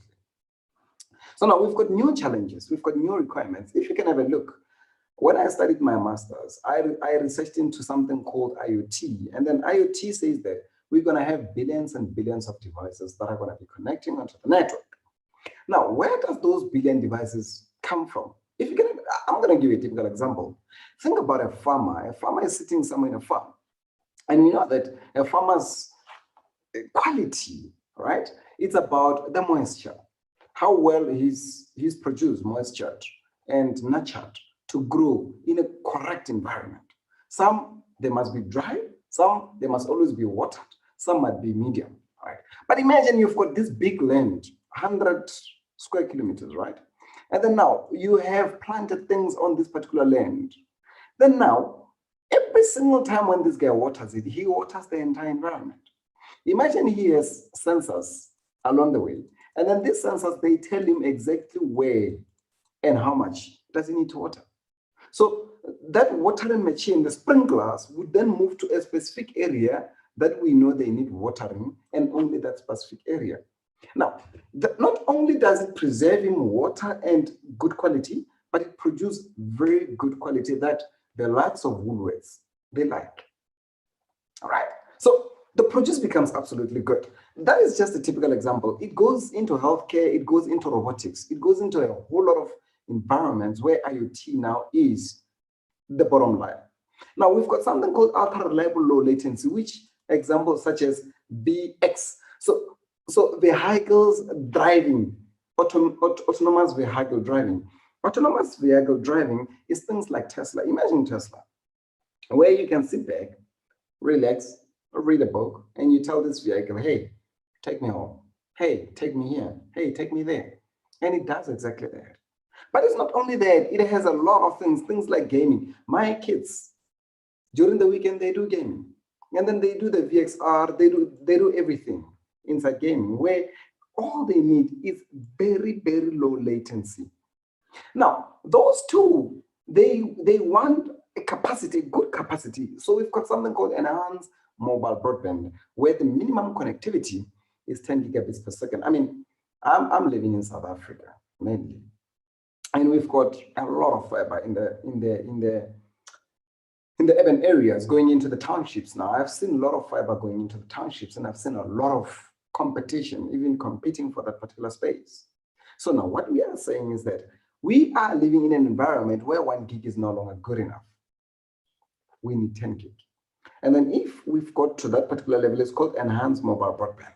E: So now we've got new challenges, we've got new requirements. If you can have a look, when I studied my master's, I researched into something called IoT, and then IoT says that we're going to have billions and billions of devices that are going to be connecting onto the network. Now, where does those billion devices come from? If you can, I'm going to give you a typical example. Think about a farmer. A farmer is sitting somewhere in a farm, and you know that a farmer's quality, right? It's about the moisture, how well he's produced, moistured and nurtured to grow in a correct environment. Some, they must be dry. Some, they must always be watered. Some might be medium, right? But imagine you've got this big land, 100 square kilometers, right? And then now you have planted things on this particular land. Then now, every single time when this guy waters it, he waters the entire environment. Imagine he has sensors along the way. And then these sensors, they tell him exactly where and how much does he need to water. So that watering machine, the sprinklers, would then move to a specific area that we know they need watering, and only that specific area. Now, not only does it preserve him water and good quality, but it produces very good quality that the likes of Woolworths, they like. All right. So the produce becomes absolutely good. That is just a typical example. It goes into healthcare, it goes into robotics, it goes into a whole lot of environments where IoT now is the bottom line. Now we've got something called ultra reliable low latency, which examples such as BX. So vehicles driving, autonomous vehicle driving. Autonomous vehicle driving is things like Tesla. Imagine Tesla, where you can sit back, relax, read a book, and you tell this vehicle, hey, take me home. Hey, take me here. Hey, take me there. And it does exactly that. But it's not only that, it has a lot of things like gaming. My kids, during the weekend, they do gaming. And then they do the VXR, they do everything inside gaming, where all they need is very, very low latency. Now, those two, they want a capacity, good capacity. So we've got something called enhanced mobile broadband, where the minimum connectivity is 10 gigabits per second. I mean, I'm living in South Africa mainly, and we've got a lot of fiber in the urban areas going into the townships. Now, I've seen a lot of fiber going into the townships, and I've seen a lot of competition, even competing for that particular space. So now what we are saying is that we are living in an environment where 1 gig is no longer good enough. We need 10 gig. And then if we've got to that particular level, it's called enhanced mobile broadband.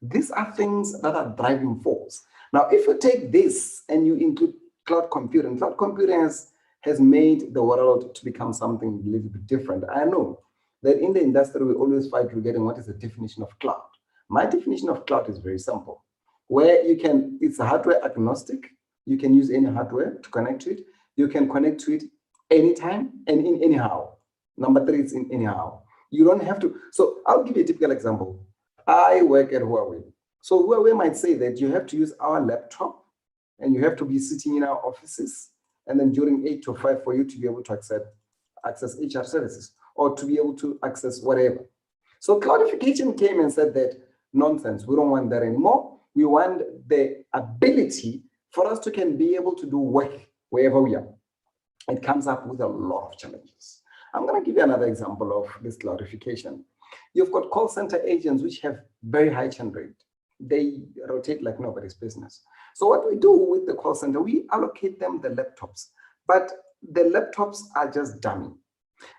E: These are things that are driving force. Now, if you take this and you include cloud computing has made the world to become something a little bit different. I know that in the industry, we always fight regarding what is the definition of cloud. My definition of cloud is very simple, where it's hardware agnostic. You can use any hardware to connect to it. You can connect to it anytime and in anyhow. Number 3 is in anyhow. You don't have to. So I'll give you a typical example. I work at Huawei. So Huawei might say that you have to use our laptop and you have to be sitting in our offices, and then during 8 to 5 for you to be able to access HR services or to be able to access whatever. So cloudification came and said that nonsense, we don't want that anymore. We want the ability for us to can be able to do work wherever we are. It comes up with a lot of challenges. I'm going to give you another example of this cloudification. You've got call center agents which have very high churn rate. They rotate like nobody's business. So what we do with the call center, we allocate them the laptops, but the laptops are just dummy.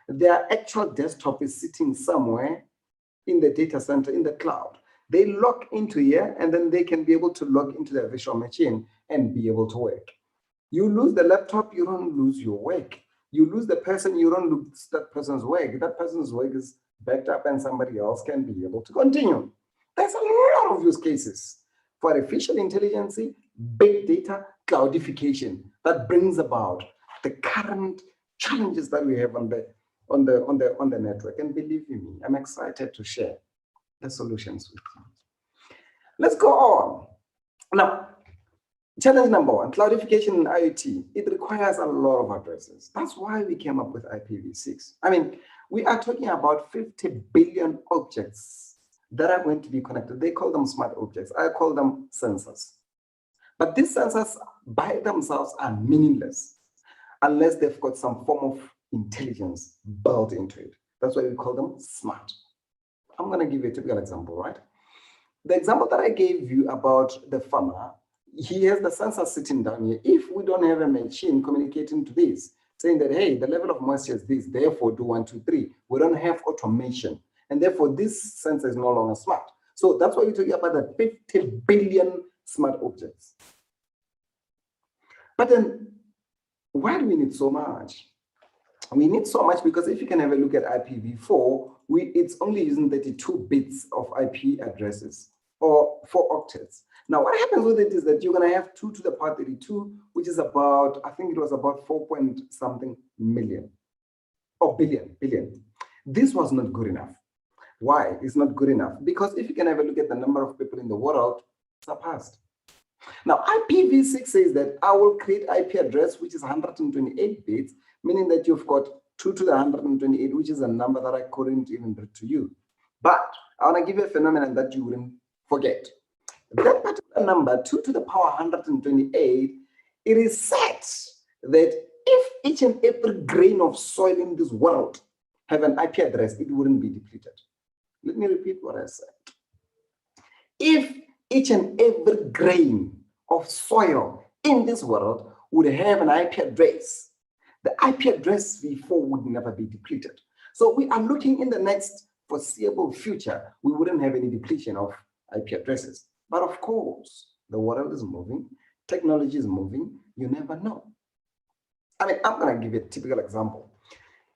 E: Their actual desktop is sitting somewhere in the data center, in the cloud. They log into here, and then they can be able to log into their virtual machine and be able to work. You lose the laptop, you don't lose your work. You lose the person, you don't lose that person's work. That person's work is backed up and somebody else can be able to continue. There's a lot of use cases for artificial intelligence, big data, cloudification that brings about the current challenges that we have on the network. And believe me, I'm excited to share the solutions with you. Let's go on. Now, challenge number 1, cloudification in IoT. It requires a lot of addresses. That's why we came up with IPv6. I mean, we are talking about 50 billion objects that are going to be connected. They call them smart objects. I call them sensors. But these sensors by themselves are meaningless unless they've got some form of intelligence built into it. That's why we call them smart. I'm going to give you a typical example, right? The example that I gave you about the farmer, he has the sensor sitting down here. If we don't have a machine communicating to this, saying that, hey, the level of moisture is this, therefore do 1, 2, 3, we don't have automation. And therefore, this sensor is no longer smart. So that's why we're talking about the 50 billion smart objects. But then, why do we need so much? We need so much because if you can have a look at IPv4, it's only using 32 bits of IP addresses or 4 octets. Now, what happens with it is that you're going to have 2 to the power 32, which is about, I think it was about 4 point something million or billion. This was not good enough. Why? It's not good enough because if you can have a look at the number of people in the world, surpassed. Now, IPv6 says that I will create IP address, which is 128 bits, meaning that you've got 2 to the 128, which is a number that I couldn't even read to you. But I want to give you a phenomenon that you wouldn't forget. That particular number, 2 to the power 128, it is said that if each and every grain of soil in this world have an IP address, it wouldn't be depleted. Let me repeat what I said. If each and every grain of soil in this world would have an IP address, the IP address before would never be depleted. So we are looking in the next foreseeable future, we wouldn't have any depletion of IP addresses. But of course, the world is moving, technology is moving, you never know. I mean, I'm going to give you a typical example.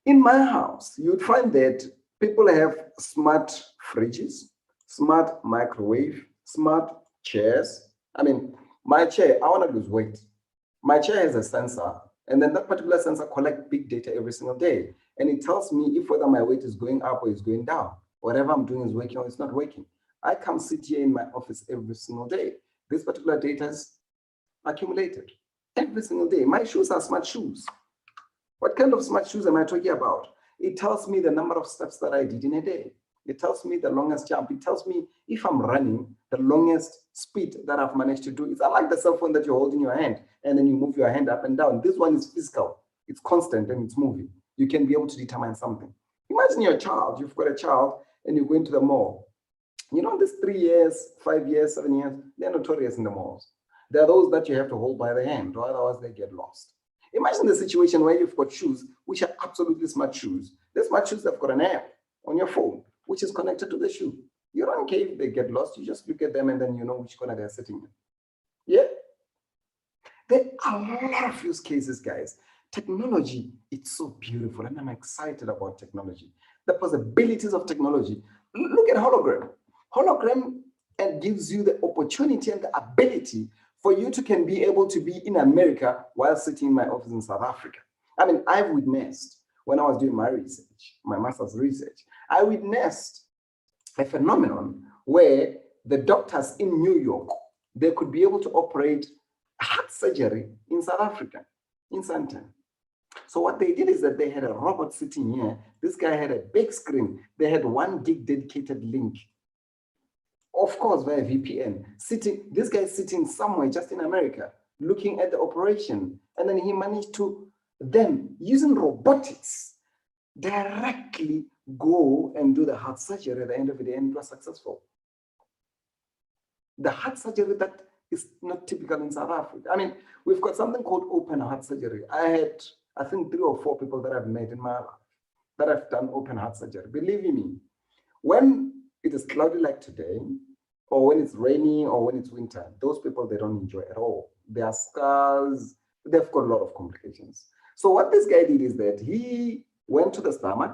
E: In my house, you'd find that people have smart fridges, smart microwave, smart chairs. I mean, my chair, I want to lose weight. My chair has a sensor, and then that particular sensor collects big data every single day. And it tells me if whether my weight is going up or is going down. Whatever I'm doing is working or it's not working. I come sit here in my office every single day. This particular data is accumulated every single day. My shoes are smart shoes. What kind of smart shoes am I talking about? It tells me the number of steps that I did in a day. It tells me the longest jump. It tells me if I'm running, the longest speed that I've managed to do. It's unlike the cell phone that you're holding in your hand and then you move your hand up and down. This one is physical. It's constant and it's moving. You can be able to determine something. Imagine you're a child. You've got a child and you go into the mall. You know, these 3 years, 5 years, 7 years, they're notorious in the malls. There are those that you have to hold by the hand, or otherwise they get lost. Imagine the situation where you've got shoes, which are absolutely smart shoes. The smart shoes have got an app on your phone, which is connected to the shoe. You don't care if they get lost, you just look at them and then you know which corner they're sitting in. Yeah? There are a lot of use cases, guys. Technology, it's so beautiful, and I'm excited about technology. The possibilities of technology. Look at hologram. Hologram gives you the opportunity and the ability for you to can be able to be in America while sitting in my office in South Africa. I mean, I've witnessed when I was doing my research, my master's research, I witnessed a phenomenon where the doctors in New York, they could be able to operate heart surgery in South Africa, in Sandton. So what they did is that they had a robot sitting here. This guy had a big screen. They had 1 gig dedicated link. Of course, via VPN, this guy sitting somewhere just in America, looking at the operation. And then he managed to then, using robotics, directly go and do the heart surgery at the end of the day, and it was successful. The heart surgery that is not typical in South Africa. I mean, we've got something called open heart surgery. I had, I think, 3 or 4 people that I've met in my life that have done open heart surgery. Believe me, when it is cloudy like today, or when it's rainy, or when it's winter, those people, they don't enjoy at all. Their scars, they've got a lot of complications. So what this guy did is that he went to the stomach,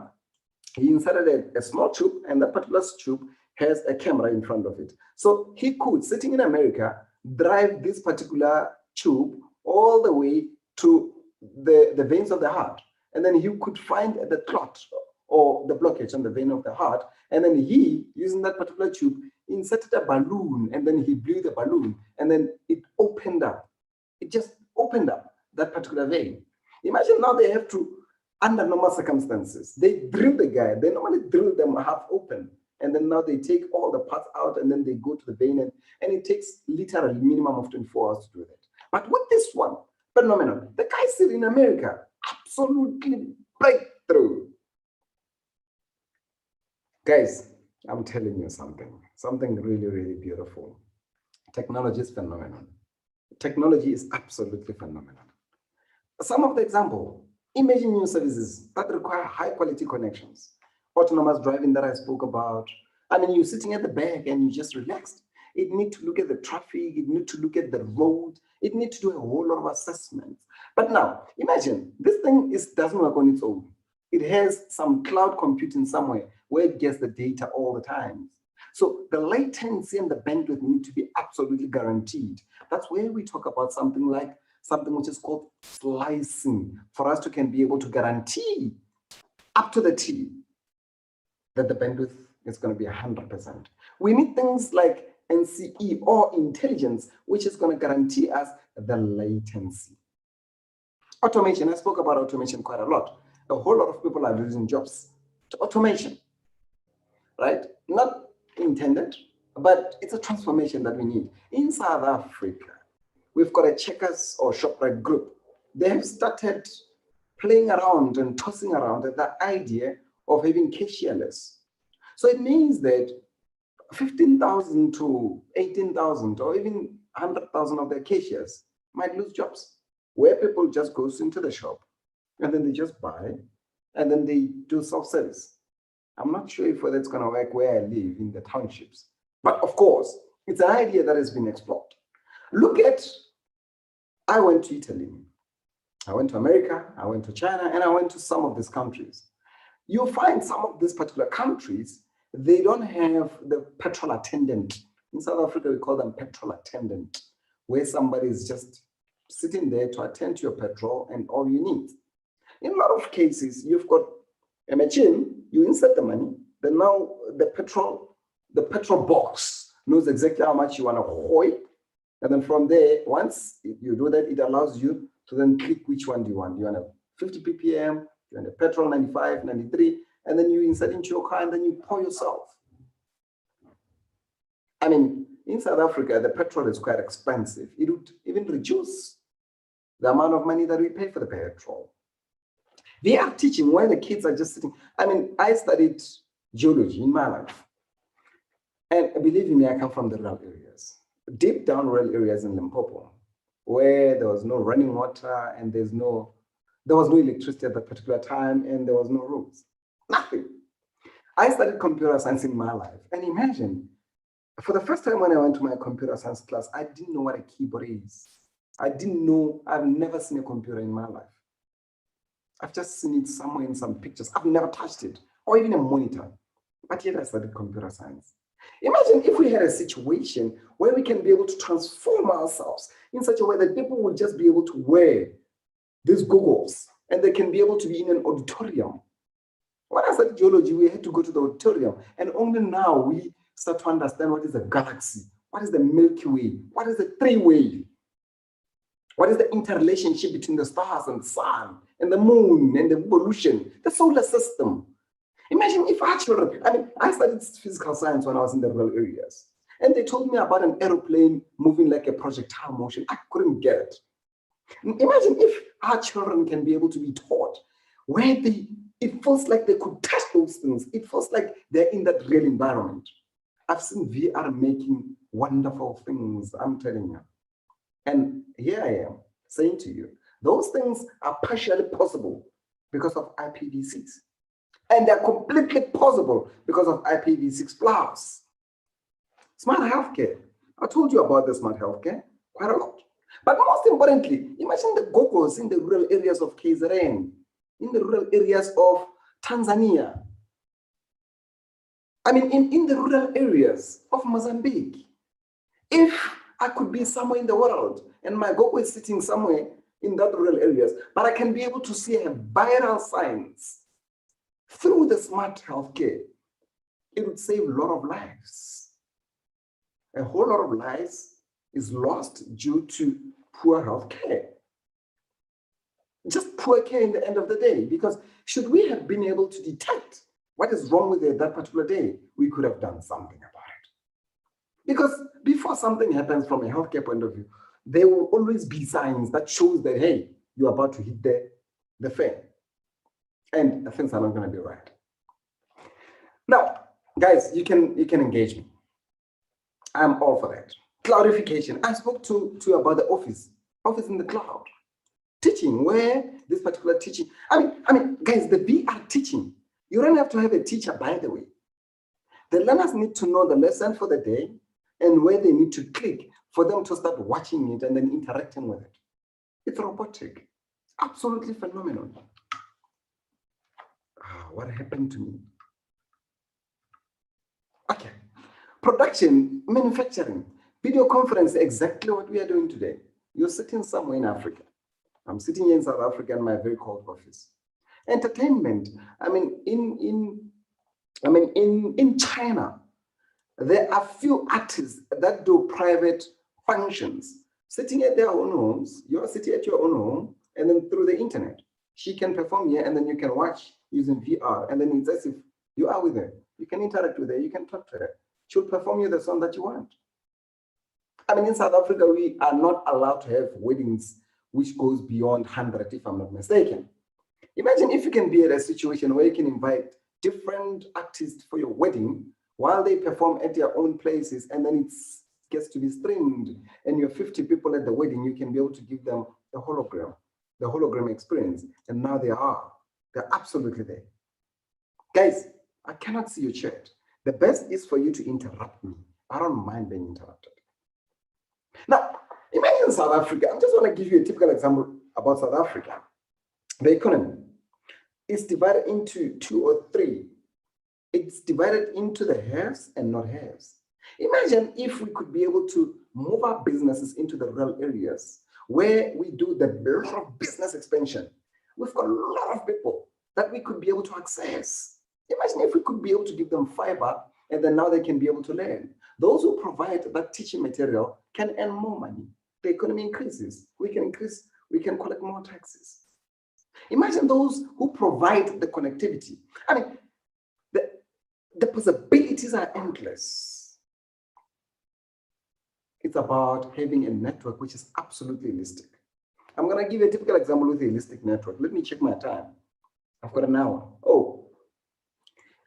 E: he inserted a small tube, and that particular tube has a camera in front of it. So he could, sitting in America, drive this particular tube all the way to the veins of the heart. And then he could find the clot or the blockage on the vein of the heart. And then he, using that particular tube, inserted a balloon, and then he blew the balloon, and then it opened up. It just opened up that particular vein. Imagine now they have to, under normal circumstances, they drill the guy. They normally drill them half open, and then now they take all the parts out, and then they go to the vein, and it takes literally minimum of 24 hours to do that. But with this one, phenomenal. The guy still in America, absolutely breakthrough. Guys, I'm telling you something really, really beautiful. Technology is phenomenal. Technology is absolutely phenomenal. Some of the example, imagine new services that require high quality connections. Autonomous driving that I spoke about. I mean, you're sitting at the back and you just relaxed. It needs to look at the traffic, it needs to look at the road, it needs to do a whole lot of assessments. But now, imagine, this thing doesn't work on its own. It has some cloud computing somewhere where it gets the data all the time. So the latency and the bandwidth need to be absolutely guaranteed. That's where we talk about something which is called slicing, for us to can be able to guarantee up to the T that the bandwidth is going to be 100%. We need things like NCE or intelligence, which is going to guarantee us the latency. Automation, I spoke about automation quite a lot. A whole lot of people are losing jobs to automation, right? Not intended, but it's a transformation that we need. In South Africa, we've got a Checkers or ShopRite group. They have started playing around and tossing around at the idea of having cashierless. So it means that 15,000 to 18,000 or even 100,000 of their cashiers might lose jobs, where people just goes into the shop and then they just buy and then they do self-service. I'm not sure if that's going to work where I live in the townships, but of course, it's an idea that has been explored. Look at, I went to Italy, I went to America, I went to China, and I went to some of these countries. You'll find some of these particular countries, they don't have the petrol attendant. In South Africa, we call them petrol attendant, where somebody is just sitting there to attend to your petrol and all you need. In a lot of cases, you've got a machine, you insert the money, then now the petrol the petrol box knows exactly how much you want to hoy. And then from there, once you do that, it allows you to then click which one do you want. You want a 50 ppm, you want a petrol 95, 93, and then you insert into your car and then you pour yourself. I mean, in South Africa, the petrol is quite expensive. It would even reduce the amount of money that we pay for the petrol. They are teaching where the kids are just sitting. I mean, I studied geology in my life. And believe me, I come from the rural areas, deep down rural areas in Limpopo, where there was no running water and there was no electricity at that particular time and there was no roads, nothing. I studied computer science in my life. And imagine, for the first time when I went to my computer science class, I didn't know what a keyboard is. I've never seen a computer in my life. I've just seen it somewhere in some pictures. I've never touched it, or even a monitor. But yet I studied computer science. Imagine if we had a situation where we can be able to transform ourselves in such a way that people will just be able to wear these goggles and they can be able to be in an auditorium. When I studied geology, we had to go to the auditorium, and only now we start to understand what is a galaxy, what is the Milky Way, what is the three-way, what is the interrelationship between the stars and the sun and the moon and the evolution, the solar system. Imagine if our children, I studied physical science when I was in the rural areas, and they told me about an aeroplane moving like a projectile motion. I couldn't get it. Imagine if our children can be able to be taught where it feels like they could touch those things. It feels like they're in that real environment. I've seen VR making wonderful things, I'm telling you. And here I am saying to you, those things are partially possible because of IPv6. And they're completely possible because of IPv6+. Smart healthcare. I told you about the smart healthcare quite a lot. But most importantly, imagine the goggles in the rural areas of KZN, in the rural areas of Tanzania. I mean, in the rural areas of Mozambique. If I could be somewhere in the world and my goggle is sitting somewhere in that rural areas, but I can be able to see a viral signs through the smart healthcare, it would save a lot of lives. A whole lot of lives is lost due to poor health care. Just poor care in the end of the day, because should we have been able to detect what is wrong with it that particular day, we could have done something about it. Because before something happens from a healthcare point of view, there will always be signs that shows that, hey, you're about to hit the fan. And things are not going to be right. Now, guys, you can engage me. I'm all for that. Cloudification. I spoke to you about the office in the cloud. Teaching, where this particular teaching, I mean, guys, the VR teaching, you don't have to have a teacher, by the way. The learners need to know the lesson for the day and where they need to click for them to start watching it and then interacting with it. It's robotic, absolutely phenomenal. What happened to me? Okay, production, manufacturing, video conference, exactly what we are doing today. You're sitting somewhere in Africa. I'm sitting here in South Africa in my very cold office. Entertainment, in China, there are few artists that do private functions, sitting at their own homes. You're sitting at your own home, and then through the internet, she can perform here, and then you can watch using VR, and then it's as if you are with her. You can interact with her, you can talk to her. She'll perform you the song that you want. In South Africa, we are not allowed to have weddings which goes beyond 100, if I'm not mistaken. Imagine if you can be at a situation where you can invite different artists for your wedding while they perform at their own places, and then it gets to be streamed, and you're 50 people at the wedding, you can be able to give them the hologram experience, and now they're absolutely there. Guys, I cannot see your chat. The best is for you to interrupt me. I don't mind being interrupted. Now, imagine South Africa. I just want to give you a typical example about South Africa. The economy is divided into 2 or 3. It's divided into the haves and not haves. Imagine if we could be able to move our businesses into the rural areas where we do the lot of business expansion. We've got a lot of people that we could be able to access. Imagine if we could be able to give them fiber And then now they can be able to learn. Those who provide that teaching material can earn more money. The economy increases. We can collect more taxes. Imagine those who provide the connectivity. I mean, the possibilities are endless. It's about having a network which is absolutely holistic. I'm going to give you a typical example with a holistic network. Let me check my time. I've got an hour. Oh,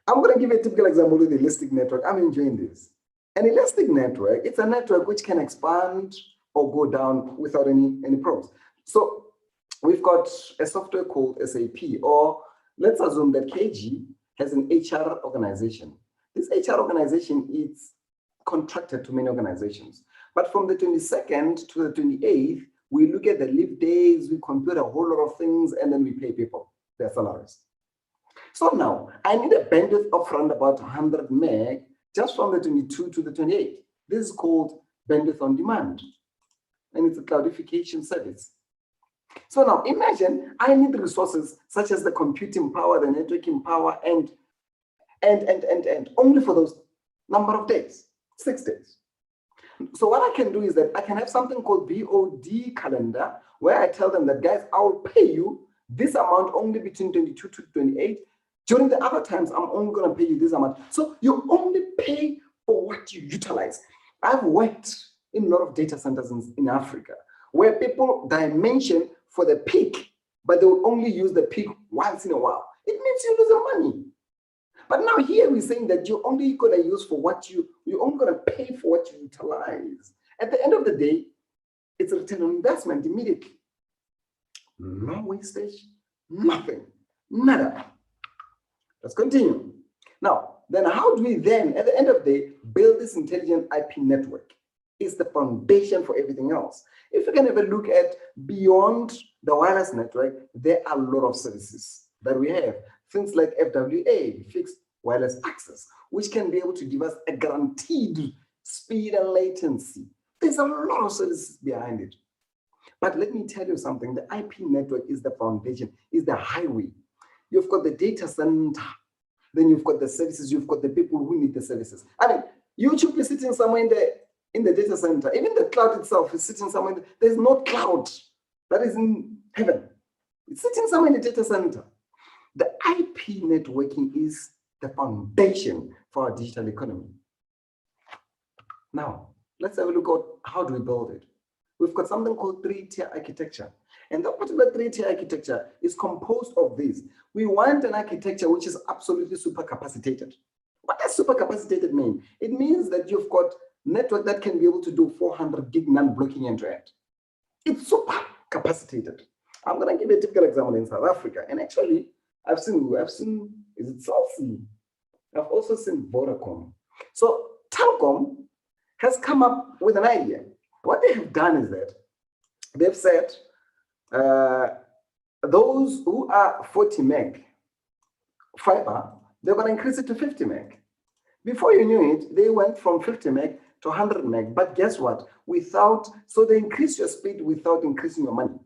E: I'm going to give you a typical example with a holistic network. I'm enjoying this. An elastic network, it's a network which can expand or go down without any problems. So we've got a software called SAP, or let's assume that KG has an HR organization. This HR organization is contracted to many organizations. But from the 22nd to the 28th, we look at the leave days, we compute a whole lot of things, and then we pay people their salaries. So now, I need a bandwidth of around about 100 meg just from the 22 to the 28. This is called bandwidth on demand, and it's a cloudification service. So now, imagine I need resources such as the computing power, the networking power, and only for those number of days, 6 days. So what I can do is that I can have something called BOD calendar, where I tell them that, guys, I will pay you this amount only between 22 to 28. During the other times, I'm only going to pay you this amount. So you only pay for what you utilize. I've worked in a lot of data centers in Africa, where people dimension for the peak, but they will only use the peak once in a while. It means you lose money. But now here we're saying that you're only going to use for what you're only going to pay for what you utilize. At the end of the day, it's a return on investment immediately. No wastage, nothing, nada. Let's continue. Now, then how do we then, at the end of the day, build this intelligent IP network? It's the foundation for everything else. If we can have a look at beyond the wireless network, there are a lot of services that we have. Things like FWA, fixed wireless access, which can be able to give us a guaranteed speed and latency. There's a lot of services behind it. But let me tell you something, the IP network is the foundation, is the highway. You've got the data center, then you've got the services, you've got the people who need the services. I mean, YouTube is sitting somewhere in the data center. Even the cloud itself is sitting somewhere. There's no cloud that is in heaven. It's sitting somewhere in the data center. The IP networking is the foundation for our digital economy. Now, let's have a look at how do we build it. We've got something called three-tier architecture. And that particular three-tier architecture is composed of this. We want an architecture which is absolutely super capacitated. What does super capacitated mean? It means that you've got network that can be able to do 400 gig non-blocking end-to-end. It's super capacitated. I'm going to give you a typical example in South Africa. And actually, I've seen, is it Salsi? I've also seen Vodacom. So Telkom has come up with an idea. What they have done is that they've said those who are 40 meg fiber, they're going to increase it to 50 meg. Before you knew it, they went from 50 meg to 100 meg. But guess what? So they increase your speed without increasing your money.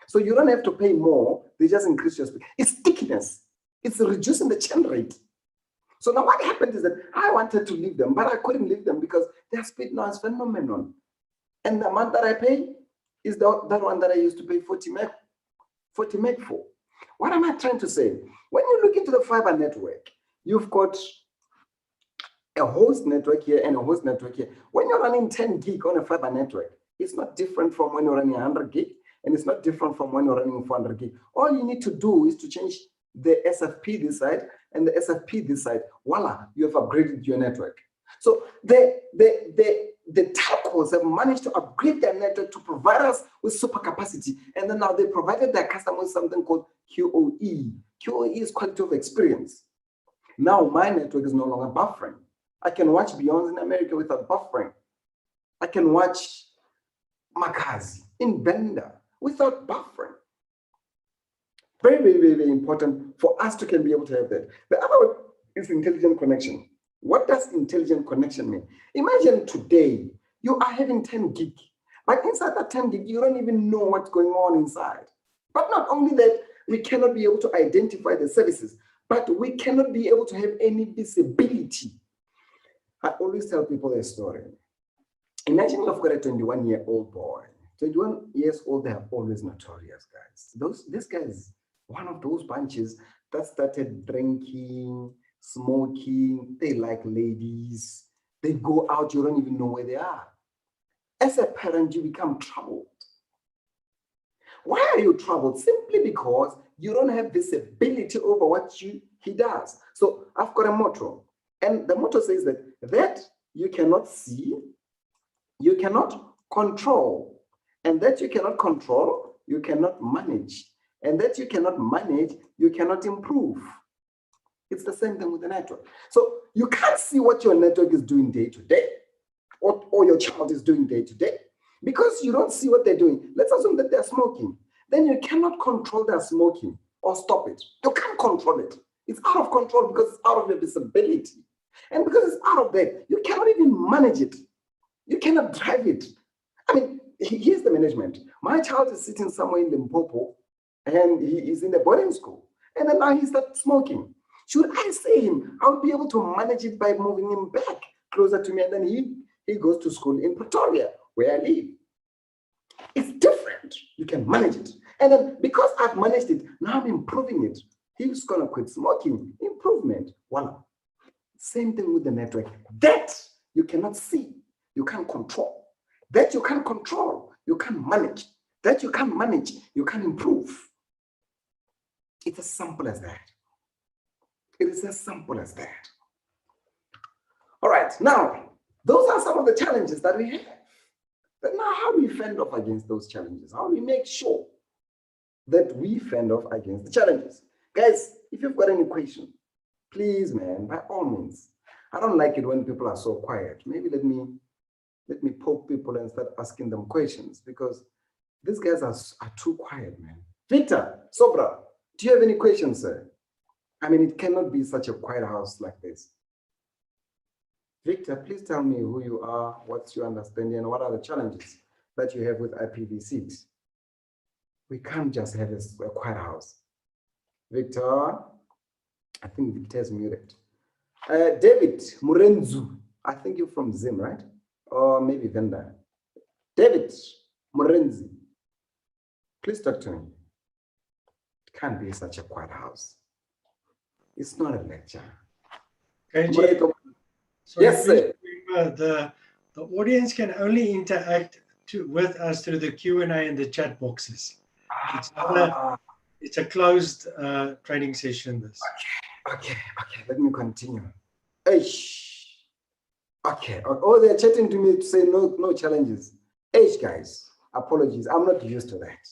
E: So you don't have to pay more, they just increase your speed. It's stickiness. It's reducing the churn rate. So now what happened is that I wanted to leave them, but I couldn't leave them because their speed now is phenomenal. And the amount that I pay is that one that I used to pay 40 meg for. What am I trying to say? When you look into the fiber network, you've got a host network here and a host network here. When you're running 10 gig on a fiber network, it's not different from when you're running 100 gig, and it's not different from when you're running 400 gig. All you need to do is to change the SFP this side and the SFP this side. Voila, you have upgraded your network. So the telcos have managed to upgrade their network to provide us with super capacity. And then now they provided their customers something called QoE. QoE is quality of experience. Now my network is no longer buffering. I can watch Beyond in America without buffering. I can watch Makazi in Benda without buffering. Very, very, very, very important for us to can be able to have that. The other one is intelligent connection. What does intelligent connection mean? Imagine today you are having 10 gig, but inside that 10 gig, you don't even know what's going on inside. But not only that, we cannot be able to identify the services, but we cannot be able to have any visibility. I always tell people a story. Imagine you've got a 21-year-old boy. 21 years old, they are always notorious, guys. This guy is one of those bunches that started drinking, smoking. They like ladies. They go out, you don't even know where they are. As a parent, you become troubled. Why are you troubled? Simply because you don't have visibility over what he does. So I've got a motto, and the motto says that you cannot see, you cannot control, and that you cannot control, you cannot manage, and that you cannot manage, you cannot improve. It's the same thing with the network. So you can't see what your network is doing day to day, or your child is doing day to day, because you don't see what they're doing. Let's assume that they're smoking. Then you cannot control their smoking or stop it. You can't control it. It's out of control because it's out of your visibility. And because it's out of there, you cannot even manage it. You cannot drive it. I mean, here's the management. My child is sitting somewhere in Limpopo and he is in the boarding school. And then now he starts smoking. Should I say him? I'll be able to manage it by moving him back closer to me. And then he goes to school in Pretoria, where I live. It's different. You can manage it. And then because I've managed it, now I'm improving it. He's going to quit smoking. Improvement. Voila. Same thing with the network. That you cannot see. You can't control. That you can't control. You can't manage. That you can't manage. You can't improve. It's as simple as that. It is as simple as that. All right. Now, those are some of the challenges that we have. But now, how do we fend off against those challenges? How do we make sure that we fend off against the challenges? Guys, if you've got any question, please, man, by all means. I don't like it when people are so quiet. Maybe let me poke people and start asking them questions, because these guys are too quiet, man. Victor, Sobra, do you have any questions, sir? I mean, it cannot be such a quiet house like this. Victor, please tell me who you are, what's your understanding, and what are the challenges that you have with IPv6? We can't just have a quiet house. Victor, I think Victor is muted. David Murenzu, I think you're from Zim, right? Or maybe Venda. David Murenzi, please talk to me. It can't be such a quiet house. It's not a lecture.
B: KG, sorry,
E: yes, sir.
B: Remember, the audience can only interact with us through the Q&A and the chat boxes. It's a closed training session. This.
E: Okay. Let me continue. Okay. Oh, they're chatting to me to say no challenges. Guys, apologies. I'm not used to that.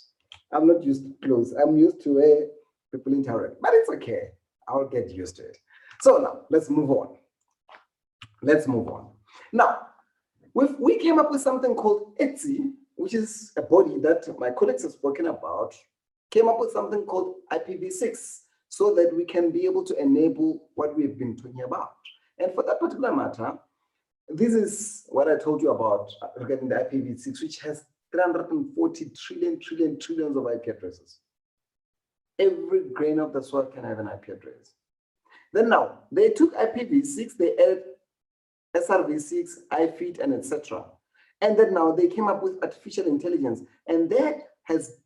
E: I'm not used to close. I'm used to where people interact, but it's okay. I'll get used to it. So now let's move on. Now, we came up with something called ETSI, which is a body that my colleagues have spoken about, came up with something called IPv6 so that we can be able to enable what we've been talking about. And for that particular matter, this is what I told you about regarding the IPv6, which has 340 trillions of IP addresses. Every grain of the soil can have an IP address. Then now, they took IPv6, they added SRv6, IFET, and etc. And then now they came up with artificial intelligence, and that has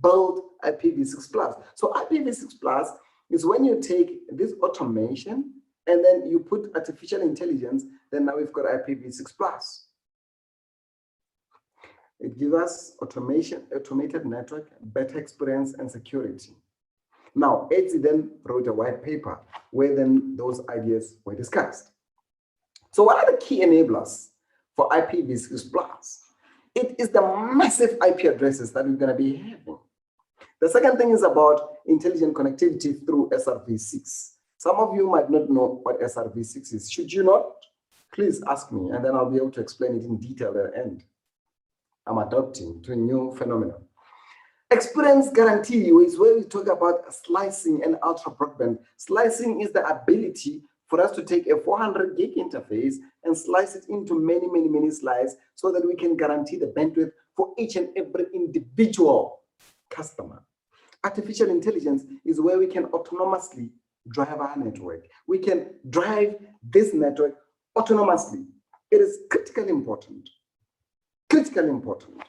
E: built IPv6+. So IPv6+ is when you take this automation and then you put artificial intelligence, then now we've got IPv6+. It gives us automated network, better experience, and security. Now, ETSI then wrote a white paper where then those ideas were discussed. So what are the key enablers for IPv6+? It is the massive IP addresses that we're going to be having. The second thing is about intelligent connectivity through SRv6. Some of you might not know what SRv6 is. Should you not? Please ask me, and then I'll be able to explain it in detail at the end. I'm adapting to a new phenomenon. Experience guarantee is where we talk about slicing and ultra broadband. Slicing is the ability for us to take a 400 gig interface and slice it into many slices so that we can guarantee the bandwidth for each and every individual customer. Artificial intelligence is where we can autonomously drive our network. We can drive this network autonomously. It is critically important. Critically important.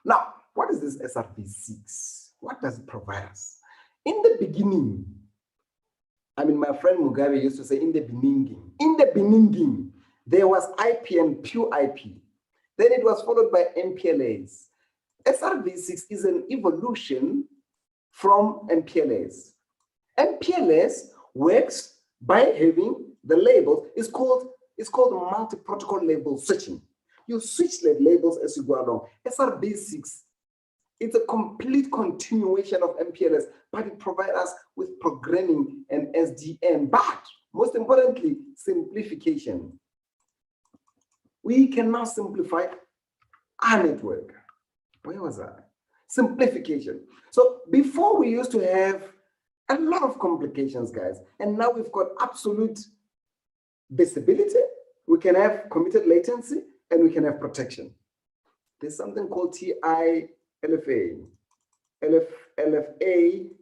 E: Now, what is this SRv6? What does it provide us? In the beginning, I mean, my friend Mugabe used to say, in the beginning, there was IP and pure IP. Then it was followed by MPLAs. SRv6 is an evolution from MPLAs. MPLAs works by having the labels. It's called multi-protocol label switching. You switch the labels as you go along. SRv6, it's a complete continuation of MPLS, but it provides us with programming and SDN. But most importantly, simplification. We can now simplify our network. Where was that? Simplification. So before we used to have a lot of complications, guys, and now we've got absolute visibility. We can have committed latency and we can have protection. There's something called TI-LFA,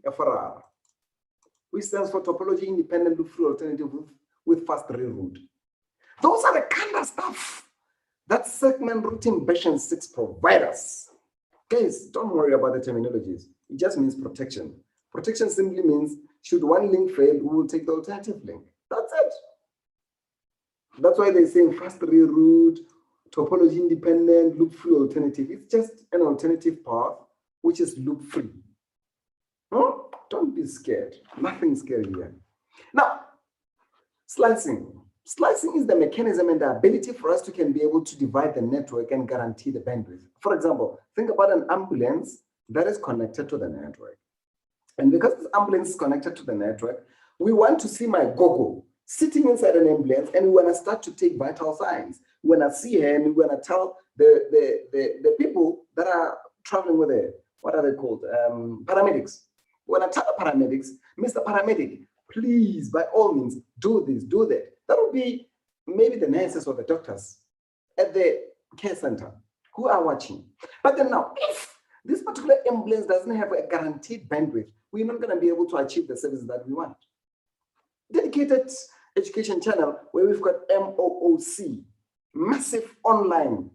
E: FRR, which stands for Topology Independent Loop-Free Alternative with Fast Reroute. Those are the kind of stuff that segment routing version 6 provides us. Guys, don't worry about the terminologies. It just means protection. Protection simply means, should one link fail, we will take the alternative link. That's it. That's why they say fast reroute, topology independent, loop-free alternative. It's just an alternative path, which is loop-free. Don't be scared. Nothing scary here. Now, slicing. Slicing is the mechanism and the ability for us to be able to divide the network and guarantee the bandwidth. For example, think about an ambulance that is connected to the network. And because this ambulance is connected to the network, we want to see my gogo sitting inside an ambulance, and we want to start to take vital signs. We want to see her, and we want to tell the people that are traveling with her, what are they called? Paramedics. We want to tell the paramedics, Mr. Paramedic, please, by all means, do this, do that. That would be maybe the nurses or the doctors at the care center who are watching. But then now, if this particular ambulance doesn't have a guaranteed bandwidth, we're not going to be able to achieve the services that we want. Dedicated education channel where we've got MOOC, massive online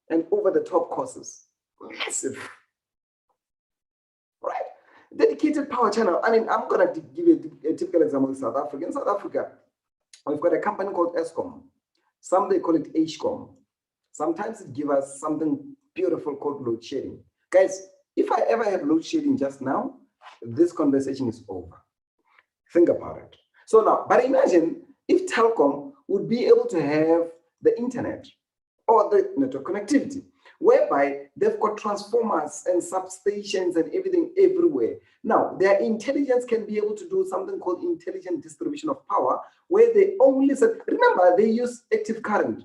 E: and over-the-top courses, massive, right? Dedicated power channel. I mean, I'm going to give you a typical example in South Africa. In South Africa, we've got a company called Eskom. Some they call it HCOM. Sometimes it gives us something beautiful called load shedding. Guys, if I ever have load shedding just now, this conversation is over. Think about it. So now, but imagine if Telkom would be able to have the internet or the network connectivity, whereby they've got transformers and substations and everything everywhere. Now, their intelligence can be able to do something called intelligent distribution of power, where they only said, remember, they use active current.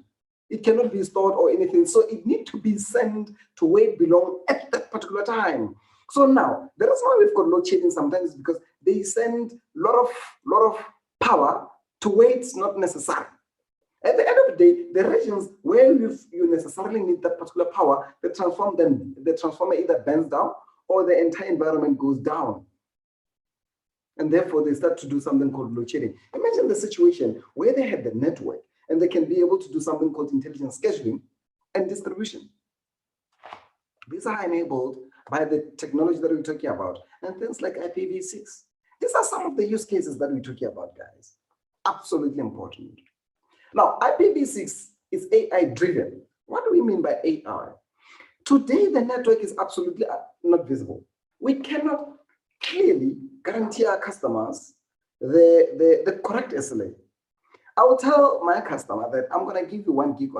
E: It cannot be stored or anything. So it needs to be sent to where it belongs at that particular time. So now, the reason why we've got load shedding sometimes is because they send a lot of power to where it's not necessary. At the end of the day, the regions where you necessarily need that particular power, the transformer either bends down or the entire environment goes down. And therefore, they start to do something called load shedding. Imagine the situation where they have the network and they can be able to do something called intelligent scheduling and distribution. These are enabled by the technology that we're talking about and things like IPv6. These are some of the use cases that we're talking about, guys. Absolutely important. Now, IPv6 is AI driven. What do we mean by AI? Today, the network is absolutely not visible. We cannot clearly guarantee our customers the correct SLA. I will tell my customer that I'm going to give you 1 gig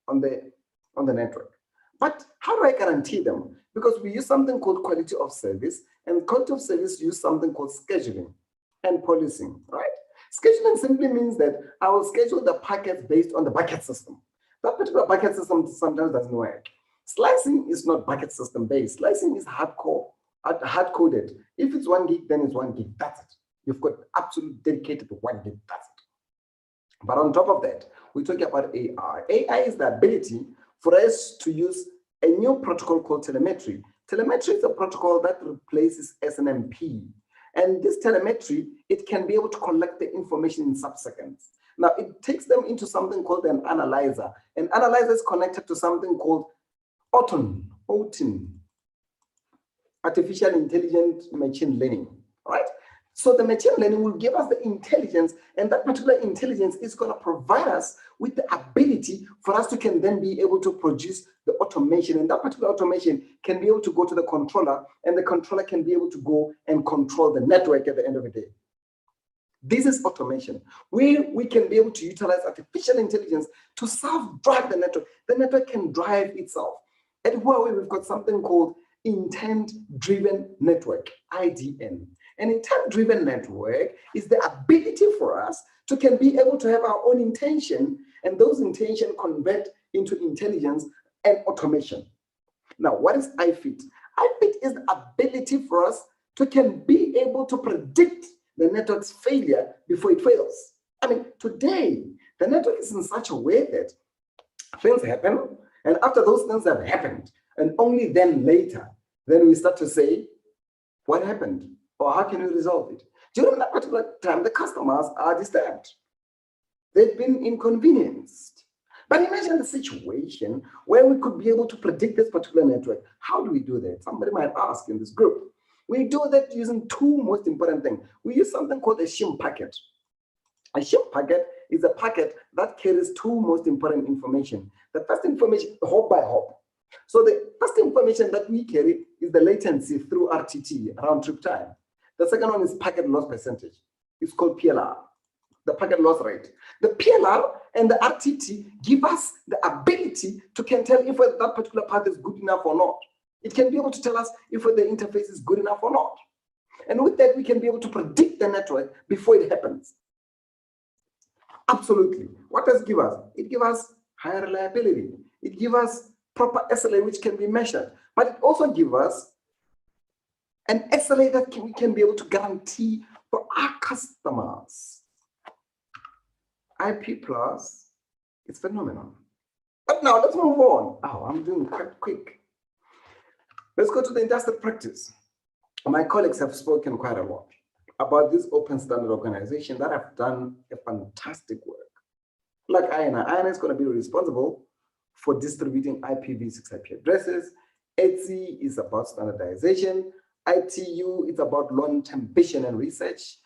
E: on the network. But how do I guarantee them? Because we use something called quality of service, and quality of service use something called scheduling and policing, right? Scheduling simply means that I will schedule the packets based on the bucket system. That particular bucket system sometimes doesn't work. Slicing is not bucket system based. Slicing is hard-coded. If it's 1 gig, then it's 1 gig. That's it. You've got absolute dedicated 1 gig. That's it. But on top of that, we're talking about AI. AI is the ability for us to use a new protocol called telemetry. Telemetry is a protocol that replaces SNMP. And this telemetry, it can be able to collect the information in sub-seconds. Now, it takes them into something called an analyzer. An analyzer is connected to something called OTIN, artificial intelligent machine learning, right? So the machine learning will give us the intelligence, and that particular intelligence is going to provide us with the ability for us to can then be able to produce the automation, and that particular automation can be able to go to the controller, and the controller can be able to go and control the network at the end of the day. This is automation, where we can be able to utilize artificial intelligence to self-drive the network. The network can drive itself. At Huawei, we've got something called intent-driven network, IDN. An intent-driven network is the ability for us to can be able to have our own intention, and those intentions convert into intelligence and automation. Now, what is IFIT? IFIT is the ability for us to can be able to predict the network's failure before it fails. I mean, today, the network is in such a way that things happen, and after those things have happened, and only then later, then we start to say, what happened? Or how can we resolve it? During that particular time, the customers are disturbed. They've been inconvenienced. But imagine the situation where we could be able to predict this particular network. How do we do that? Somebody might ask in this group. We do that using two most important things. We use something called a shim packet. A shim packet is a packet that carries two most important information. The first information, hop by hop. So the first information that we carry is the latency through RTT, round trip time. The second one is packet loss percentage. It's called PLR, the packet loss rate. The PLR and the RTT give us the ability to can tell if that particular path is good enough or not. It can be able to tell us if the interface is good enough or not. And with that, we can be able to predict the network before it happens. Absolutely. What does it give us? It gives us higher reliability. It gives us proper SLA, which can be measured. But it also gives us an SLA that we can be able to guarantee for our customers. IP Plus is phenomenal. But now let's move on. Oh, I'm doing quite quick. Let's go to the industrial practice. My colleagues have spoken quite a lot about this open standard organization that have done a fantastic work. Like IANA is going to be responsible for distributing IPv6 IP addresses. ETSI is about standardization. ITU is about long-term vision and research.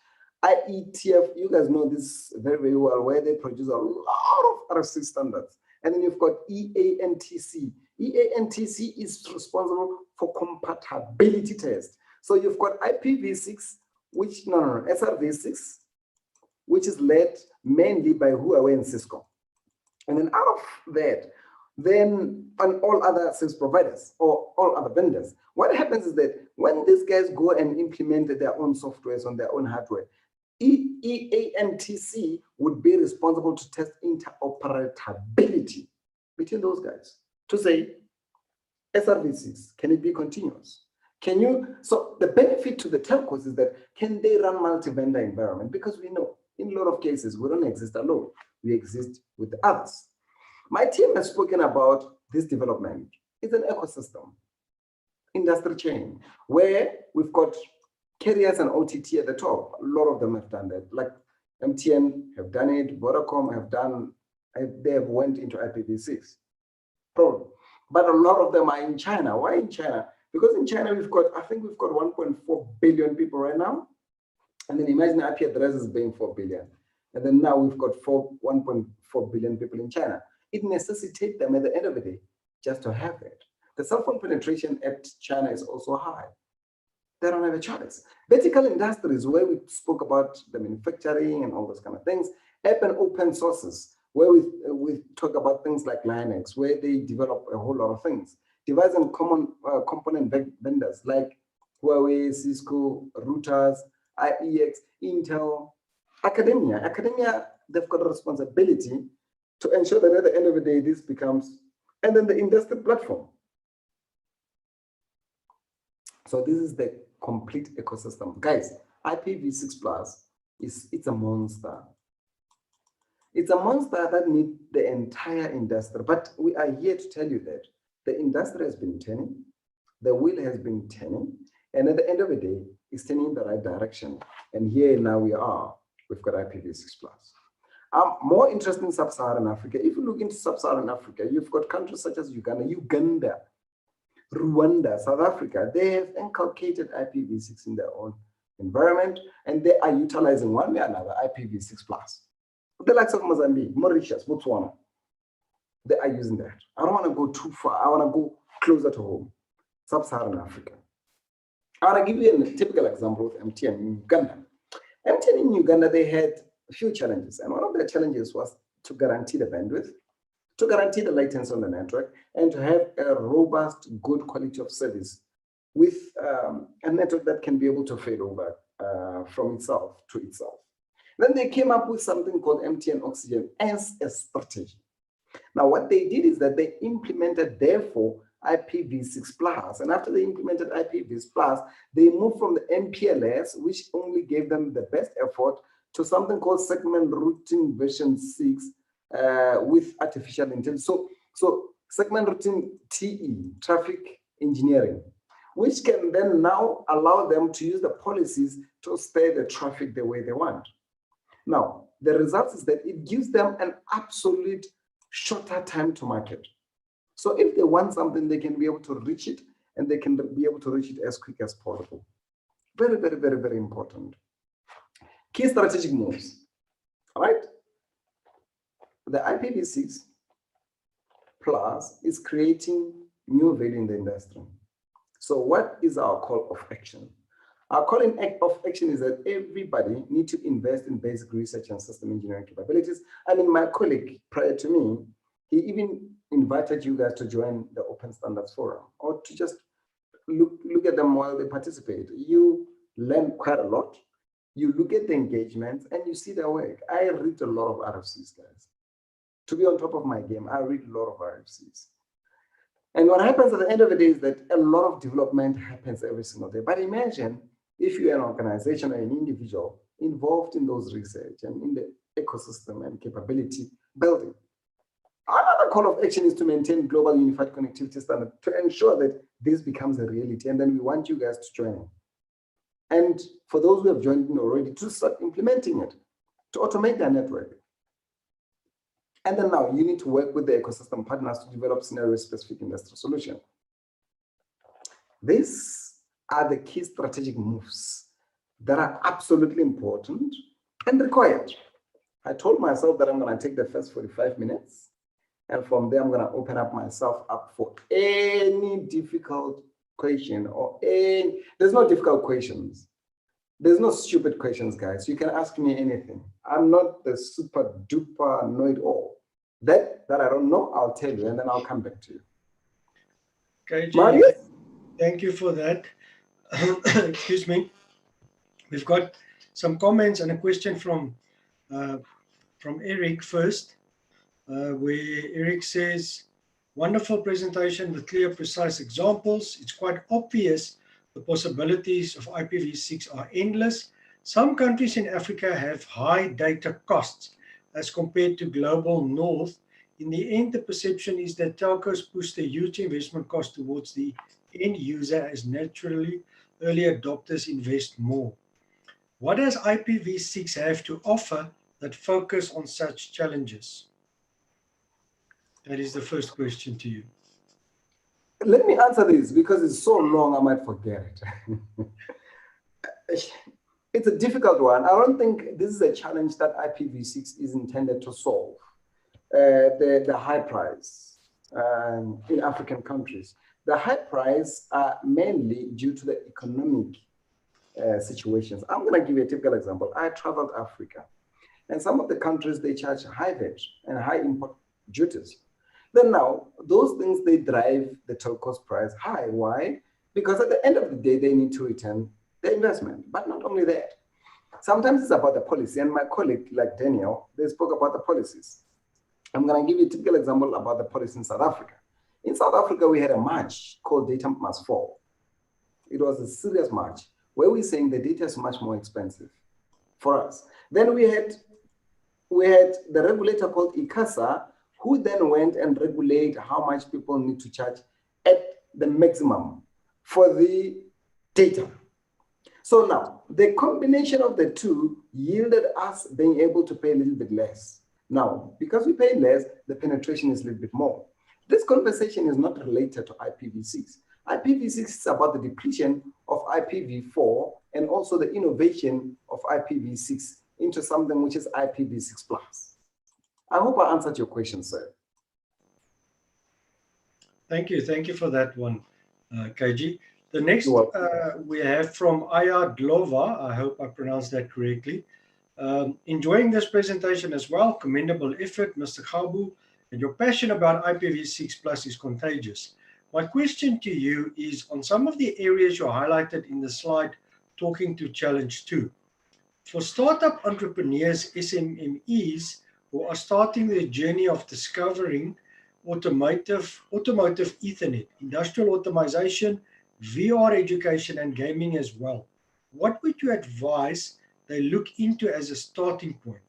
E: IETF, you guys know this very, very well, where they produce a lot of RFC standards. And then you've got EANTC. EANTC is responsible for compatibility tests. So you've got IPv6, SRv6, which is led mainly by Huawei and Cisco. And then out of that, then on all other service providers or all other vendors, what happens is that when these guys go and implement their own softwares on their own hardware, EANTC would be responsible to test interoperability between those guys to say, SRv6, can it be continuous? So the benefit to the telcos is that can they run multi-vendor environment? Because we know in a lot of cases, we don't exist alone. We exist with others. My team has spoken about this development. It's an ecosystem, industry chain, where we've got carriers and OTT at the top. A lot of them have done that. Like MTN have done it, Vodacom have done, they have went into IPv6. Probably. But a lot of them are in China. Why in China? Because in China, I think we've got 1.4 billion people right now. And then imagine IP addresses being 4 billion. And then now we've got 1.4 billion people in China. It necessitates them at the end of the day just to have it. The cell phone penetration at China is also high. They don't have a choice. Vertical industries, where we spoke about the manufacturing and all those kind of things, app and open sources, where we talk about things like Linux, where they develop a whole lot of things. Device and common component vendors like Huawei, Cisco, routers, IEX, Intel, academia. Academia, they've got a responsibility to ensure that at the end of the day, this becomes, and then the industry platform. So this is the complete ecosystem. Guys, IPv6 Plus, it's a monster. It's a monster that needs the entire industry, but we are here to tell you that the industry has been turning, the wheel has been turning, and at the end of the day, it's turning in the right direction. And here now we are, we've got IPv6 Plus. I'm more interested in sub-Saharan Africa. If you look into sub-Saharan Africa, you've got countries such as Uganda, Rwanda, South Africa. They have inculcated IPv6 in their own environment, and they are utilizing one way or another IPv6 plus. The likes of Mozambique, Mauritius, Botswana, they are using that. I don't want to go too far. I want to go closer to home, sub-Saharan Africa. I want to give you a typical example of MTN in Uganda. MTN in Uganda, they had a few challenges, and one of their challenges was to guarantee the bandwidth, to guarantee the latency on the network, and to have a robust, good quality of service with a network that can be able to fade over from itself to itself. Then they came up with something called MTN Oxygen as a strategy. Now, what they did is that they implemented, therefore, IPv6 plus, and after they implemented IPv6 plus, they moved from the MPLS, which only gave them the best effort, to something called segment routing version 6 with artificial intelligence. So segment routing TE, traffic engineering, which can then now allow them to use the policies to steer the traffic the way they want. Now, the result is that it gives them an absolute shorter time to market. So if they want something, they can be able to reach it, and they can be able to reach it as quick as possible. Very, very, very, very important. Key strategic moves, all right? The IPv6 plus is creating new value in the industry. So what is our call of action? Our call of action is that everybody needs to invest in basic research and system engineering capabilities. I mean, my colleague prior to me, he even invited you guys to join the Open Standards Forum, or to just look at them while they participate. You learn quite a lot. You look at the engagements and you see their work. I read a lot of RFCs, guys. To be on top of my game, I read a lot of RFCs. And what happens at the end of the day is that a lot of development happens every single day. But imagine if you're an organization or an individual involved in those research and in the ecosystem and capability building. Another call of action is to maintain global unified connectivity standard to ensure that this becomes a reality. And then we want you guys to join in. And for those who have joined in already, to start implementing it, to automate their network. And then now you need to work with the ecosystem partners to develop scenario-specific industrial solutions. These are the key strategic moves that are absolutely important and required. I told myself that I'm going to take the first 45 minutes, and from there I'm going to open up myself up for any difficult question or any, there's no difficult questions. There's no stupid questions, guys. You can ask me anything. I'm not the super duper know-it-all. That I don't know, I'll tell you, and then I'll come back to you.
B: Okay,
E: Marius?
B: Thank you for that. Excuse me. We've got some comments and a question from Eric first, where Eric says, wonderful presentation with clear, precise examples. It's quite obvious the possibilities of IPv6 are endless. Some countries in Africa have high data costs as compared to global north. In the end, the perception is that telcos push the huge investment cost towards the end user, as naturally early adopters invest more. What does IPv6 have to offer that focus on such challenges? That is the first question to you.
E: Let me answer this because it's so long I might forget it. It's a difficult one. I don't think this is a challenge that IPv6 is intended to solve. The high price in African countries. The high price are mainly due to the economic situations. I'm going to give you a typical example. I traveled Africa, and some of the countries, they charge high VAT and high import duties. Then now, those things, they drive the telco's price high. Why? Because at the end of the day, they need to return the investment. But not only that, sometimes it's about the policy. And my colleague, like Daniel, they spoke about the policies. I'm going to give you a typical example about the policy in South Africa. In South Africa, we had a march called Data Must Fall. It was a serious march where we're saying the data is much more expensive for us. Then we had the regulator called ICASA, who then went and regulate how much people need to charge at the maximum for the data. So now, the combination of the two yielded us being able to pay a little bit less. Now, because we pay less, the penetration is a little bit more. This conversation is not related to IPv6. IPv6 is about the depletion of IPv4 and also the innovation of IPv6 into something which is IPv6 plus. I hope I answered your question, sir.
B: Thank you for that one, KG. The next we have from Aya Glova, I hope I pronounced that correctly. Enjoying this presentation as well, commendable effort, Mr. Khabu, and your passion about IPv6 Plus is contagious. My question to you is on some of the areas you highlighted in the slide talking to Challenge 2. For startup entrepreneurs, SMMEs, who are starting their journey of discovering automotive Ethernet, industrial automation, VR education, and gaming as well, what would you advise they look into as a starting point,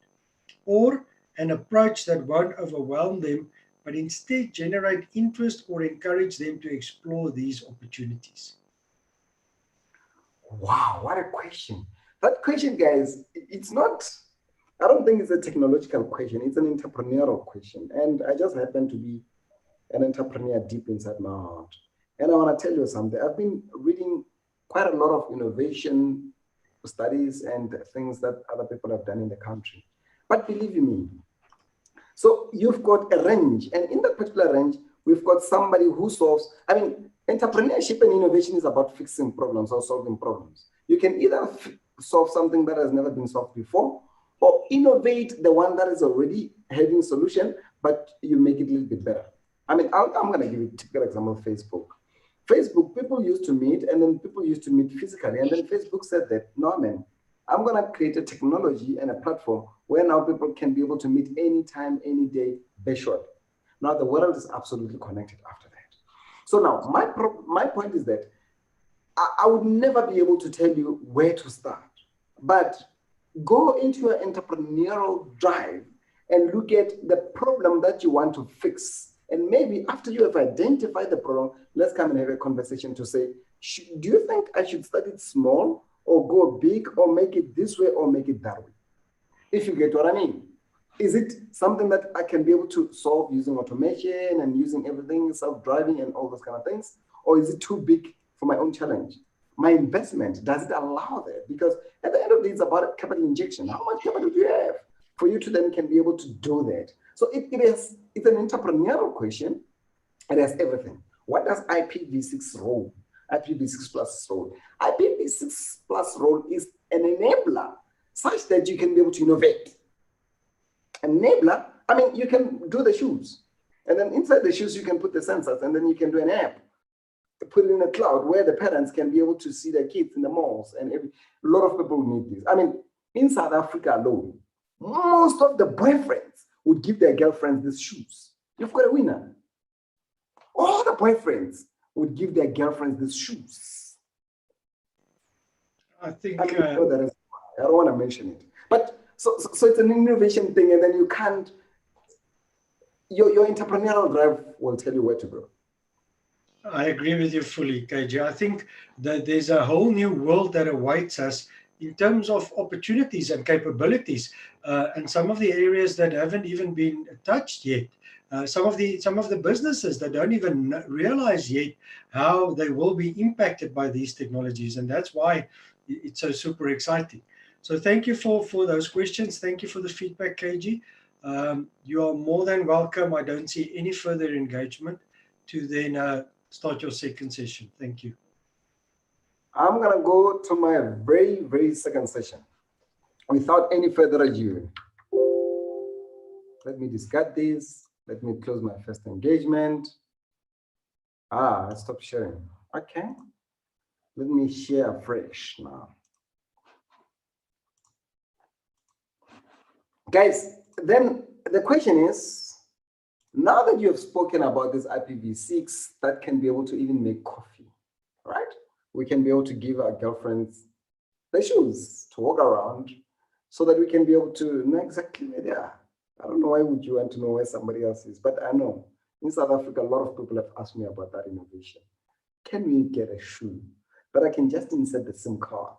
B: or an approach that won't overwhelm them, but instead generate interest or encourage them to explore these opportunities?
E: Wow, what a question. That question, guys, it's not, I don't think it's a technological question, it's an entrepreneurial question. And I just happen to be an entrepreneur deep inside my heart. And I want to tell you something. I've been reading quite a lot of innovation studies and things that other people have done in the country. But believe me, so you've got a range, and in that particular range, we've got somebody who solves, I mean, entrepreneurship and innovation is about fixing problems or solving problems. You can either solve something that has never been solved before, or innovate the one that is already having a solution, but you make it a little bit better. I mean, I'm going to give you a typical example of Facebook. Facebook, people used to meet, and then people used to meet physically, and then Facebook said that, no, man, I'm going to create a technology and a platform where now people can be able to meet anytime, any day, very short. Now the world is absolutely connected after that. So now my point is that I would never be able to tell you where to start, but go into your entrepreneurial drive and look at the problem that you want to fix. And maybe after you have identified the problem, let's come and have a conversation to say, do you think I should start it small or go big or make it this way or make it that way? If you get what I mean. Is it something that I can be able to solve using automation and using everything, self-driving and all those kind of things? Or is it too big for my own challenge? My investment, does it allow that? Because at the end of the day, it's about capital injection. How much capital do you have for you to then can be able to do that? So it's an entrepreneurial question. It has everything. What does IPv6 role? IPv6 plus role. IPv6 plus role is an enabler such that you can be able to innovate. Enabler, I mean, you can do the shoes, and then inside the shoes, you can put the sensors, and then you can do an app, put it in the cloud where the parents can be able to see their kids in the malls, and a lot of people need this. I mean, in South Africa alone, most of the boyfriends would give their girlfriends these shoes. You've got a winner. All the boyfriends would give their girlfriends these shoes.
B: I think
E: I don't want to mention it, but so it's an innovation thing, and then you can't. Your entrepreneurial drive will tell you where to go.
B: I agree with you fully, KG. I think that there's a whole new world that awaits us in terms of opportunities and capabilities, and some of the areas that haven't even been touched yet. Some of the businesses that don't even realize yet how they will be impacted by these technologies, and that's why it's so super exciting. So thank you for those questions. Thank you for the feedback, KG. You are more than welcome. I don't see any further engagement to then start your second session. Thank you.
E: I'm going to go to my very, very second session without any further ado. Let me discard this. Let me close my first engagement. I stopped sharing. Okay. Let me share afresh now. Guys, then the question is, now that you have spoken about this IPv6 that can be able to even make coffee, right? We can be able to give our girlfriends the shoes to walk around so that we can be able to know exactly where they are. I don't know why would you want to know where somebody else is, but I know in South Africa, a lot of people have asked me about that innovation. Can we get a shoe that I can just insert the SIM card?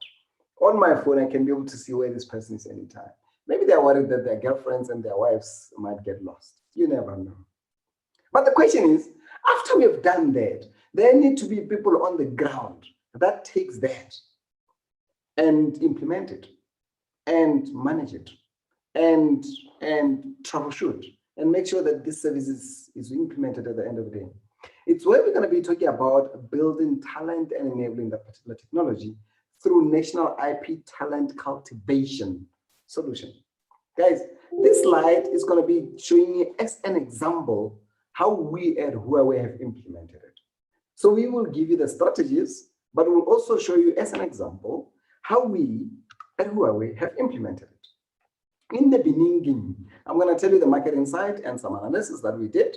E: On my phone, I can be able to see where this person is anytime. Maybe they're worried that their girlfriends and their wives might get lost. You never know. But the question is, after we have done that, there need to be people on the ground that takes that and implement it and manage it and troubleshoot and make sure that this service is implemented at the end of the day. It's where we're going to be talking about building talent and enabling that particular technology through national IP talent cultivation solution. Guys, this slide is going to be showing you as an example how we at Huawei have implemented it. So we will give you the strategies, but we'll also show you as an example how we at Huawei have implemented it. In the beginning, I'm going to tell you the market insight and some analysis that we did,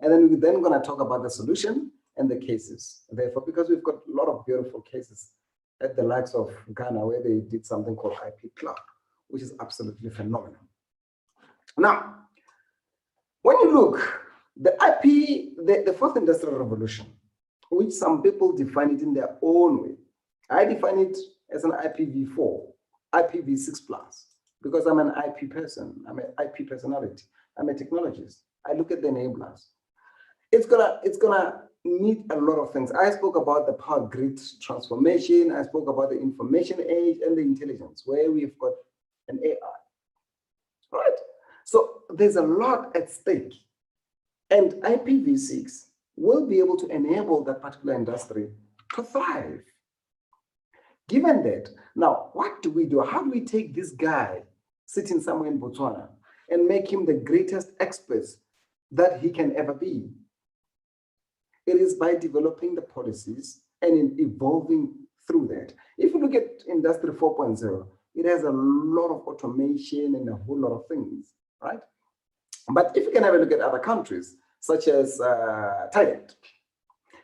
E: and then we're then going to talk about the solution and the cases. Therefore, because we've got a lot of beautiful cases at the likes of Ghana, where they did something called IP Cloud, which is absolutely phenomenal. Now, when you look, the IP, the fourth industrial revolution, which some people define it in their own way. I define it as an IPv4, IPv6 plus, because I'm an IP person, I'm an IP personality, I'm a technologist. I look at the enablers. It's gonna need a lot of things. I spoke about the power grid transformation. I spoke about the information age and the intelligence, where we've got an AI, right? So there's a lot at stake. And IPv6 will be able to enable that particular industry to thrive. Given that, now what do we do? How do we take this guy sitting somewhere in Botswana and make him the greatest expert that he can ever be? It is by developing the policies and in evolving through that. If you look at Industry 4.0, it has a lot of automation and a whole lot of things, right? But if you can have a look at other countries, such as Thailand,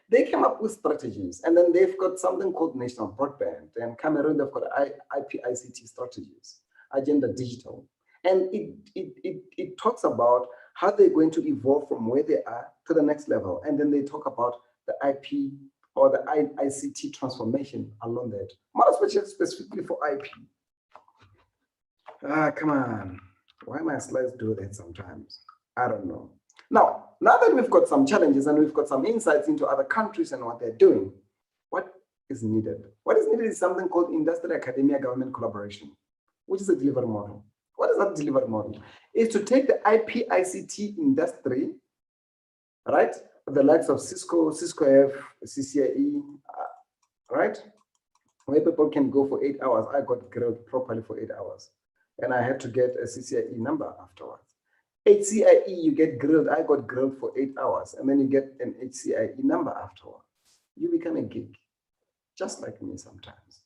E: they came up with strategies, and then they've got something called national broadband, and Cameroon, they've got IP ICT strategies, agenda digital. And it talks about how they're going to evolve from where they are to the next level. And then they talk about the IP or the ICT transformation along that, more specifically for IP. Come on, why my slides do that sometimes? I don't know. Now that we've got some challenges and we've got some insights into other countries and what they're doing, what is needed? What is needed is something called Industry Academia Government Collaboration, which is a delivery model. What is that delivery model? It's to take the IP ICT industry, right? The likes of Cisco, Cisco F, CCIE, right? Where people can go for 8 hours. I got grilled properly for 8 hours. And I had to get a CCIE number afterwards. HCIE, you get grilled. I got grilled for 8 hours. And then you get an HCIE number afterwards. You become a geek, just like me sometimes.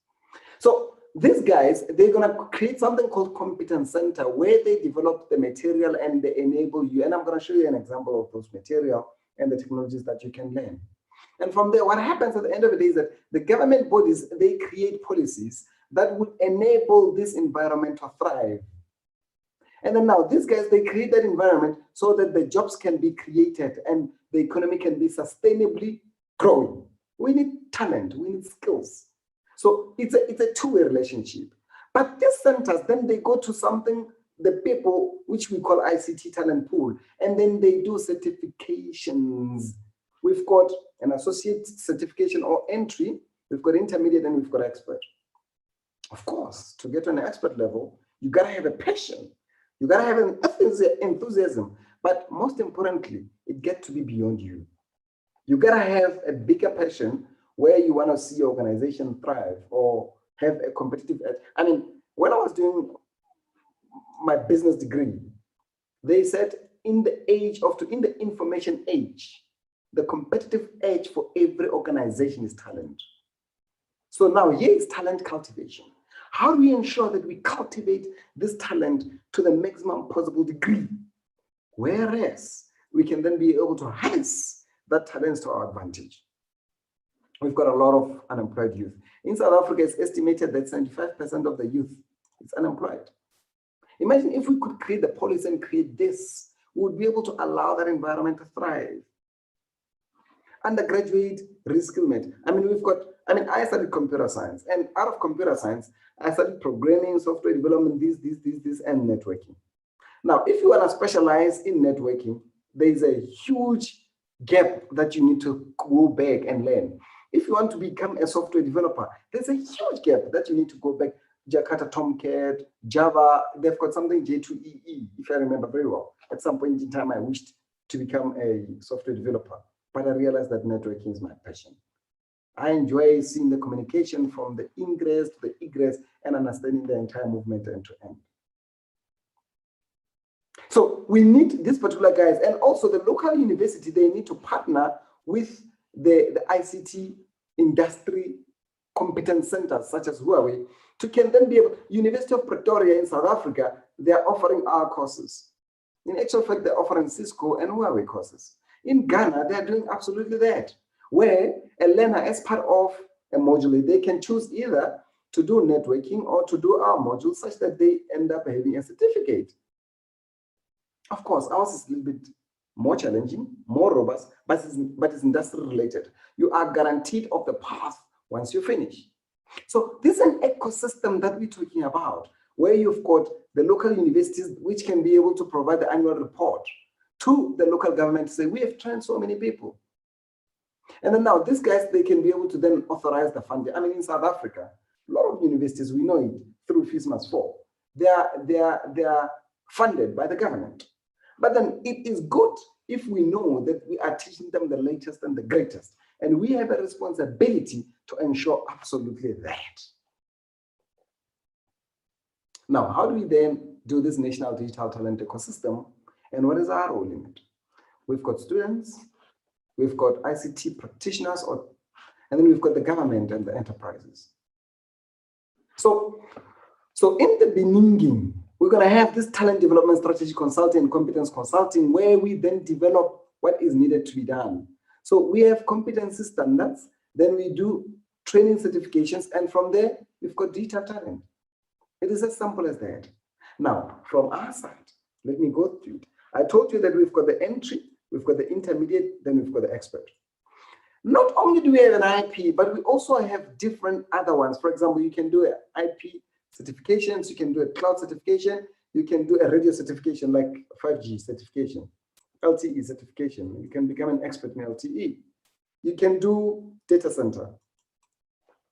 E: So these guys, they're going to create something called Competence Center, where they develop the material and they enable you. And I'm going to show you an example of those material and the technologies that you can learn. And from there, what happens at the end of the day is that the government bodies, they create policies that would enable this environment to thrive. And then now these guys, they create that environment so that the jobs can be created and the economy can be sustainably growing. We need talent, we need skills. So it's a two-way relationship. But these centers, then they go to something, the people, which we call ICT talent pool, and then they do certifications. We've got an associate certification or entry, we've got intermediate, and we've got expert. Of course, to get to an expert level, you gotta have a passion. You gotta have an enthusiasm, but most importantly, it gets to be beyond you. You gotta have a bigger passion where you wanna see your organization thrive or have a competitive edge. I mean, when I was doing my business degree, they said in the information age, the competitive edge for every organization is talent. So now here is talent cultivation. How do we ensure that we cultivate this talent to the maximum possible degree? Whereas we can then be able to harness that talent to our advantage. We've got a lot of unemployed youth. In South Africa, it's estimated that 75% of the youth is unemployed. Imagine if we could create the policy and create this, we would be able to allow that environment to thrive. Undergraduate reskillment. I mean, we've got I mean, I studied computer science, and out of computer science, I studied programming, software development, this, and networking. Now, if you want to specialize in networking, there's a huge gap that you need to go back and learn. If you want to become a software developer, there's a huge gap that you need to go back. Jakarta Tomcat, Java, they've got something J2EE, if I remember very well. At some point in time, I wished to become a software developer, but I realized that networking is my passion. I enjoy seeing the communication from the ingress to the egress and understanding the entire movement end to end. So we need these particular guys, and also the local university, they need to partner with the ICT industry competence centers such as Huawei to can then be able, University of Pretoria in South Africa, they are offering our courses. In actual fact, they're offering Cisco and Huawei courses. In Ghana, they're doing absolutely that, where a learner as part of a module, they can choose either to do networking or to do our module such that they end up having a certificate. Of course, ours is a little bit more challenging, more robust, but it's industry related. You are guaranteed of the path once you finish. So this is an ecosystem that we're talking about, where you've got the local universities which can be able to provide the annual report to the local government to say, we have trained so many people. And then now these guys, they can be able to then authorize the funding. I mean, in South Africa, a lot of universities, we know it through FISMAS4, they are funded by the government. But then it is good if we know that we are teaching them the latest and the greatest. And we have a responsibility to ensure absolutely that. Now, how do we then do this national digital talent ecosystem? And what is our role in it? We've got students, we've got ICT practitioners, and then we've got the government and the enterprises. So in the beginning, we're going to have this talent development strategy consulting and competence consulting, where we then develop what is needed to be done. So we have competency standards, then we do training certifications, and from there, we've got digital talent. It is as simple as that. Now, from our side, let me go through it. I told you that we've got the entry, we've got the intermediate, then we've got the expert. Not only do we have an IP, but we also have different other ones. For example, you can do an IP certifications, you can do a cloud certification, you can do a radio certification like 5G certification, LTE certification. You can become an expert in LTE. You can do data center.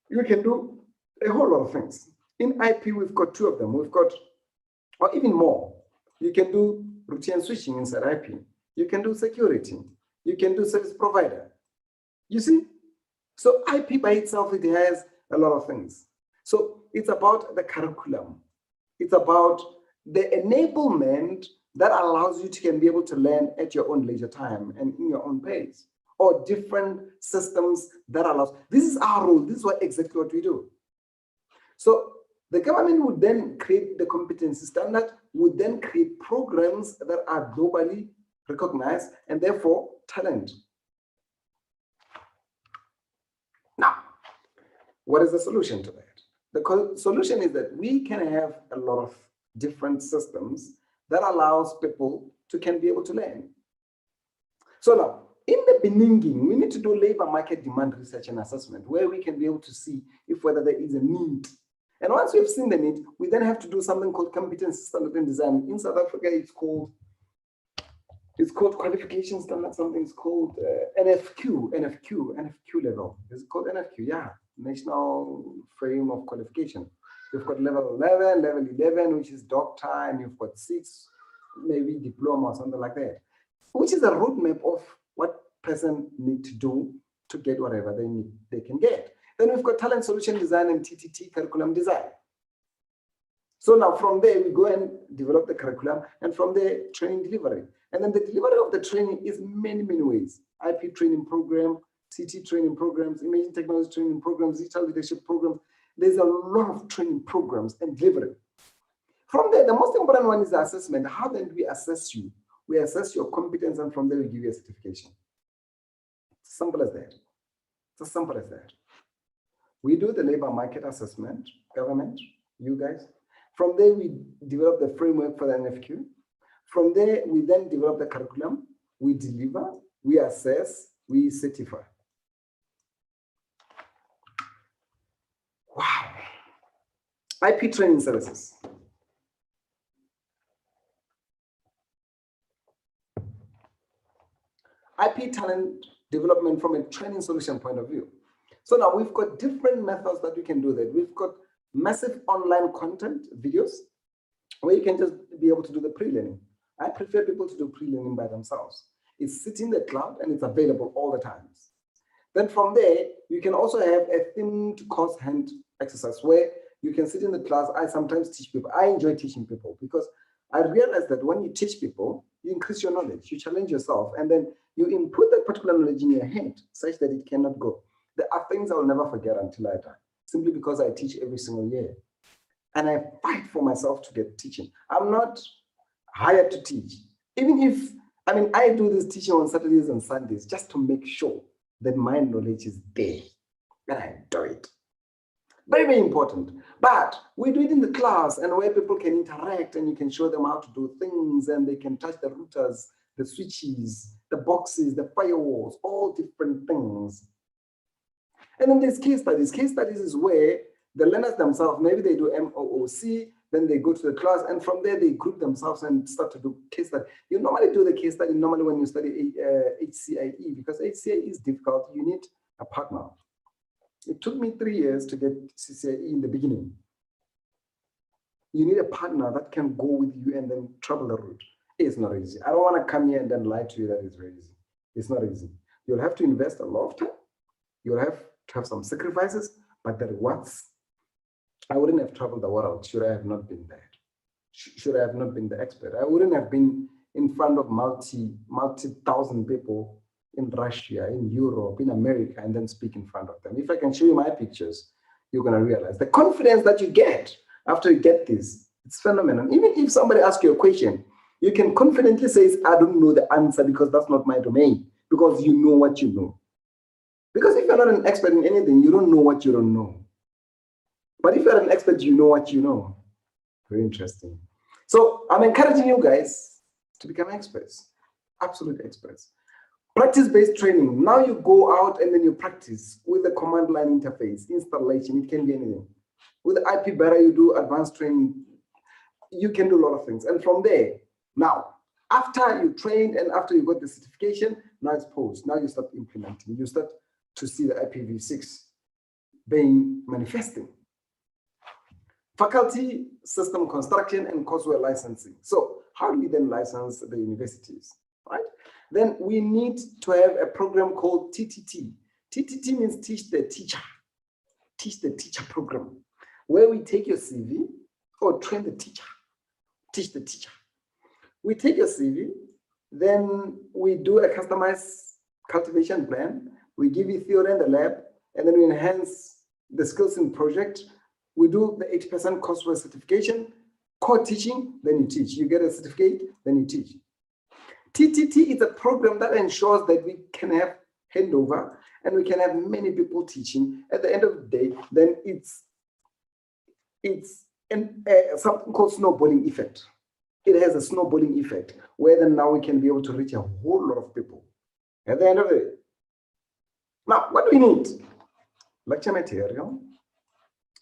E: You can do a whole lot of things. In IP, we've got two of them. We've got, or even more. You can do routine switching inside IP. You can do security. You can do service provider. You see? So IP by itself, it has a lot of things. So it's about the curriculum. It's about the enablement that allows you to can be able to learn at your own leisure time and in your own pace, or different systems that allows. This is our role. This is exactly what we do. So the government would then create the competency standard, would then create programs that are globally recognized, and therefore talent. Now, what is the solution to that? The solution is that we can have a lot of different systems that allows people to can be able to learn. So now, in the beginning, we need to do labor market demand research and assessment, where we can be able to see if whether there is a need. And once we've seen the need, we then have to do something called competence standard and design. In South Africa, it's called qualification standard, something is called NFQ level. Is it called NFQ? Yeah, National Frame of Qualification. You've got level 11, level 11, which is doctor, and you've got 6, maybe diploma or something like that, which is a roadmap of what person need to do to get whatever they need, they can get. Then we've got talent solution design and TTT curriculum design. So now from there, we go and develop the curriculum, and from there, training delivery. And then the delivery of the training is many, many ways. IP training program, CT training programs, imaging technology training programs, digital leadership programs. There's a lot of training programs and delivery. From there, the most important one is the assessment. How then do we assess you? We assess your competence, and from there, we give you a certification. It's as simple as that. It's as simple as that. We do the labor market assessment, government, you guys. From there, we develop the framework for the NFQ. From there, we then develop the curriculum, we deliver, we assess, we certify. IP training services. IP talent development from a training solution point of view. So now we've got different methods that we can do that. We've got massive online content videos where you can just be able to do the pre-learning. I prefer people to do pre-learning by themselves. It's sitting in the cloud and it's available all the time. Then from there, you can also have a themed course hand exercise where you can sit in the class. I sometimes teach people. I enjoy teaching people because I realize that when you teach people, you increase your knowledge, you challenge yourself, and then you input that particular knowledge in your head such that it cannot go. There are things I will never forget until I die, simply because I teach every single year. And I fight for myself to get teaching. I'm not hired to teach. Even if, I do this teaching on Saturdays and Sundays just to make sure that my knowledge is there. And I do it. Very, very important. But we do it in the class and where people can interact and you can show them how to do things and they can touch the routers, the switches, the boxes, the firewalls, all different things. And then there's case studies. Case studies is where the learners themselves, maybe they do MOOC, then they go to the class, and from there they group themselves and start to do case study. You normally do the case study normally when you study HCIE, because HCIE is difficult. You need a partner. It took me 3 years to get CCIE in the beginning. You need a partner that can go with you and then travel the route. It's not easy. I don't want to come here and then lie to you that it's very easy. It's not easy. You'll have to invest a lot of time. You'll have to have some sacrifices, but the rewards, I wouldn't have traveled the world should I have not been there. Should I have not been the expert. I wouldn't have been in front of multi-thousand people in Russia, in Europe, in America, and then speak in front of them. If I can show you my pictures, you're going to realize the confidence that you get after you get this, it's phenomenal. Even if somebody asks you a question, you can confidently say, I don't know the answer because that's not my domain, because you know what you know. Because if you're not an expert in anything, you don't know what you don't know. But if you're an expert, you know what you know. Very interesting. So I'm encouraging you guys to become experts, absolute experts. Practice-based training. Now you go out and then you practice with the command line interface, installation, it can be anything. With IP better, you do advanced training. You can do a lot of things. And from there, now, after you trained and after you got the certification, now it's post. Now you start implementing. You start to see the IPv6 being manifesting. Faculty, system construction, and courseware licensing. So how do we then license the universities, right? Then we need to have a program called TTT. TTT means teach the teacher program, where we take your CV or train the teacher, teach the teacher. We take your CV, then we do a customized cultivation plan. We give you theory in the lab, and then we enhance the skills in project. We do the 80% courseware certification, core teaching, then you teach. You get a certificate, then you teach. TTT is a program that ensures that we can have handover and we can have many people teaching. At the end of the day, then it's something called snowballing effect. It has a snowballing effect where then now we can be able to reach a whole lot of people at the end of the day. Now, what do we need? Lecture material,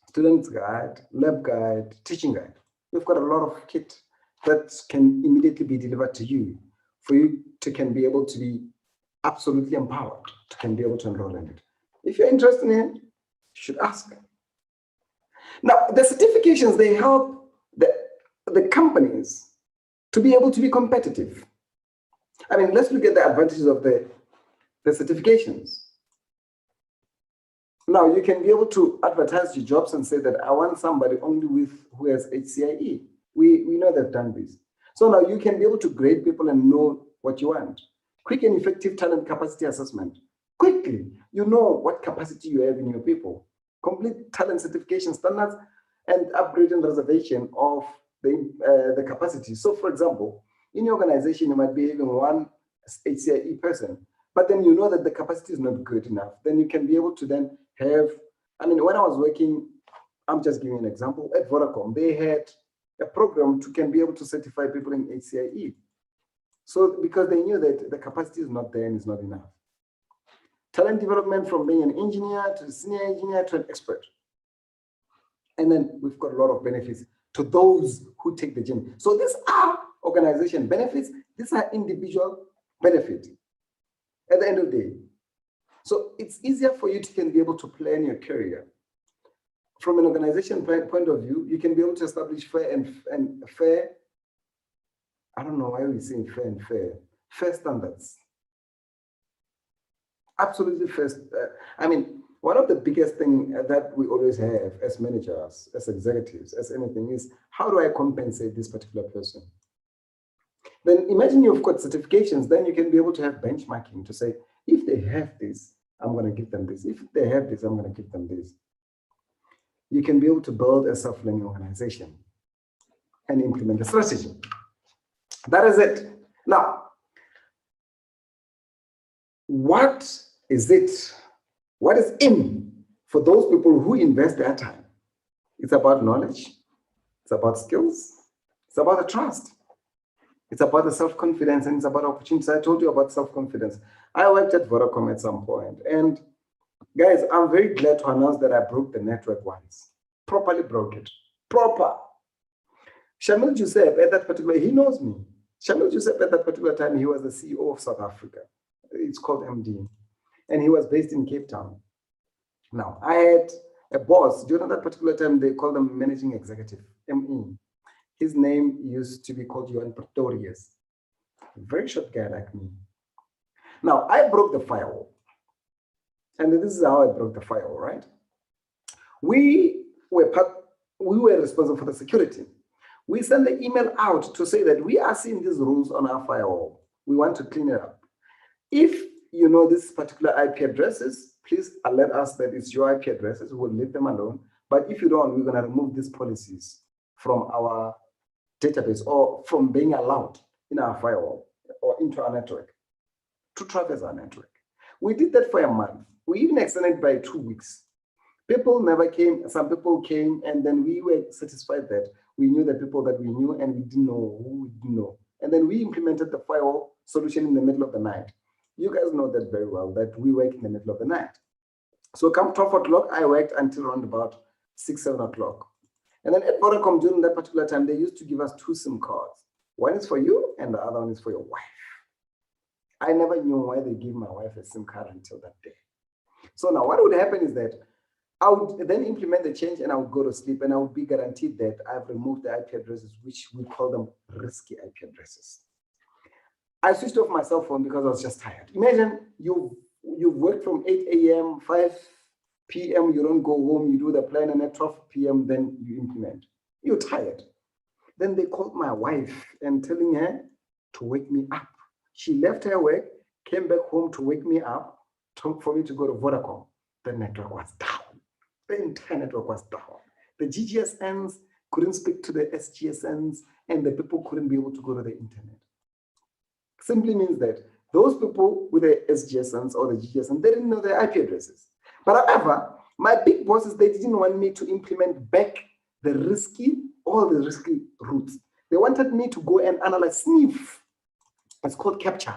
E: student's guide, lab guide, teaching guide. We've got a lot of kit that can immediately be delivered to you for you to can be able to be absolutely empowered to can be able to enroll in it. If you're interested in it, you should ask. Now, the certifications, they help the companies to be able to be competitive. I mean, let's look at the advantages of the certifications. Now, you can be able to advertise your jobs and say that I want somebody only who has HCIE. We know they've done this. So now you can be able to grade people and know what you want. Quick and effective talent capacity assessment. Quickly, you know what capacity you have in your people. Complete talent certification standards and upgrade and reservation of the capacity. So for example, in your organization, you might be having one HCIE person, but then you know that the capacity is not good enough. Then you can be able to then have, I mean, when I was working, I'm just giving an example, at Vodacom, they had a program to can be able to certify people in HCIE. So because they knew that the capacity is not there and is not enough. Talent development from being an engineer to a senior engineer to an expert. And then we've got a lot of benefits to those who take the gym. So these are organization benefits. These are individual benefits at the end of the day. So it's easier for you to be able to plan your career. From an organization point of view, you can be able to establish fair and fair. I don't know why we say fair and fair standards. Absolutely first. I mean, one of the biggest things that we always have as managers, as executives, as anything is, how do I compensate this particular person? Then imagine you've got certifications, then you can be able to have benchmarking to say, if they have this, I'm going to give them this. If they have this, I'm going to give them this. You can be able to build a self-learning organization and implement a strategy. That is it. Now, what is it? What is in for those people who invest their time? It's about knowledge. It's about skills. It's about the trust. It's about the self-confidence, and it's about opportunities. I told you about self-confidence. I worked at Vodacom at some point, and guys, I'm very glad to announce that I broke the network once. Properly broke it. Proper. Shamil Joseph, at that particular, he knows me. Shamil Joseph, at that particular time, he was the CEO of South Africa. It's called MD. And he was based in Cape Town. Now, I had a boss. During that particular time, they called him managing executive, ME. His name used to be called Johan Pretorius. A very short guy like me. Now, I broke the firewall. And this is how I broke the firewall, right? We were responsible for the security. We sent the email out to say that we are seeing these rules on our firewall. We want to clean it up. If you know this particular IP addresses, please alert us that it's your IP addresses. We will leave them alone. But if you don't, we're going to remove these policies from our database or from being allowed in our firewall or into our network to traverse our network. We did that for a month. We even extended by 2 weeks. People never came. Some people came, and then we were satisfied that we knew the people that we knew, and we didn't know who we didn't know. And then we implemented the firewall solution in the middle of the night. You guys know that very well, that we work in the middle of the night. So come 12 o'clock, I worked until around about 6, 7 o'clock. And then at Vodacom, during that particular time, they used to give us 2 SIM cards. One is for you, and the other one is for your wife. I never knew why they gave my wife a SIM card until that day. So now what would happen is that I would then implement the change, and I would go to sleep, and I would be guaranteed that I've removed the IP addresses, which we call them risky IP addresses. I switched off my cell phone because I was just tired. Imagine you've worked from 8 a.m., 5 p.m., you don't go home, you do the plan, and at 12 p.m., then you implement. You're tired. Then they called my wife and telling her to wake me up. She left her work, came back home to wake me up for me to go to Vodacom. The network was down. The entire network was down. The GGSNs couldn't speak to the SGSNs, and the people couldn't be able to go to the internet. Simply means that those people with the SGSNs or the GGSNs, they didn't know their IP addresses. But however, my big bosses, they didn't want me to implement back all the risky routes. They wanted me to go and analyze, sniff. It's called capture.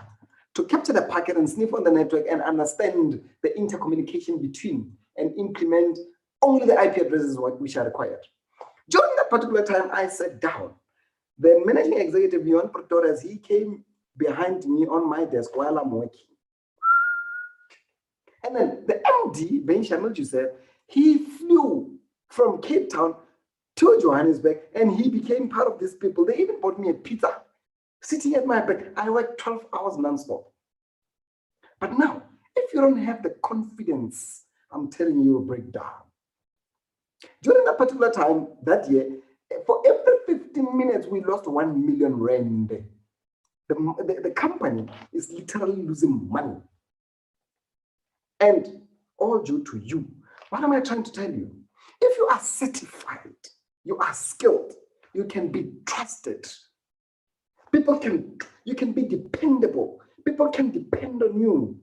E: To capture the packet and sniff on the network and understand the intercommunication between and implement only the IP addresses which are required. During that particular time, I sat down. The managing executive, Johan Pretorius, he came behind me on my desk while I'm working. And then the MD, Ben Shamil Joseph, he flew from Cape Town to Johannesburg, and he became part of these people. They even bought me a pizza, sitting at my back. I worked 12 hours non-stop. But now, if you don't have the confidence, I'm telling you, you'll break down. During that particular time, that year, for every 15 minutes, we lost 1 million rand. The company is literally losing money. And all due to you. What am I trying to tell you? If you are certified, you are skilled, you can be trusted. You can be dependable. People can depend on you.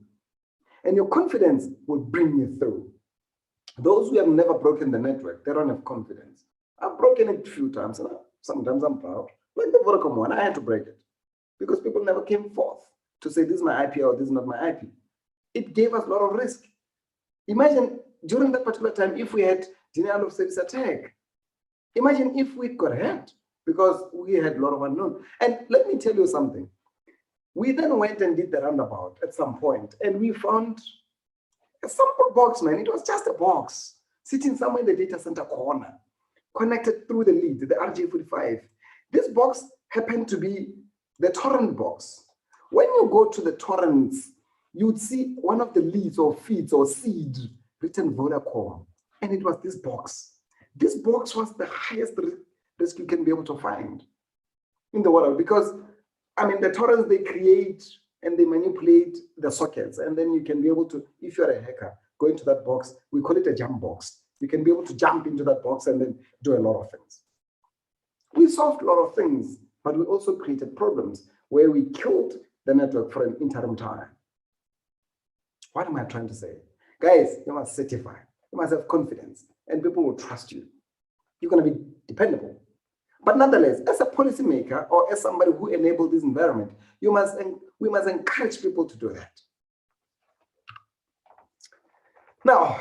E: And your confidence will bring you through. Those who have never broken the network, they don't have confidence. I've broken it a few times, and sometimes I'm proud. Like the Vodacom one, I had to break it because people never came forth to say this is my IP or this is not my IP. It gave us a lot of risk. Imagine during that particular time, if we had denial of service attack, Imagine if we got hacked because we had a lot of unknown. And let me tell you something. We then went and did the roundabout at some point, and we found a simple box, man. It was just a box sitting somewhere in the data center corner, connected through the lead, the RJ45. This box happened to be the torrent box. When you go to the torrents, you'd see one of the leads or feeds or seed written Vodacom, and it was this box. This box was the highest risk you can be able to find in the world, because I mean, the torrents, they create and they manipulate the sockets, and then you can be able to, if you're a hacker, go into that box. We call it a jump box. You can be able to jump into that box and then do a lot of things. We solved a lot of things, but we also created problems where we killed the network for an interim time. What am I trying to say? Guys, you must certify, you must have confidence, and people will trust you. You're going to be dependable. But nonetheless, as a policymaker or as somebody who enabled this environment, we must encourage people to do that. Now,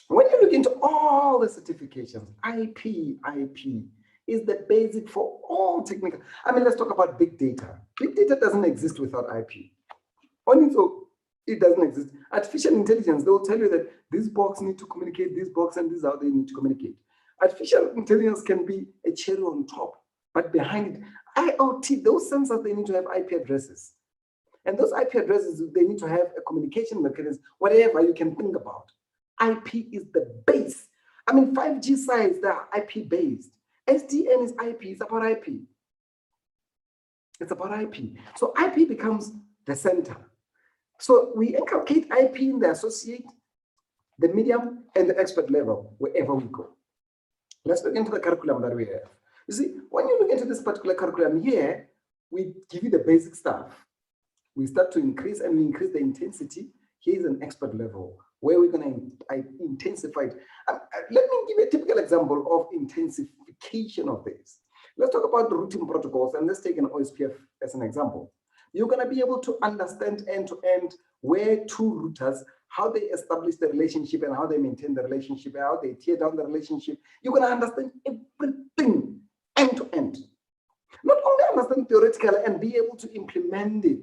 E: when you look into all the certifications, IP is the basic for all technical. I mean, let's talk about big data. Big data doesn't exist without IP. On its own, it doesn't exist. Artificial intelligence, they will tell you that this box needs to communicate, this box, and this is how they need to communicate. Artificial intelligence can be a cherry on top, but behind it, IoT, those sensors, they need to have IP addresses. And those IP addresses, they need to have a communication mechanism, whatever you can think about. IP is the base. I mean, 5G sites, they are IP based. SDN is IP, it's about IP. It's about IP. So IP becomes the center. So we inculcate IP in the associate, the medium, and the expert level, wherever we go. Let's look into the curriculum that we have. You see, when you look into this particular curriculum here, we give you the basic stuff. We start to increase and we increase the intensity. Here's an expert level where we're going to intensify it. Let me give you a typical example of intensification of this. Let's talk about the routing protocols, and let's take an OSPF as an example. You're going to be able to understand end-to-end where two routers, how they establish the relationship and how they maintain the relationship, and how they tear down the relationship. You're going to understand everything end to end. Not only understand theoretical and be able to implement it.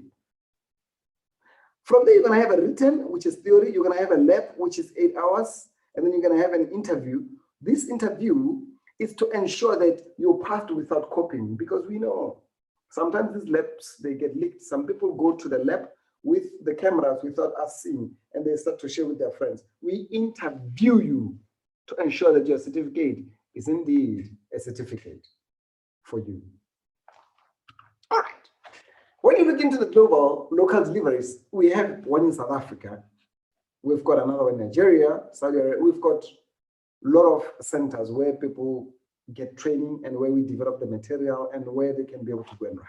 E: From there, you're going to have a written, which is theory. You're going to have a lab, which is 8 hours. And then you're going to have an interview. This interview is to ensure that you're passed without copying, because we know sometimes these labs, they get leaked. Some people go to the lab with the cameras without us seeing, and they start to share with their friends. We interview you to ensure that your certificate is indeed a certificate for you. All right. When you look into the global local deliveries, we have one in South Africa. We've got another one in Nigeria, Saudi Arabia. We've got a lot of centers where people get training and where we develop the material and where they can be able to go and write.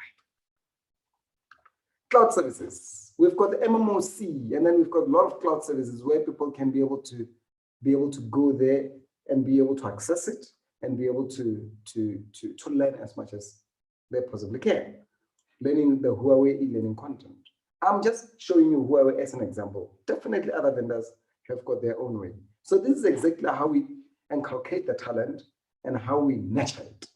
E: Cloud services. We've got the MMOC, and then we've got a lot of cloud services where people can be able to go there and be able to access it and be able to learn as much as they possibly can. Learning the Huawei e-learning content. I'm just showing you Huawei as an example. Definitely other vendors have got their own way. So this is exactly how we inculcate the talent and how we nurture it.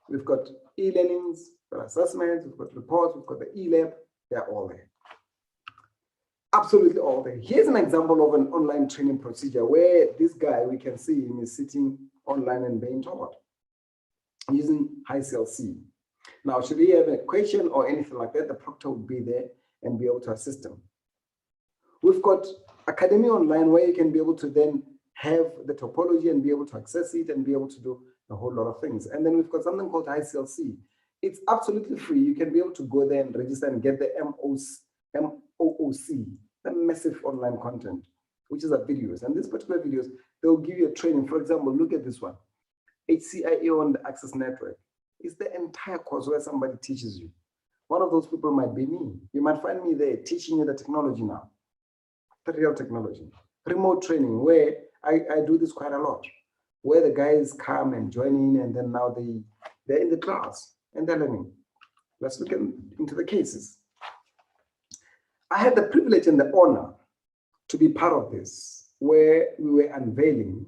E: We've got e-learnings, we've got assessments, we've got reports, we've got the e-lab, they're all there. Absolutely all there. Here's an example of an online training procedure where this guy, we can see him is sitting online and being taught using HiCLC. Now, should he have a question or anything like that, the proctor would be there and be able to assist him. We've got Academy Online where you can be able to then have the topology and be able to access it and be able to do a whole lot of things. And then we've got something called HiCLC. It's absolutely free. You can be able to go there and register and get the MOOC, the massive online content, which is a videos. And these particular videos, they'll give you a training. For example, look at this one, HCIA on the access network. It's the entire course where somebody teaches you. One of those people might be me. You might find me there teaching you the technology now, the real technology. Remote training, where I do this quite a lot, where the guys come and join in, and then now they're in the class and they're learning. Let's look into the cases. I had the privilege and the honor to be part of this, where we were unveiling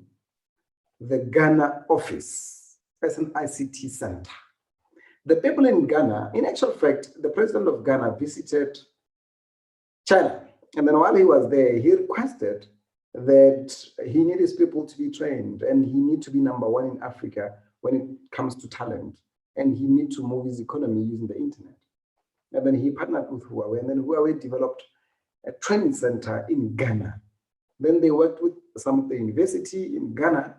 E: the Ghana office as an ICT center. The people in Ghana, in actual fact, the president of Ghana visited China. And then while he was there, he requested that he needs his people to be trained and he needs to be #1 in Africa when it comes to talent. And he needs to move his economy using the internet. And then he partnered with Huawei, and then Huawei developed a training center in Ghana. Then they worked with some of the university in Ghana,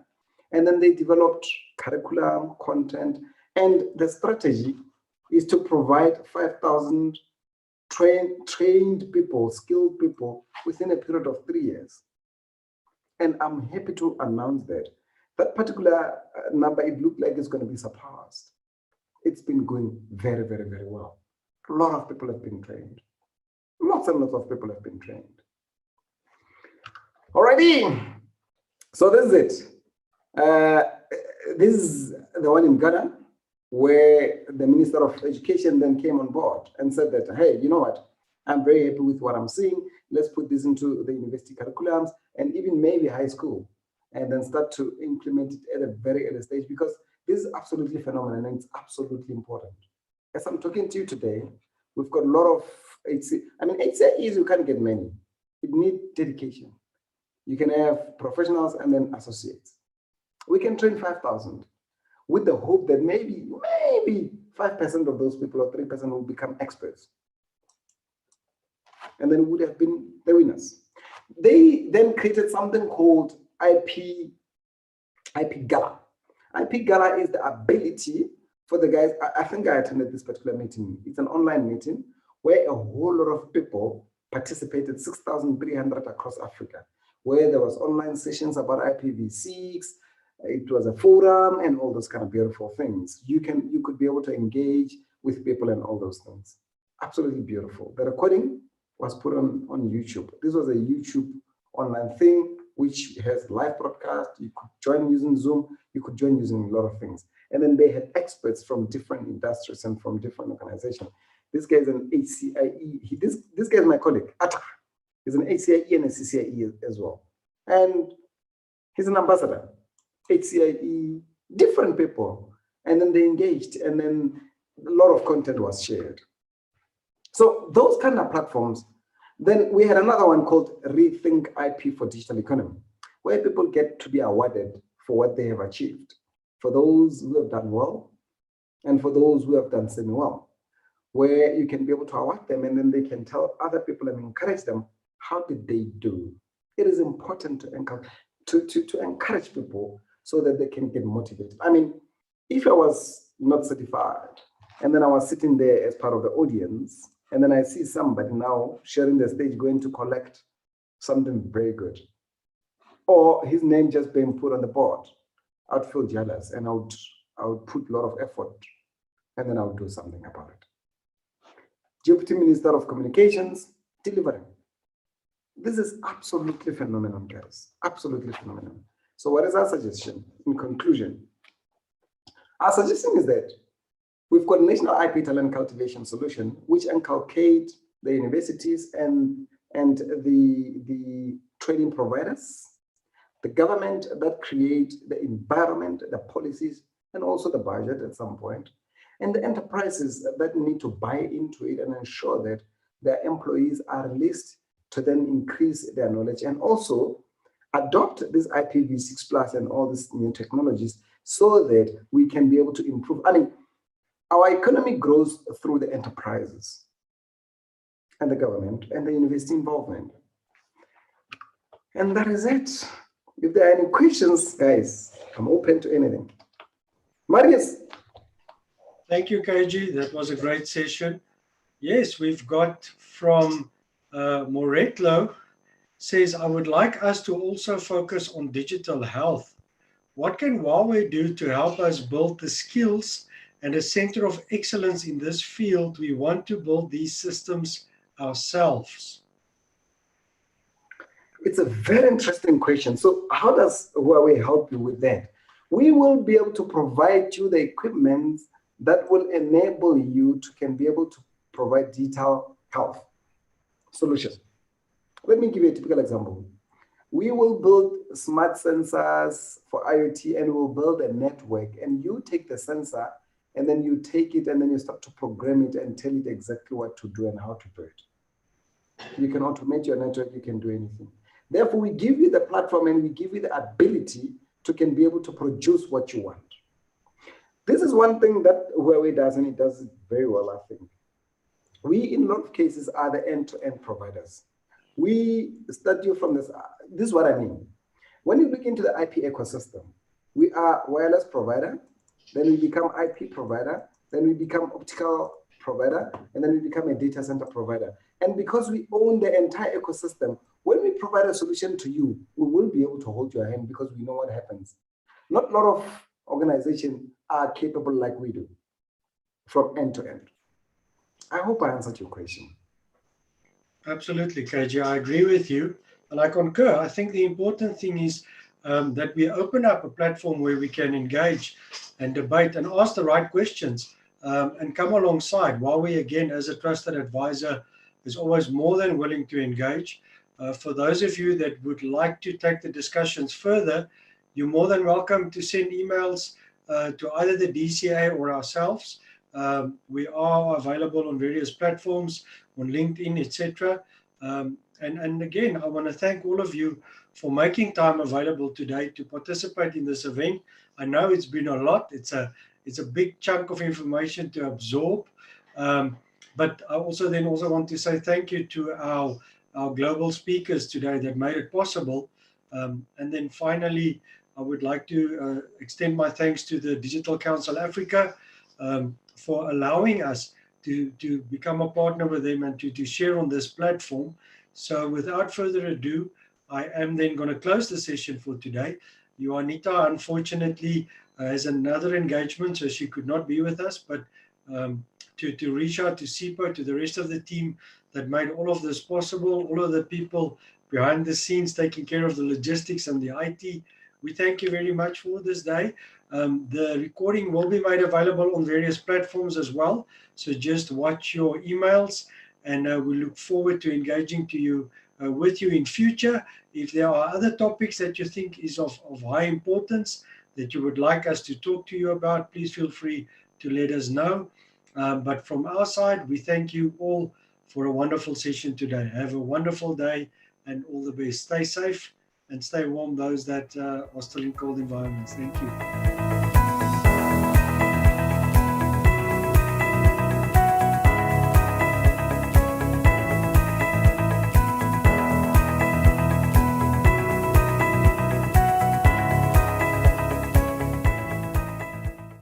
E: and then they developed curriculum, content, and the strategy is to provide 5,000 trained people, skilled people within a period of 3 years. And I'm happy to announce that that particular number, it looked like it's going to be surpassed. It's been going very, very, very well. A lot of people have been trained. Lots and lots of people have been trained. Alrighty, so this is it. This is the one in Ghana, where the Minister of Education then came on board and said that, hey, you know what? I'm very happy with what I'm seeing. Let's put this into the university curriculums and even maybe high school, and then start to implement it at a very early stage, because this is absolutely phenomenal and it's absolutely important. As I'm talking to you today, we've got a lot of HCIEs. I mean, HCIEs, you can't get many. It needs dedication. You can have professionals and then associates. We can train 5,000 with the hope that maybe 5% of those people or 3% will become experts. And then would have been the winners. They then created something called IP Gala. IP Gala is the ability for the guys. I think I attended this particular meeting. It's an online meeting where a whole lot of people participated, 6,300 across Africa, where there was online sessions about IPv6. It was a forum and all those kind of beautiful things. You could be able to engage with people and all those things. Absolutely beautiful. The recording was put on YouTube. This was a YouTube online thing, which has live broadcast. You could join using Zoom. You could join using a lot of things. And then they had experts from different industries and from different organizations. This guy is an HCIE. This guy is my colleague, Atta. He's an HCIE and a CCIE as well. And he's an ambassador. HCIE, different people. And then they engaged, and then a lot of content was shared. So those kind of platforms. Then we had another one called Rethink IP for Digital Economy, where people get to be awarded for what they have achieved, for those who have done well, and for those who have done semi-well, where you can be able to award them, and then they can tell other people and encourage them, how did they do? It is important to encourage people so that they can get motivated. I mean, if I was not certified, and then I was sitting there as part of the audience, and then I see somebody now sharing the stage going to collect something very good, or his name just being put on the board, I'd feel jealous, and I would put a lot of effort, and then I would do something about it. Deputy Minister of Communications, delivering. This is absolutely phenomenal, guys. Absolutely phenomenal. So what is our suggestion in conclusion? Our suggestion is that we've got National IP Talent Cultivation Solution, which inculcate the universities and the training providers, the government that create the environment, the policies, and also the budget at some point, and the enterprises that need to buy into it and ensure that their employees are released to then increase their knowledge and also adopt this IPv6 plus and all these new technologies so that we can be able to improve. I mean, our economy grows through the enterprises and the government and the university involvement. And that is it. If there are any questions, guys, I'm open to anything. Marius.
B: Thank you, KG. That was a great session. Yes, we've got from Moretlo, says, I would like us to also focus on digital health. What can Huawei do to help us build the skills and a center of excellence in this field? We want to build these systems ourselves.
E: It's a very interesting question. So how does Huawei help you with that? We will be able to provide you the equipment that will enable you to be able to provide digital health solutions. Let me give you a typical example. We will build smart sensors for IoT, and we'll build a network, and you take the sensor and then you take it and then you start to program it and tell it exactly what to do and how to do it. You can automate your network, you can do anything. Therefore, we give you the platform and we give you the ability to can be able to produce what you want. This is one thing that Huawei does, and it does it very well, I think. We, in a lot of cases, are the end-to-end providers. We start you from this. This is what I mean. When you look into the IP ecosystem, we are wireless provider, then we become IP provider, then we become optical provider, and then we become a data center provider. And because we own the entire ecosystem, when we provide a solution to you, we will be able to hold your hand because we know what happens. Not a lot of organizations are capable like we do from end to end. I hope I answered your question.
B: Absolutely, KG. I agree with you. And I concur. I think the important thing is that we open up a platform where we can engage and debate and ask the right questions and come alongside. Huawei, again, as a trusted advisor, is always more than willing to engage. For those of you that would like to take the discussions further, you're more than welcome to send emails to either the DCA or ourselves. We are available on various platforms, on LinkedIn, etc. And again, I want to thank all of you for making time available today to participate in this event. I know it's been a lot. It's a big chunk of information to absorb. But I also want to say thank you to our global speakers today that made it possible. And then finally, I would like to extend my thanks to the Digital Council Africa for allowing us to become a partner with them and to share on this platform. So without further ado, I am then going to close the session for today. Juanita, unfortunately, has another engagement, so she could not be with us, but to reach out to SIPO, to the rest of the team that made all of this possible, all of the people behind the scenes taking care of the logistics and the IT, we thank you very much for this day. The recording will be made available on various platforms as well, so just watch your emails, and we look forward to engaging with you in future. If there are other topics that you think is of high importance that you would like us to talk to you about, please feel free to let us know. But from our side, we thank you all for a wonderful session today. Have a wonderful day and all the best. Stay safe and stay warm, those that are still in cold environments. Thank you.